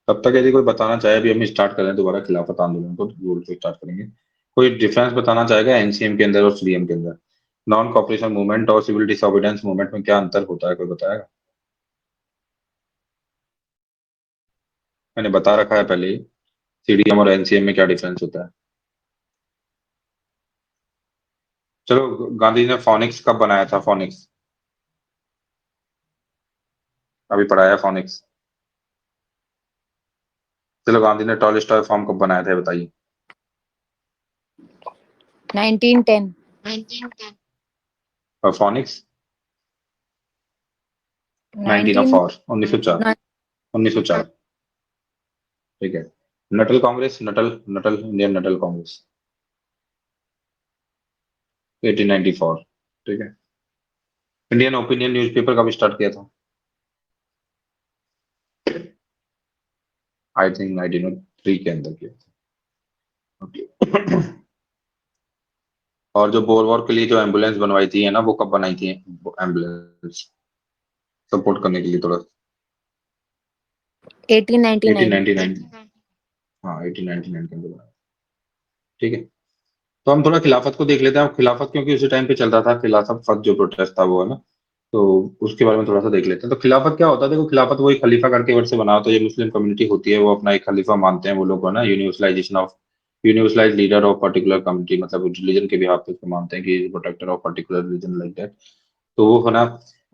A: तब तक यदि कोई बताना चाहे, अभी हम स्टार्ट करें दोबारा खिलाफत आंदोलन को, जोर से स्टार्ट करेंगे। कोई डिफरेंस बताना चाहेगा एनसीएम के अंदर और सीडीएम के अंदर? नॉन कॉपरेशन मूवमेंट और सिविल डिसोबीडियंस मूवमेंट में क्या अंतर होता है, कोई बताएगा? मैंने बता रखा है पहले ही, सीडीएम और एनसीएम में क्या डिफरेंस होता है। चलो, गांधी जी ने फोनिक्स कब बनाया था? फोनिक्स अभी पढ़ाया फोनिक्स। चलो, गांधी ने टॉलस्टॉय फॉर्म कब बनाया था, ये बताइए।
B: 1910।
A: और फोनिक्स
B: 19
A: 1904, 1904, 1904। ठीक है। Nuttall Congress, Nuttall Nuttall Indian Nuttall Congress 1894। ठीक है। इंडियन ओपिनियन न्यूज़पेपर कब स्टार्ट किया था? आई थिंक 1903 के अंदर किया था। ओके। और जो बोर वॉर के लिए जो एम्बुलेंस बनवाई थी, है ना, वो कब बनाई थी एम्बुलेंस सपोर्ट करने के लिए थोड़ा?
B: 1899।
A: 1899। हाँ, 1899 के अंदर बनाया। ठीक है, तो हम थोड़ा खिलाफत को देख लेते हैं। खिलाफत क्योंकि उसी टाइम पे चल रहा था, खिलाफत जो प्रोटेस्ट था वो, है ना। तो उसके बारे में थोड़ा सा देख लेते हैं। तो खिलाफत क्या होता है? देखो, खिलाफत वही खलीफा करके वर्ड से बना, तो ये मुस्लिम कम्युनिटी होती है, वो अपना एक खलीफा मानते हैं वो लोग, है ना, universalize leader of particular community, मतलब रिलीजन के भी हाथ पे उसको मानते हैं कि protector of particular religion, like that. तो वो है ना,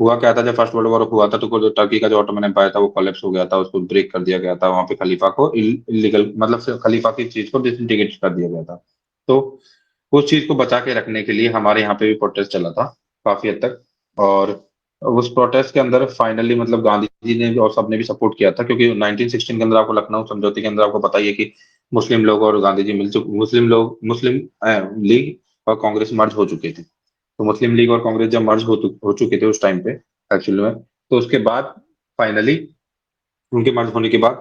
A: हुआ क्या था जब फर्स्ट वर्ल्ड वॉर हुआ था, तो जो टर्की का जो ऑटोमन एम्पायर था वो कोलैप्स हो गया था, उसको ब्रेक कर दिया गया था, वहां पे खलीफा को इलीगल, मतलब सिर्फ खलीफा की चीज को डिसइंटीग्रेट कर दिया गया था। तो उस चीज को बचा के रखने के लिए हमारे यहाँ पे भी प्रोटेस्ट चला था काफी हद तक। और उस प्रोटेस्ट के अंदर फाइनली मतलब गांधी जी ने भी और सबने भी सपोर्ट किया था, क्योंकि 1916 के अंदर आपको लखनऊ समझौते के अंदर आपको पता ही है कि मुस्लिम लोग और गांधी जी मिल चुके, मुस्लिम लीग और कांग्रेस मर्ज हो चुके थे। तो मुस्लिम लीग और कांग्रेस जब मर्ज हो चुके थे उस टाइम पे एक्चुअली में, तो उसके बाद फाइनली उनके मर्ज होने के बाद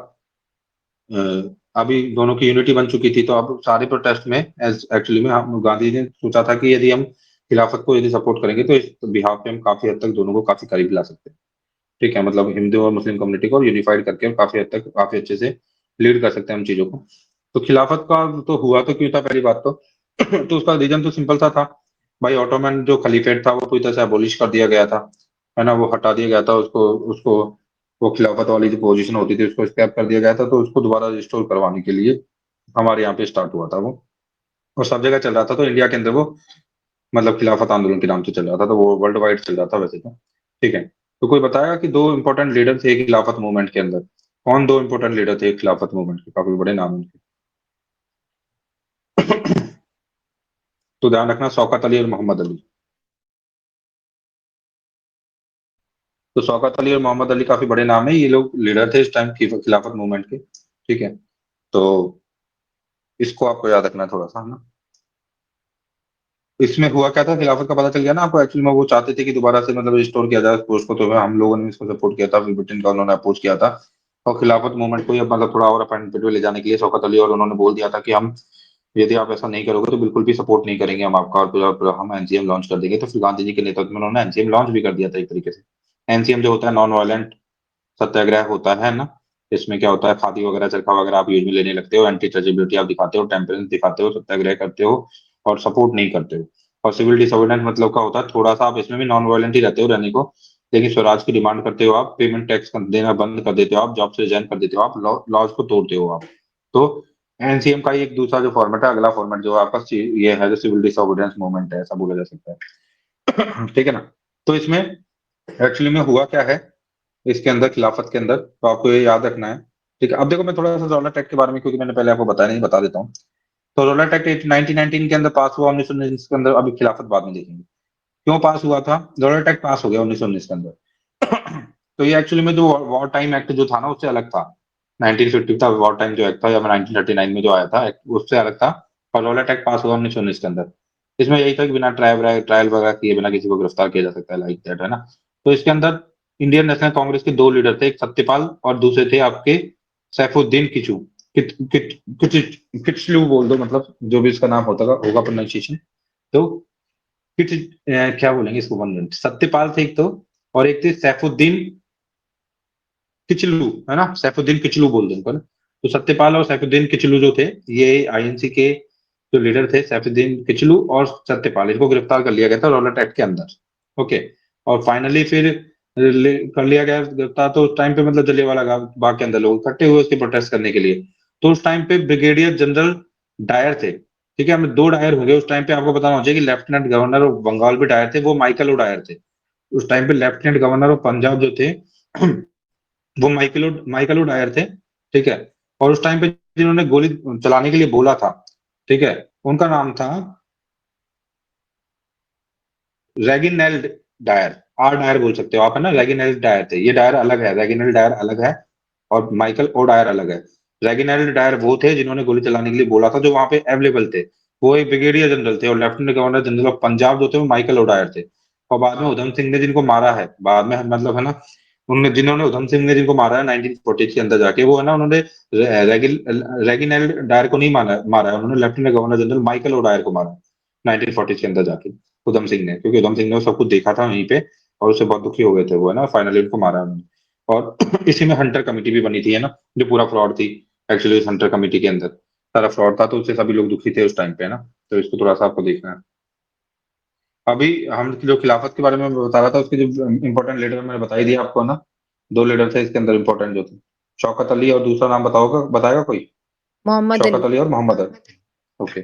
A: अ, अभी दोनों की यूनिटी बन चुकी थी। तो अब सारे प्रोटेस्ट में एक्चुअली में हम गांधी जी ने सोचा था कि यदि हम खिलाफत को यदि सपोर्ट करेंगे तो इस बिहाफ पे हम काफी हद तक दोनों को काफी करीब ला सकते हैं। ठीक है, मतलब हिंदू और मुस्लिम कम्युनिटी को यूनिफाइड करके और काफी हद तक काफी अच्छे से लीड कर सकते हैं हम चीजों को। तो खिलाफत का तो हुआ तो क्यों था पहली बात तो तो उसका रीजन तो सिंपल सा था। भाई, ऑटोमन जो खलीफेट था वो पूरी तरह से अबोलिश कर दिया गया था, है ना, वो हटा दिया गया था उसको उसको वो खिलाफत वाली जो पोजीशन होती थी उसको स्क्रैप कर दिया गया था, तो उसको दोबारा रिस्टोर करवाने के लिए हमारे यहाँ पे स्टार्ट हुआ था वो। और सब जगह चल रहा था, तो इंडिया के अंदर वो मतलब खिलाफत आंदोलन के नाम से चल रहा था, तो वो वर्ल्ड वाइड चल रहा था वैसे तो। ठीक है, तो कोई बताएगा कि दो इंपॉर्टेंट लीडर थे खिलाफत मूवमेंट के अंदर? कौन दो इंपॉर्टेंट लीडर थे खिलाफत मूवमेंट के? काफी बड़े नाम उनके। तो ध्यान रखना, शौकत अली और मोहम्मद अली। तो शौकत अली और मोहम्मद अली काफी बड़े नाम है, ये लोग लीडर थे इस टाइम खिलाफत मूवमेंट के। ठीक है, तो इसको आपको याद रखना है थोड़ा सा, है ना। इसमें हुआ क्या था, खिलाफत का पता चल गया ना आपको, एक्चुअली में वो चाहते थे कि दोबारा से मतलब रिस्टोर किया जाए उस पोस्ट को, तो हम लोगों ने इसको सपोर्ट किया था, फिर ब्रिटेन का उन्होंने अपोज किया था। और खिलाफत मूवमेंट को ये मतलब थोड़ा और अपॉइंटमेंट पे ले जाने के लिए शौकत अली और उन्होंने बोल दिया था कि हम, यदि आप ऐसा नहीं करोगे तो बिल्कुल भी सपोर्ट नहीं करेंगे हम आपका, और फिर हम एनसीएम लॉन्च कर देंगे। तो फिर गांधी जी के नेतृत्व में उन्होंने एनसीएम लॉन्च भी कर दिया था एक तरीके से। एनसीएम जो होता है नॉन वायलेंट सत्याग्रह होता है ना। इसमें क्या होता है, खादी वगैरह चरखा वगैरह आप यूज में लेने लगते हो, एंटी ट्रचेबिलिटी आप दिखाते हो, टेम्परेंस दिखाते हो, सत्याग्रह करते हो और सपोर्ट नहीं करते हो। और सिविल डिसोबीडियंस मतलब क्या होता है, थोड़ा सा आप इसमें भी नॉन वायलेंट ही रहते हो रहने को, लेकिन स्वराज की डिमांड करते हो आप, पेमेंट टैक्स देना बंद कर देते हो आप, जॉब से रिजाइन कर देते हो आप, लॉज को तोड़ते हो आप। तो एनसीएम का ही एक दूसरा जो फॉर्मेट है, अगला फॉर्मेट जो आपका ये है, जो सिविल डिसोबीडियंस मूवमेंट है, ऐसा बोला जा सकता है। ठीक है ना। तो इसमें एक्चुअली में हुआ क्या है, इसके अंदर खिलाफत के अंदर, तो आपको ये याद रखना है। ठीक है, अब देखो मैं थोड़ा सा रौलट एक्ट के बारे में, क्योंकि मैंने पहले आपको बताया नहीं, बता देता हूँ। तो रौलट एक्ट 1919 के अंदर पास हुआ, 1919 के अंदर, अभी खिलाफत बाद में देखेंगे क्यों पास हुआ था। रौलट एक्ट पास हो गया 1919 के अंदर। तो ये एक्चुअली में जो वॉर टाइम एक्ट जो था ना उससे अलग था। 1950 था वॉर टाइम जो एक्ट था, या 1939 में जो आया था एक्ट, उससे अलग था। और रौलट एक्ट पास हुआ 1919 के अंदर। इसमें यही था कि बिना ट्रायल वगैरह किए बिना किसी को गिरफ्तार किया जा सकता है, लाइक दैट, है ना। तो इसके अंदर इंडियन नेशनल कांग्रेस के दो लीडर थे, एक सत्यपाल और दूसरे थे आपके सैफुद्दीन किचू। किचलू बोल दो, मतलब जो भी इसका नाम होगा प्रोनाउंसिएशन। तो क्या बोलेंगे इसको, 1 मिनट। सत्यपाल थे एक तो, और एक थे सैफुद्दीन किचलू, है ना, सैफुद्दीन किचलू बोल दो उनको ना। तो सत्यपाल और सैफुद्दीन किचलू जो थे, ये आईएनसी के जो लीडर थे, सैफुद्दीन किचलू और सत्यपाल, इनको गिरफ्तार कर लिया गया था रौलट एक्ट के अंदर। ओके, और फाइनली फिर कर लिया गया गिरफ्तार। तो उस टाइम पे मतलब जलियांवाला बाग के अंदर लोग इकट्ठे हुए उसके प्रोटेस्ट करने के लिए। तो उस टाइम पे ब्रिगेडियर जनरल डायर थे। ठीक है, हमें दो डायर हो गए उस टाइम पे, आपको बताना चाहिए कि लेफ्टिनेंट गवर्नर ऑफ बंगाल भी डायर थे, वो माइकल ओ डायर थे। उस टाइम पे लेफ्टिनेंट गवर्नर ऑफ पंजाब जो थे वो माइकल डायर थे। ठीक है, और उस टाइम पे जिन्होंने गोली चलाने के लिए बोला था, ठीक है, उनका नाम था रेगिनेल्ड डायर। आर डायर बोल सकते हो आप, है ना, रेगिनेल्ड डायर थे। ये डायर अलग है, रेगिनेल्ड डायर अलग है, और माइकल ओ डायर अलग है। रेगिनेल्ड डायर वो थे जिन्होंने गोली चलाने के लिए बोला था, जो वहां पे अवेलेबल थे। वो एक ब्रिगेडियर जनरल थे, और lieutenant governor general of Punjab जो थे वो माइकल ओ डायर थे। और बाद में उधम सिंह ने जिनको मारा है बाद में, मतलब है ना, उनने जिन्होंने उधम सिंह ने जिनको मारा है 1940 के अंदर जाके, वो है ना, उन्होंने रेगिनेल्ड डायर को नहीं मारा है, उन्होंने lieutenant governor general Michael O'Dwyer को मारा है 1940 के अंदर जाके, उधम सिंह ने, क्योंकि उधम सिंह ने वो सब कुछ देखा था वहीं पे, और उससे बहुत दुखी हो गए थे वो, है ना, फाइनली उनको मारा उन्होंने। और इसी में हंटर कमेटी भी बनी थी, है ना, जो पूरा फ्रॉड थी एक्चुअली, इस हंटर कमेटी के अंदर सारा फ्रॉड था, तो उससे सभी लोग दुखी थे उस टाइम पे, है ना। तो इसको थोड़ा सा आपको देखना है। अभी हम जो खिलाफत के बारे में बता रहा था, उसके जो इंपॉर्टेंट लीडर मैंने बता ही दिया आपको ना। 2 लीडर थे इसके अंदर इंपॉर्टेंट जो थे। शौकत अली और दूसरा नाम बताएगा कोई?
B: मोहम्मद
A: शौकत
B: अली।
A: अली और मोहम्मद अली। ओके।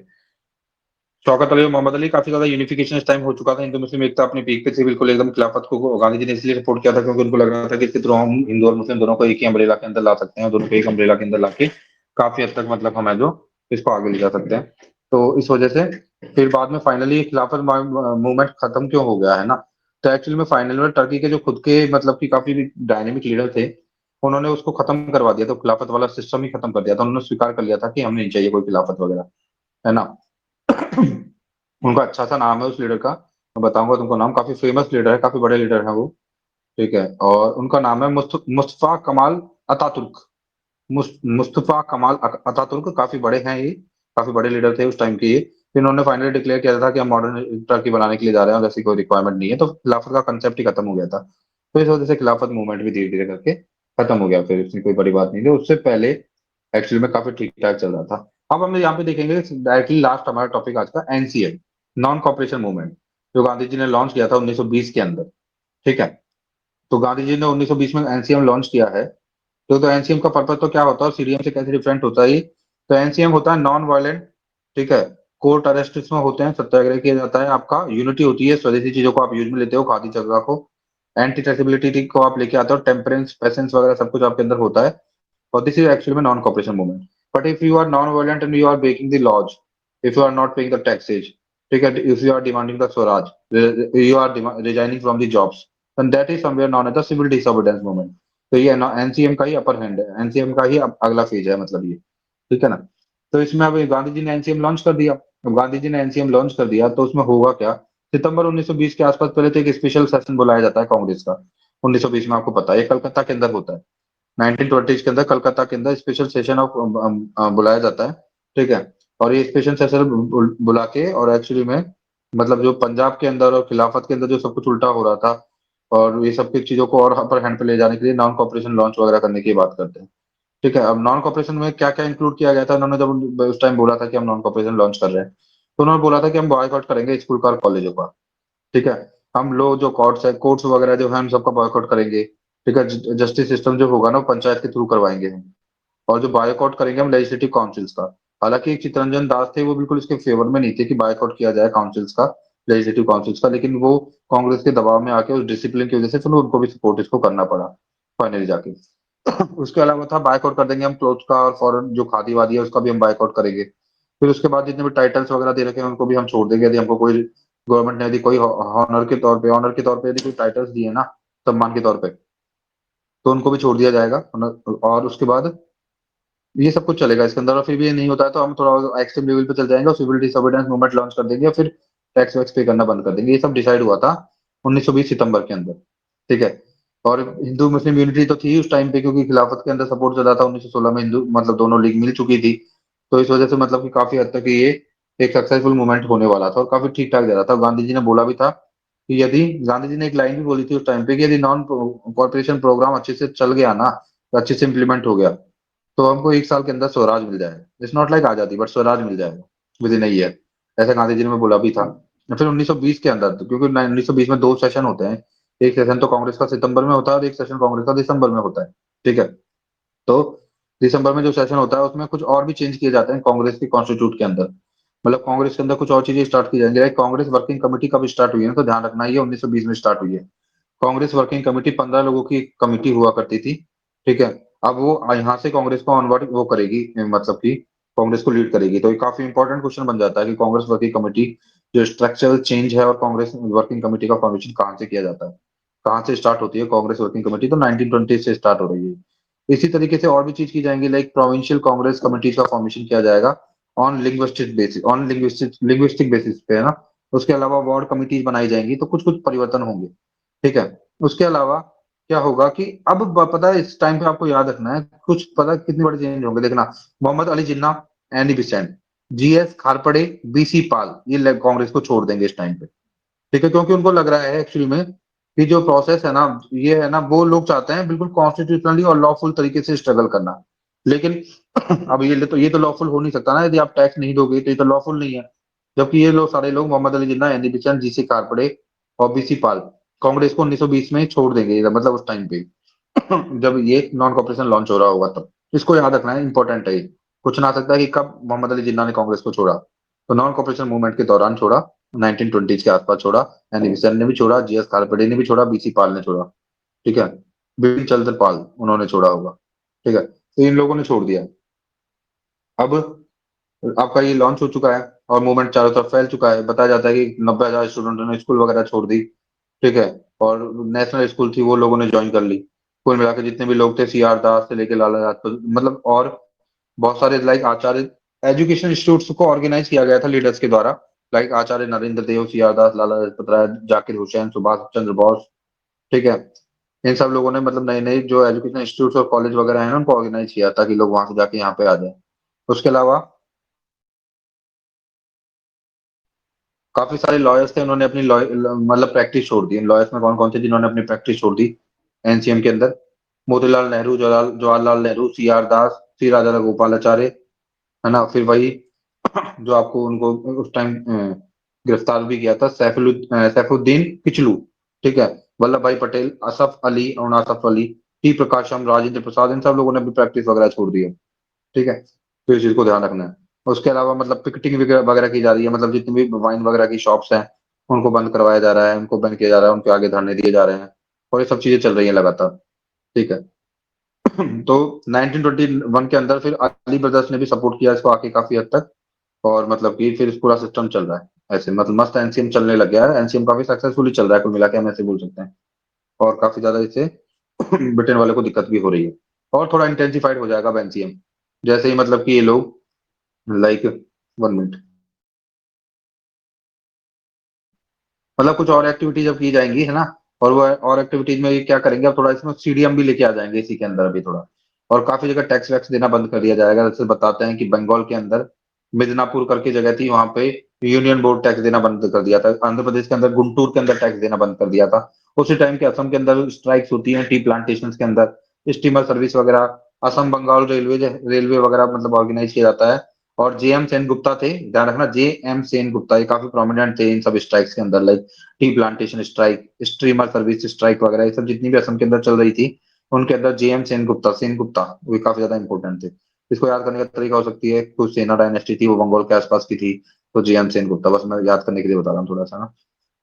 A: शौकत अली और मोहम्मद अली, काफी ज्यादा यूनिफिकेशन इस टाइम हो चुका था, हिंदू मुस्लिम एकता अपनी पीक पे थी बिल्कुल एकदम। खिलाफत को गांधी जी ने इसलिए सपोर्ट किया था क्योंकि उनको लग रहा था कि इसके थ्रू हम हिंदू और मुस्लिम दोनों को एक ही अम्ब्रेला के अंदर ला सकते हैं, और दोनों को एक अम्ब्रेला के अंदर लाके काफी हद तक मतलब हम है जो इसको आगे ले जा सकते हैं। तो इस वजह से फिर बाद में फाइनली खिलाफत मूवमेंट खत्म क्यों हो गया है ना। तो एक्चुअली में फाइनल में टर्की के जो खुद के मतलब कि काफी डायनेमिक लीडर थे, उन्होंने उसको खत्म करवा दिया। तो खिलाफत वाला सिस्टम ही खत्म कर दिया था। उन्होंने स्वीकार कर लिया था कि हमें नहीं चाहिए कोई खिलाफत वगैरह, है ना। उनका अच्छा सा नाम है उस लीडर का, मैं बताऊंगा तुमको नाम। काफी फेमस लीडर है, काफी बड़े लीडर है वो। ठीक है, और उनका नाम है Mustafa Kemal Ataturk. Mustafa Kemal Ataturk, काफी बड़े हैं ये, काफी बड़े लीडर थे उस टाइम के ये। इन्होंने फाइनली डिक्लेयर किया था कि हम मॉडर्न टर्की बनाने के लिए जा रहे हैं और ऐसी कोई रिक्वायरमेंट नहीं है। तो खिलाफत का कंसेप्ट ही खत्म हो गया था। तो इस वजह से खिलाफत मूवमेंट भी धीरे धीरे करके खत्म हो गया। फिर इसमें कोई बड़ी बात नहीं थी, उससे पहले एक्चुअली में काफी ठीक ठाक चल रहा था। अब हम यहाँ पे देखेंगे डायरेक्टली लास्ट हमारा टॉपिक आज का, एनसीएम, नॉन कॉपरेशन मूवमेंट, जो गांधी जी ने लॉन्च किया था 1920 के अंदर। ठीक है, तो गांधी जी ने 1920 में एनसीएम लॉन्च किया है। तो एनसीएम का पर्पज तो क्या होता है और सीडीएम से कैसे डिफरेंट होता है ये? तो एनसीएम होता है नॉन वायलेंट। ठीक है, कोर्ट अरेस्ट इसमें होते हैं, सत्याग्रह किया जाता है आपका, यूनिटी होती है, स्वदेशी चीजों को आप यूज में लेते हो, खादी चरखा को, एंटी ट्रेसेबिलिटी को आप लेके आते हो, टेम्परेंस पेशेंस वगैरह सब कुछ आपके अंदर होता है। और दिस इज एक्चुअली में non cooperation movement. But if you are non violent and you are breaking the laws, if you are not paying the taxes, ठीक है, if you are demanding the Swaraj, you are resigning from the jobs, then that is somewhere known as the civil disobedience movement। तो ये एनसीएम का ही अपर हैंड है, एनसीएम का ही अगला फेज है मतलब ये। ठीक है ना। तो इसमें अब गांधी जी ने एनसीएम लॉन्च कर दिया। अब गांधी जी ने एनसीएम लॉन्च कर दिया तो उसमें होगा क्या? सितंबर 1920 के आसपास पहले तो एक स्पेशल सेशन बुलाया जाता है कांग्रेस का। 1920 में आपको पता है ये कलकत्ता के अंदर होता है। 1920 के अंदर कलकत्ता के अंदर स्पेशल सेशन ऑफ बुलाया जाता है। ठीक है, और ये स्पेशल सेशन बुला के, और एक्चुअली में मतलब जो पंजाब के अंदर और खिलाफत के अंदर जो सब कुछ उल्टा हो रहा था, और ये सब की चीजों को और अपर हैंड पे ले जाने के लिए नॉन कॉपरेशन लॉन्च वगैरह करने की बात करते हैं। ठीक है, अब नॉन कॉपरेशन में क्या क्या इंक्लूड किया गया था? उन्होंने जब उस टाइम बोला था कि हम नॉन कॉपरेशन लॉन्च कर रहे हैं, तो उन्होंने बोला था कि हम बॉयकॉट करेंगे स्कूल का और कॉलेजों का। ठीक है, हम लोग जो कोर्ट्स है, कोर्ट्स वगैरह जो है, हम सबका बॉयकॉट करेंगे। ठीक है, जस्टिस सिस्टम जो होगा ना वो पंचायत के थ्रू करवाएंगे हम। और जो बायकॉट करेंगे हम लेजिस्लेटिव काउंसिल्स का। हालांकि एक चित्तरंजन दास थे, वो बिल्कुल इसके फेवर में नहीं थे कि बायकॉट किया जाए काउंसिल्स का, लेजिस्लेटिव काउंसिल्स का, लेकिन वो कांग्रेस के दबाव में आके उस डिसिप्लिन की वजह से फिर उनको भी सपोर्ट इसको करना पड़ा फाइनली जाके। उसके अलावा था बायकॉट कर देंगे हम क्लोथ का, और फॉरेन जो खादी वादी है उसका भी हम बायकॉट करेंगे। फिर उसके बाद जितने भी टाइटल्स वगैरह दे रखे हैं उनको भी हम छोड़ देंगे। यदि हमको कोई गवर्नमेंट ने यदि कोई ऑनर के तौर पे यदि कोई टाइटल्स दिए ना, सम्मान के तौर पे, तो उनको भी छोड़ दिया जाएगा। और उसके बाद ये सब कुछ चलेगा इसके अंदर। और फिर भी ये नहीं होता है तो हम थोड़ा एक्सट्रीम लेवल पे चल जाएंगे और सिविल डिसोबीडियंस मूवमेंट लॉन्च कर देंगे, और फिर टैक्स वैक्स पे करना बंद कर देंगे। ये सब डिसाइड हुआ था 1920 सितंबर के अंदर। ठीक है, और हिंदू मुस्लिम यूनिटी तो थी उस टाइम पे, क्योंकि खिलाफत के अंदर सपोर्ट चल रहा था। 1916 में हिंदू मतलब दोनों लीग मिल चुकी थी। तो इस वजह से मतलब कि काफी हद तक ये एक सक्सेसफुल मूवमेंट होने वाला था और काफी ठीक ठाक जा रहा था। गांधी जी ने बोला भी था कि यदि, गांधी जी ने एक लाइन भी बोली थी उस टाइम पे कि यदि नॉन कॉर्पोरेशन प्रोग्राम अच्छे से चल गया ना, तो अच्छे से इम्प्लीमेंट हो गया, तो हमको 1 साल के अंदर स्वराज मिल जाएगा। इट्स नॉट लाइक आजादी, बट स्वराज मिल जाएगा विद इन अ ईयर। ऐसा गांधी जी ने बोला भी था। फिर 1920 के अंदर, क्योंकि 1920 में 2 सेशन होते हैं, एक सेशन तो कांग्रेस का सितंबर में होता है और एक सेशन कांग्रेस का दिसंबर में होता है। ठीक है, तो दिसंबर में जो सेशन होता है उसमें कुछ और भी चेंज किए जाते हैं कांग्रेस के कॉन्स्टिट्यूट के अंदर। मतलब कांग्रेस के अंदर कुछ और चीजें स्टार्ट की जाएंगी। लाइक कांग्रेस वर्किंग कमेटी कब स्टार्ट हुई है ना, तो ध्यान रखना ये 1920 में स्टार्ट हुई है। कांग्रेस वर्किंग कमेटी 15 लोगों की कमेटी हुआ करती थी। ठीक है, अब वो यहाँ से कांग्रेस को ऑनवर्ड वो करेगी, मतलब कि कांग्रेस को लीड करेगी। तो ये काफी इंपॉर्टेंट क्वेश्चन बन जाता है कि कांग्रेस वर्किंग कमेटी जो स्ट्रक्चरल चेंज है, और कांग्रेस वर्किंग कमेटी का फॉर्मेशन कहाँ से किया जाता है, कहाँ से स्टार्ट होती है कांग्रेस वर्किंग कमेटी? तो 1920 से स्टार्ट हो रही है। इसी तरीके से और भी चीज की जाएंगी, लाइक प्रोविंशियल कांग्रेस कमेटी का फॉर्मेशन किया जाएगा ऑन लिंग्विस्टिक बेसिस पे, है ना। उसके अलावा वार्ड कमिटीज बनाई जाएंगी। तो कुछ कुछ परिवर्तन होंगे। ठीक है, उसके अलावा क्या होगा कि अब पता है इस टाइम पे आपको याद रखना है कुछ, पता है कितने बड़े चेंज होंगे देखना। Mohammad Ali Jinnah, any Besant, GS खारपड़े, BC पाल, ये कांग्रेस को छोड़ देंगे इस टाइम पे। ठीक है, क्योंकि उनको लग रहा है एक्चुअली में कि जो प्रोसेस है ना, ये है ना, वो लोग चाहते हैं बिल्कुल कॉन्स्टिट्यूशनली और लॉफुल तरीके से स्ट्रगल करना। लेकिन अब ये तो लॉफुल हो नहीं सकता ना, यदि आप टैक्स नहीं दोगे तो ये तो लॉफुल नहीं है। जबकि ये लोग सारे लोग मोहम्मद अली जिन्ना, एनी बेचन, जीसी कारपड़े और बीसी पाल कांग्रेस को 1920 में ही छोड़ देंगे, मतलब उस टाइम पे जब ये नॉन कॉपरेशन लॉन्च हो रहा होगा तब। इसको याद रखना है, इंपॉर्टेंट है ये। कुछ ना आ सकता है कि कब मोहम्मद अली जिन्ना ने कांग्रेस को छोड़ा। तो नॉन कॉपरेशन मूवमेंट के दौरान छोड़ा, 1920 के आसपास छोड़ा। एनी बेचन ने भी छोड़ा, जीएस कारपड़े ने भी छोड़ा, बीसी पाल ने छोड़ा। ठीक है, बिपिन चंद्र पाल उन्होंने छोड़ा होगा। ठीक है, तो इन लोगों ने छोड़ दिया। अब आपका ये लॉन्च हो चुका है और मूवमेंट चारों तरफ फैल चुका है। बताया जाता है कि 90,000 स्टूडेंटों ने स्कूल वगैरह छोड़ दी। ठीक है, और नेशनल स्कूल थी वो लोगों ने ज्वाइन कर ली। कुल मिलाकर जितने भी लोग थे, सीआर दास से लेके लाला लाजपत, मतलब और बहुत सारे लाइक आचार्य एजुकेशन इंस्टीट्यूट्स को ऑर्गेनाइज किया गया था लीडर्स के द्वारा। लाइक आचार्य नरेंद्र देव, सीआर दास, लाला लाजपत राय, जाकिर हुसैन, सुभाष चंद्र बोस। ठीक है, इन सब लोगों ने मतलब नए नए जो एजुकेशन इंस्टीट्यूट्स और कॉलेज वगैरह हैं उनको ऑर्गेनाइज किया ताकि लोग वहां से जाके यहाँ पे आ जाए। उसके अलावा काफी सारे लॉयर्स थे, उन्होंने अपनी मतलब प्रैक्टिस छोड़ दी। लॉयर्स में कौन कौन थे जिन्होंने अपनी प्रैक्टिस छोड़ दी एनसीएम के अंदर? मोतीलाल नेहरू, जवाहरलाल नेहरू, सीआर दास, सी राजा गोपालाचार्य, है ना। फिर वही जो आपको उनको उस टाइम गिरफ्तार भी किया था, सैफुद्दीन किचलू। ठीक है, वल्लभ भाई पटेल, असफ अली, अरुण असफ अली, टी प्रकाशम, राजेंद्र प्रसाद, इन सब लोगों ने भी प्रैक्टिस वगैरह छोड़ दी है। ठीक है, तो इस चीज को ध्यान रखना है। उसके अलावा मतलब पिकेटिंग वगैरह की जा रही है, मतलब जितनी भी वाइन वगैरह की शॉप्स हैं उनको बंद करवाया जा रहा है, उनको बंद किया जा रहा है, उनके आगे धरने दिए जा रहे हैं और ये सब चीजें चल रही है लगातार। ठीक है, तो 1921 के अंदर फिर अली ब्रदर्स ने भी सपोर्ट किया इसको आके काफी हद तक। और मतलब कि फिर पूरा सिस्टम चल रहा है ऐसे, मतलब मस्त एनसीएम चलने लग गया है। एनसीएम काफी सक्सेसफुली चल रहा है कुल मिला के, हम ऐसे बोल सकते हैं। और काफी ज्यादा इससे ब्रिटेन वाले को दिक्कत भी हो रही है। और थोड़ा इंटेंसिफाइड हो जाएगा अब एनसीएम, जैसे ही मतलब कि ये लोग लाइक 1 मिनट, मतलब कुछ और एक्टिविटीज अब की जाएंगी, है ना। और वो और एक्टिविटीज में ये क्या करेंगे, अब थोड़ा इसमें सीडीएम भी लेके आ जाएंगे इसी के अंदर अभी थोड़ा। और काफी जगह टैक्स वैक्स देना बंद कर दिया जाएगा। जैसे बताते हैं कि बंगाल के अंदर मिदनापुर करके जगह थी, वहां पे यूनियन बोर्ड टैक्स देना बंद कर दिया था। आंध्र प्रदेश के अंदर गुंटूर के अंदर टैक्स देना बंद कर दिया था। उसी टाइम के असम के अंदर स्ट्राइक्स होती हैं टी प्लांटेशन के अंदर, स्टीमर सर्विस वगैरह, असम बंगाल रेलवे रेलवे वगैरह मतलब ऑर्गेनाइज किया जाता है। और जेएम सेन गुप्ता थे, ध्यान रखना, जेएम सेन गुप्ता, ये काफी प्रोमिनेंट थे इन सब स्ट्राइक्स के अंदर। Like tea plantation strike, streamer service strike वगैरह, ये सब जितनी भी असम के अंदर चल रही थी उनके अंदर जेएम सेन गुप्ता वो काफी ज्यादा इंपॉर्टेंट थे। इसको याद करने का तरीका हो सकती है, कुछ सेना डायनेस्टी थी वो बंगाल के आसपास की थी, तो जेएम सेन गुप्ता, बस मैं याद करने के लिए बता रहा हूँ थोड़ा सा ना।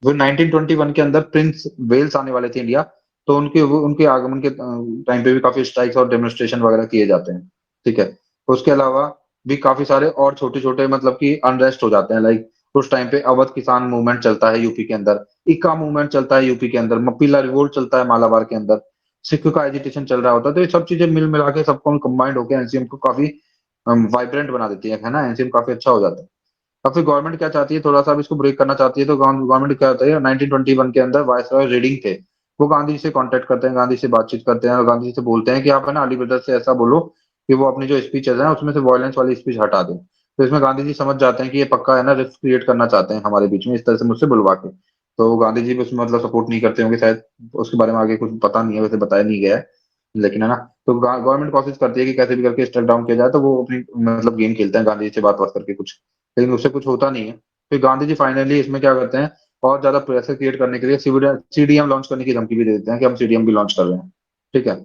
A: फिर 1921 के अंदर प्रिंस वेल्स आने वाले थे इंडिया, तो उनके आगमन के टाइम पे भी काफी स्ट्राइक्स और डेमोन्स्ट्रेशन वगैरह किए जाते हैं। ठीक है, उसके अलावा भी काफी सारे और छोटे छोटे मतलब कि अनरेस्ट हो जाते हैं। लाइक उस टाइम पे अवध किसान मूवमेंट चलता है यूपी के अंदर, इक्का मूवमेंट चलता है यूपी के अंदर, मप्पीला रिवोल्ट चलता है मालाबार के अंदर, सिख का एजिटेशन चल रहा होता है। तो ये सब चीजें मिल मिला के सबको कंबाइंड होकर एनसीएम को काफी वाइब्रेंट बना देती है ना। एनसीएम काफी अच्छा हो जाता है। अब फिर गवर्नमेंट क्या चाहती है, थोड़ा सा अब इसको ब्रेक करना चाहती है, तो गवर्नमेंट क्या होता है, 1921 के अंदर वायसरॉय रीडिंग थे, वो गांधी जी से कांटेक्ट करते हैं, गांधी जी से बातचीत करते हैं और गांधी जी से बोलते हैं कि आप है ना अली ब्रदर से ऐसा बोलो कि वो अपनी जो स्पीचेज है उसमें से वायलेंस वाली स्पीच हटा दें। तो इसमें गांधी जी समझ जाते हैं कि ये पक्का है ना रिफ्ट क्रिएट करना चाहते हैं हमारे बीच में, इस तरह से मुझसे बुलवा के। तो गांधी जी भी उसमें मतलब सपोर्ट नहीं करते होंगे शायद, उसके बारे में आगे कुछ पता नहीं है, वैसे बताया नहीं गया है, लेकिन है ना। तो गवर्नमेंट कोशिश करती है कि कैसे भी करके स्टेप डाउन किया जाए, तो वो अपनी मतलब गेम खेलते हैं गांधी जी से बात बात करके कुछ, लेकिन उससे कुछ होता नहीं है। फिर गांधी जी फाइनली इसमें क्या करते हैं, और ज्यादा प्रेशर क्रिएट करने के लिए सीडीएम लॉन्च करने की धमकी भी दे देते हैं कि हम सीडीएम भी लॉन्च कर रहे हैं। ठीक है,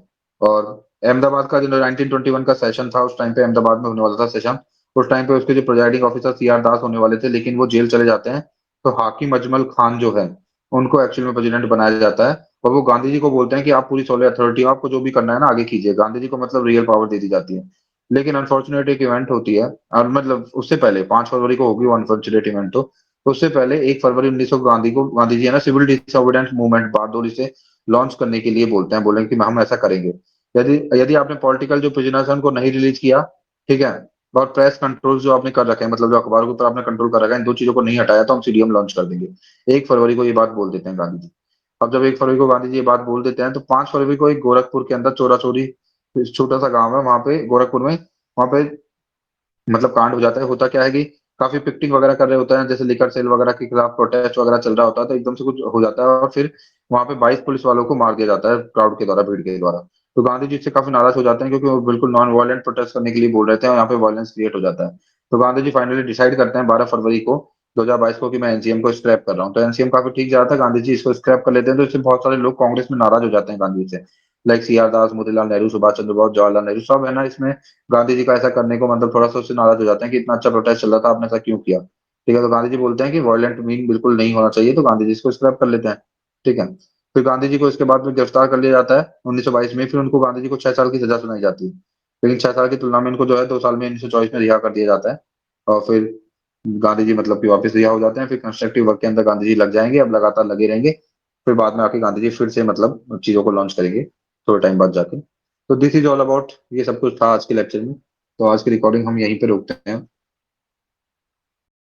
A: और अहमदाबाद का जो 1921 का सेशन था, उस टाइम पे अहमदाबाद में होने वाला था सेशन। उस टाइम पे उसके जो प्रिजाइडिंग ऑफिसर सीआर दास होने वाले थे, लेकिन वो जेल चले जाते हैं। तो हाकिम अजमल खान जो है उनको एक्चुअल में प्रेसिडेंट बनाया जाता है। और वो गांधी जी को बोलते हैं कि आप पूरी सोलह अथॉरिटी हो, आपको जो भी करना है ना आगे कीजिए। गांधी जी को मतलब रियल पावर दे दी जाती है। लेकिन अनफॉर्चुनेट एक इवेंट होती है, और मतलब उससे पहले 5 फरवरी को होगी वो अनफॉर्चुनेट इवेंट, तो उससे पहले 1 फरवरी 1900 गांधी जी है ना सिविल डिसोबीडियंस मूवमेंट बहादुरी से लॉन्च करने के लिए बोलते हैं, बोलेंगे कि हम ऐसा करेंगे, यदि यदि आपने पॉलिटिकल जो प्रिजनर्स हैं उनको नहीं रिलीज किया, ठीक है, और प्रेस कंट्रोल जो आपने कर रखे हैं, मतलब जो अखबार के ऊपर आपने कंट्रोल कर रखा है, इन दो चीजों को नहीं हटाया तो हम सीडीएम लॉन्च कर देंगे। 1 फरवरी को ये बात बोल देते हैं गांधी जी। अब जब 1 फरवरी को गांधी जी ये बात बोल देते हैं, तो 5 फरवरी को एक गोरखपुर के अंदर चोरा चोरी, छोटा सा गांव है वहां पे गोरखपुर में, वहां पे मतलब कांड हो जाता है। होता क्या है कि काफी पिकटिंग वगैरह कर रहे होते हैं, जैसे लिकर सेल वगैरह के खिलाफ प्रोटेस्ट वगैरह चल रहा होता है, तो एकदम से कुछ हो जाता है और फिर वहां पे 22 पुलिस वालों को मार दिया जाता है क्राउड के द्वारा, भीड़ के द्वारा। तो गांधी जी इससे काफी नाराज हो जाते हैं, क्योंकि वो बिल्कुल नॉन वायलेंट प्रोटेस्ट करने के लिए बोल रहे थे और यहाँ पे वायलेंस क्रिएट हो जाता है। तो गांधी जी फाइनली डिसाइड करते हैं 12 फरवरी को 2022 को कि मैं एनसीएम को स्क्रैप कर रहा हूँ, तो एनसीएम काफी ठीक जा रहा था, गांधी जी इसको स्क्रैप कर लेते हैं, तो इससे बहुत सारे लोग कांग्रेस में नाराज हो जाते हैं गांधी जी से, लाइक सीआर दास, मोतीलाल नेहरू, सुभाष चंद्र बोस, जवाहरलाल नेहरू, सब है ना इसमें गांधी जी का ऐसा करने को मतलब थोड़ा सा उससे नाराज हो जाते हैं कि इतना अच्छा प्रोटेस्ट चल रहा था, आपने ऐसा क्यों किया। ठीक है, तो गांधी जी बोलते हैं कि वायलेंट मीन बिल्कुल नहीं होना चाहिए, तो गांधी जी इसको स्क्रैप कर लेते हैं। ठीक है, फिर गांधी जी को इसके बाद में गिरफ्तार कर लिया जाता है 1922 में, फिर उनको गांधी जी को 6 साल की सजा सुनाई जाती है, लेकिन 6 साल की तुलना में इनको जो है 2 साल में 1924 में रिहा कर दिया जाता है। और फिर गांधी जी मतलब कि वापस रिहा हो जाते हैं, फिर कंस्ट्रक्टिव वर्क के अंदर गांधी जी लग जाएंगे, अब लगातार लगे रहेंगे, फिर बाद में आके गांधी जी फिर से मतलब चीजों को लॉन्च करेंगे थोड़े टाइम बाद जाके। तो दिस इज ऑल अबाउट, ये सब कुछ था आज के लेक्चर में, तो आज की रिकॉर्डिंग हम यहीं पे रोकते हैं।